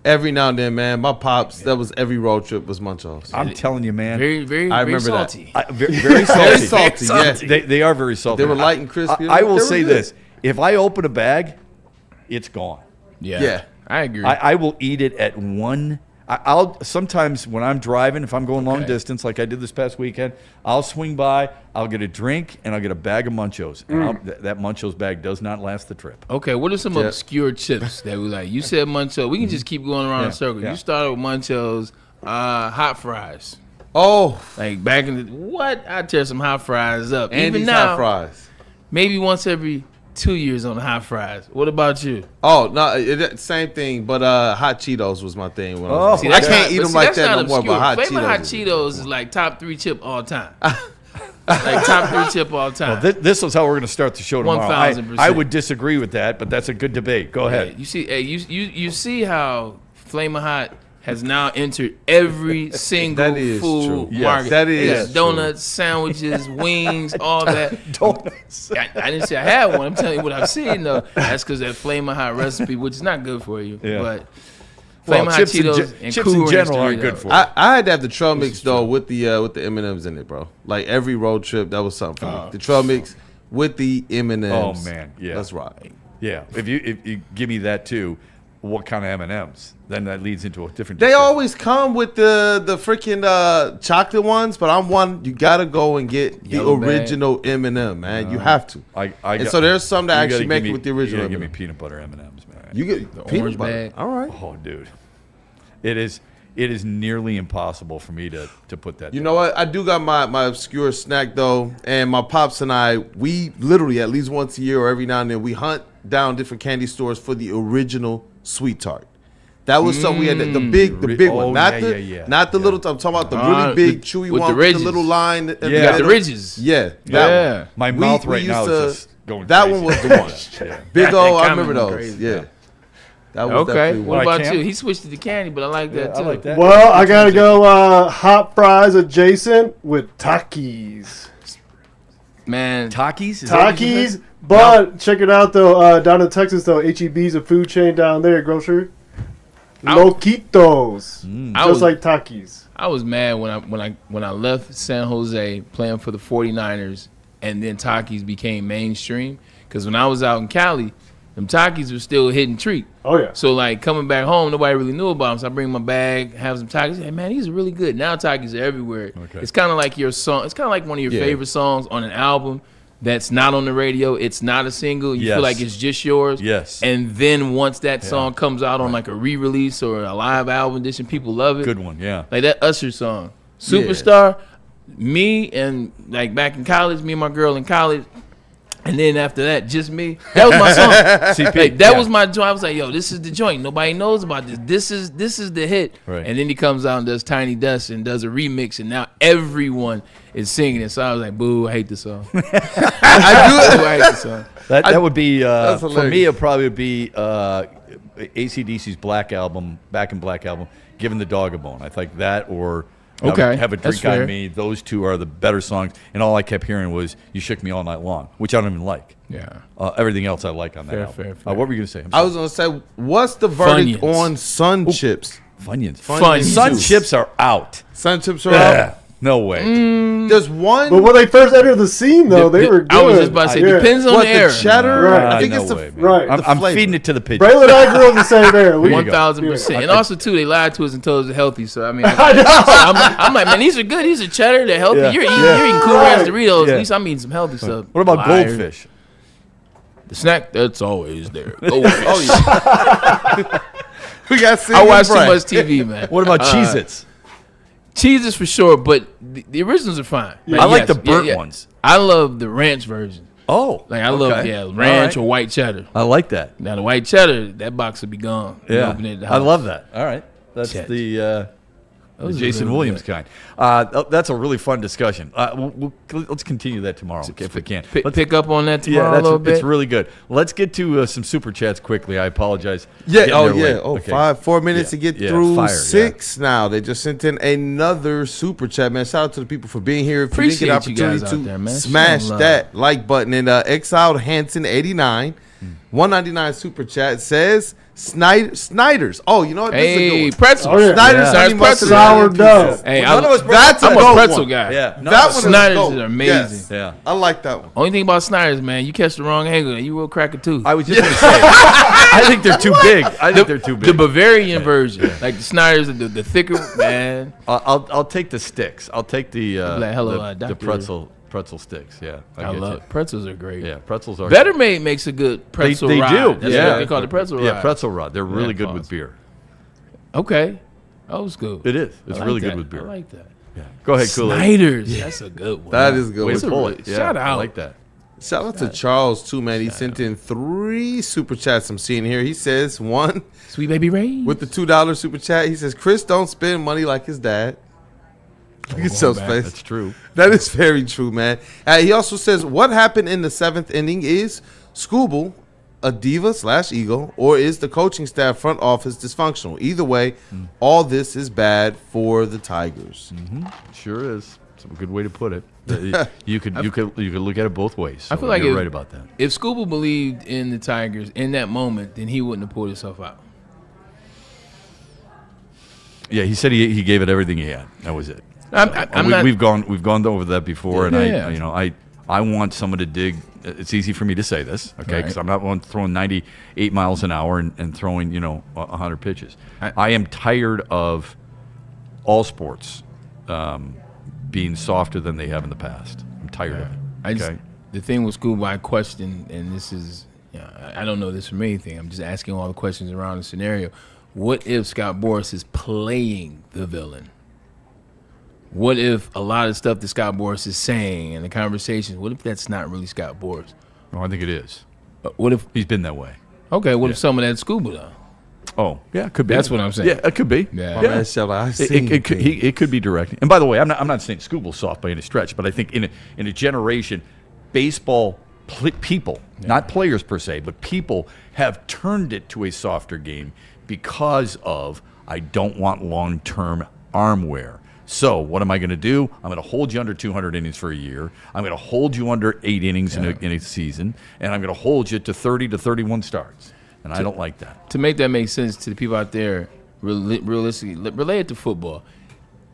Every now and then, man. My pops, that was every road trip was Munchos. I'm telling you, man. Very, very, I remember salty. That. Very salty. Very salty, yeah. They are very salty. They were light and crispy. I will say this. If I open a bag, it's gone. Yeah. I agree. I will eat it at one. I'll sometimes when I'm driving, if I'm going long distance, like I did this past weekend, I'll swing by, I'll get a drink, and I'll get a bag of Munchos. And that Munchos bag does not last the trip. Okay, what are some obscure chips that we like? You said Munchos. We can just keep going around in circles. You started with Munchos, hot fries. Oh, like back in the I tear some hot fries up. Andy's even now, hot fries. Maybe once every 2 years on the hot fries. What about you? Oh no, same thing. But hot Cheetos was my thing. When I can't eat them like that no more. But hot Flavor Cheetos. Hot Cheetos is like top 3 chip all time. Like top 3 chip all time. Well, this is how we're going to start the show tomorrow. 1000%. I would disagree with that, but that's a good debate. Go ahead. You see, you see how Flamin' Hot has now entered every single food market. That is donuts, sandwiches, wings, all that. Donuts. I didn't say I had one. I'm telling you what I've seen though. That's because that Flamin' Hot recipe, which is not good for you. Yeah. But Flamin' Hot Cheetos and chips Cool in general Ranch aren't good for you. I had to have the trail mix though with the M&Ms in it, bro. Like every road trip, that was something for me. The trail mix with the M&Ms. Oh man, yeah, that's right. Yeah, if you give me that too, what kind of M&Ms? Then that leads into a different. They always come with the freaking chocolate ones, but I'm one. You gotta go and get the original M&M, man. You have to. So there's some that actually make it with the original. You give me peanut butter M&Ms, man. You get the peanut butter. Bag. All right. Oh, dude, it is nearly impossible for me to put that. You know what? I do got my obscure snack though, and my pops and I, we literally at least once a year or every now and then we hunt down different candy stores for the original sweet tart. That was something we had the big one, not the little. I'm talking about the really big chewy one with the little line. The Ridges. Yeah, that one. My mouth right now is just going. That crazy. one was the one. Big old. I remember those. Crazy, yeah. That was okay. What about Camp? you? He switched it to candy, but I like that too. I like that. Well, I gotta go hot fries adjacent with Takis. Man, Takis? Takis, but check it out though. Down in Texas though, HEB's a food chain down there, grocery. Loquitos, just like Takis. I was mad when I left San Jose playing for the 49ers, and then Takis became mainstream. Because when I was out in Cali, them Takis were still hitting treat. Oh yeah. So like coming back home, nobody really knew about them. So I bring my bag, have some Takis. Hey man, these are really good. Now Takis are everywhere. Okay. It's kind of like your song. It's kind of like one of your favorite songs on an album that's not on the radio. It's not a single. You feel like it's just yours. Yes. And then once that song comes out on like a re-release or a live album edition, people love it. Good one, yeah. Like that Usher song, Superstar. Me and like back in college, me and my girl in college. And then after that, just me. That was my song. CP, like, that was my joint. I was like, yo, this is the joint. Nobody knows about this. This is the hit. Right. And then he comes out and does Tiny Dust and does a remix, and now everyone is singing it. So I was like, boo, I hate the song. I hate the song. That would be, for hilarious. me, it probably would be AC/DC's Black Album, Back in Black Album, Giving the Dog a Bone. I think that or Have a Drink on Me. Those two are the better songs. And all I kept hearing was You Shook Me All Night Long, which I don't even like. Yeah. Everything else I like on that album. Fair. What were you going to say? I was going to say, what's the verdict Funyuns. on Sun Chips? Funyuns. Funyuns. Sun Chips are out. Sun Chips are out? No way. There's one. But when they first entered the scene, though, they were good. I was just about to say, depends on What, the era. the cheddar? Right. I think no it's the way, man. right. I'm flavor. feeding it to the pigeons. Braylon and I grew up in the same era. We- 1,000%. And also, too, they lied to us and told us they're healthy. So, I mean, I'm like, man, these are good. These are cheddar. They're healthy. Yeah. You're eating Cool Ranch Doritos. Yeah. At least I'm eating some healthy stuff. What about Liar. Goldfish? The snack that's always there. Goldfish. Oh, yeah. We got I watch too much TV, man. What about Cheez-Its? Cheez-Its for sure, but the originals are fine. I like the burnt ones. I love the ranch version. Oh. Like I love ranch or white cheddar. I like that. Now the white cheddar, that box would be gone. You open it at the I house. love that. All right. That's Chet. the Those are Jason really Williams good. kind. That's a really fun discussion. Let's continue that tomorrow if we can. Let's Pick up on that tomorrow a little bit. It's really good. Let's get to some super chats quickly. I apologize. Yeah. Getting Oh, there yeah. late. Oh, Okay. 4 minutes to get through fire, 6 now. They just sent in another super chat, man. Shout out to the people for being here. If Appreciate you didn't you get guys opportunity out there, man. to smash Show 'em that like button. And Exiled Hanson 89, 199 super chat says Snyder's. Oh, you know what? This is a good Hey, one. pretzels. Oh, yeah. Snyder's Yeah. honey mustard Sourdough. Hey, None of us brought That's a I'm a dope pretzel one. guy. Yeah. No, That one is Snyder's dope. is amazing. Yes. Yeah. I like that one. Only thing about Snyder's, man, you catch the wrong angle and you will crack a tooth. I was just going to say, I think they're too big. I think they're too big. The Bavarian version, like the Snyder's, the thicker, man. I'll take the sticks. I'll take the Like, hello, the doctor. pretzel sticks. Yeah, I get love you. pretzels are great. Yeah, pretzels are Better Made makes a good pretzel They ride. do. That's yeah, what they call the pretzel ride. Yeah, pretzel rod. They're really good pause. with beer. Okay, that was good. It is. It's I like really that. good with beer. I like that. Yeah. Go ahead, Kool-Aid. Snyder's. That's a good one. That is a good Way one. to pull it. Yeah, Shout I out. like that. Shout out to Charles too, man. He sent in 3 super chats I'm seeing here. He says one Sweet Baby Ray. with the $2 super chat. He says Chris don't spend money like his dad. Look at Joe's face. That's true. That is very true, man. He also says what happened in the 7th inning is Scooble a diva/ego, or is the coaching staff front office dysfunctional? Either way, all this is bad for the Tigers. Sure is. It's a good way to put it. You could look at it both ways. So I feel like you're right about that. If Scooble believed in the Tigers in that moment, then he wouldn't have pulled himself out. Yeah, he said he gave it everything he had. That was it. We've gone over that before, and I want someone to dig. It's easy for me to say this, okay, because I'm not one throwing 98 miles an hour and throwing 100 pitches. I am tired of all sports being softer than they have in the past. I'm tired of it. The thing with Scooby, I question, and this is, I don't know this from anything. I'm just asking all the questions around the scenario. What if Scott Boras is playing the villain? What if a lot of stuff that Scott Boras is saying and the conversations, what if that's not really Scott Boras? No, I think it is. What if he's been that way? Okay, what if some of that's Scuba though? Oh, yeah, it could be. That's what I'm saying. Yeah, it could be. Yeah. It could be directing. And by the way, I'm not saying Scooble's soft by any stretch, but I think in a generation, baseball people, not players per se, but people have turned it to a softer game because of I don't want long-term arm wear. So what am I going to do? I'm going to hold you under 200 innings for a year. I'm going to hold you under 8 innings in a season, and I'm going to hold you to 30 to 31 starts. And I don't like that. To make that make sense to the people out there, realistically, related to football,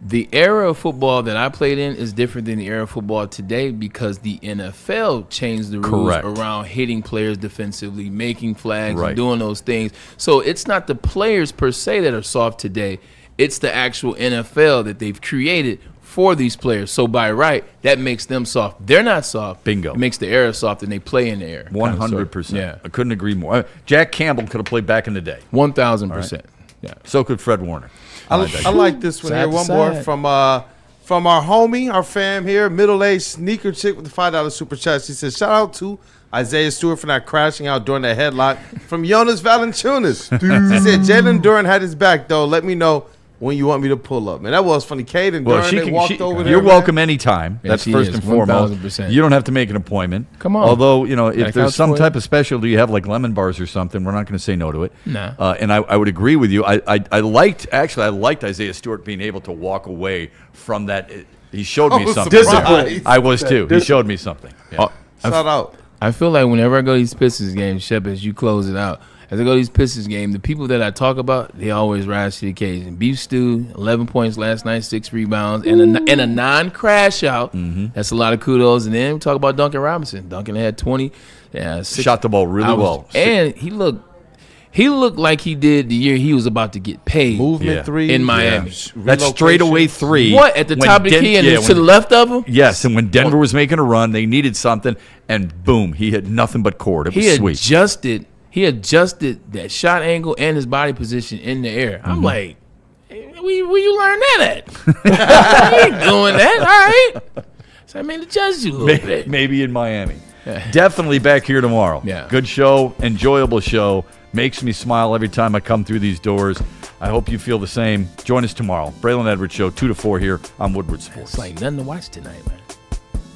the era of football that I played in is different than the era of football today because the NFL changed the rules around hitting players defensively, making flags, and doing those things. So it's not the players per se that are soft today. It's the actual NFL that they've created for these players. So by right, that makes them soft. They're not soft. Bingo. It makes the air soft and they play in the air. 100%. Yeah. I couldn't agree more. Jack Campbell could have played back in the day. 1,000%. Yeah. So could Fred Warner. I like this one here. One more from our homie, our fam here, middle-aged sneaker chick with the $5 super chat. She says, shout out to Isaiah Stewart for not crashing out during the headlock from Jonas Valanciunas. She said, Jalen Duren had his back, though. Let me know when you want me to pull up. Man, that was funny. Caden Duren, walked over there. You're welcome anytime. That's first and foremost. 1,000%. You don't have to make an appointment. Come on. Although, if there's some type of specialty you have, like lemon bars or something, we're not going to say no to it. No. And I would agree with you. I liked Isaiah Stewart being able to walk away from that. He showed me something. Discipline. I was too. He showed me something. Yeah. Shout out. I feel like whenever I go to these Pistons games, Shepard, as you close it out, as I go to these Pistons games, the people that I talk about, they always rise to the occasion. Beef Stew, 11 points last night, 6 rebounds, and a non-crash out. That's a lot of kudos. And then we talk about Duncan Robinson. Duncan had 20. Shot the ball really well. And he looked like he did the year he was about to get paid. Movement three in Miami. That straightaway three. What, at the top of the key and to the left of him? Yes, and when Denver was making a run, they needed something, and boom, he hit nothing but cord. It was sweet. He adjusted that shot angle and his body position in the air. I'm like, hey, where you learn that at? I ain't doing that. All right. So I made to judge you a little bit. Maybe in Miami. Definitely back here tomorrow. Yeah. Good show, enjoyable show. Makes me smile every time I come through these doors. I hope you feel the same. Join us tomorrow. Braylon Edwards Show, 2 to 4 here on Woodward Sports. It's like nothing to watch tonight, man.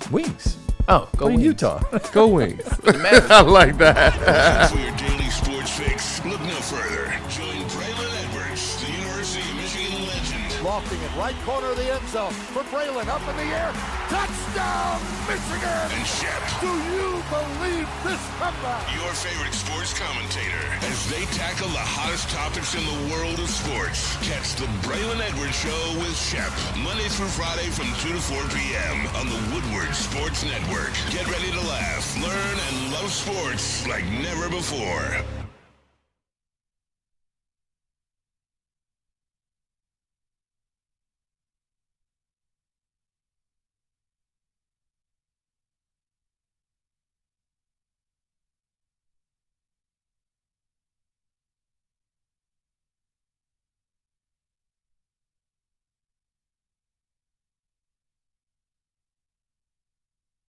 Wings. Oh, go in Utah. Go Wings. I like that. For your daily sports fix, look no further. Join Braylon Edwards, the University of Michigan legend. Lofting it right corner of the end zone for Braylon, up in the air. Touchdown, Michigan! And Shep. Do you believe this comeback? Your favorite sports commentator as they tackle the hottest topics in the world of sports. Catch the Braylon Edwards Show with Shep, Monday through Friday from 2 to 4 p.m. on the Woodward Sports Network. Get ready to laugh, learn, and love sports like never before.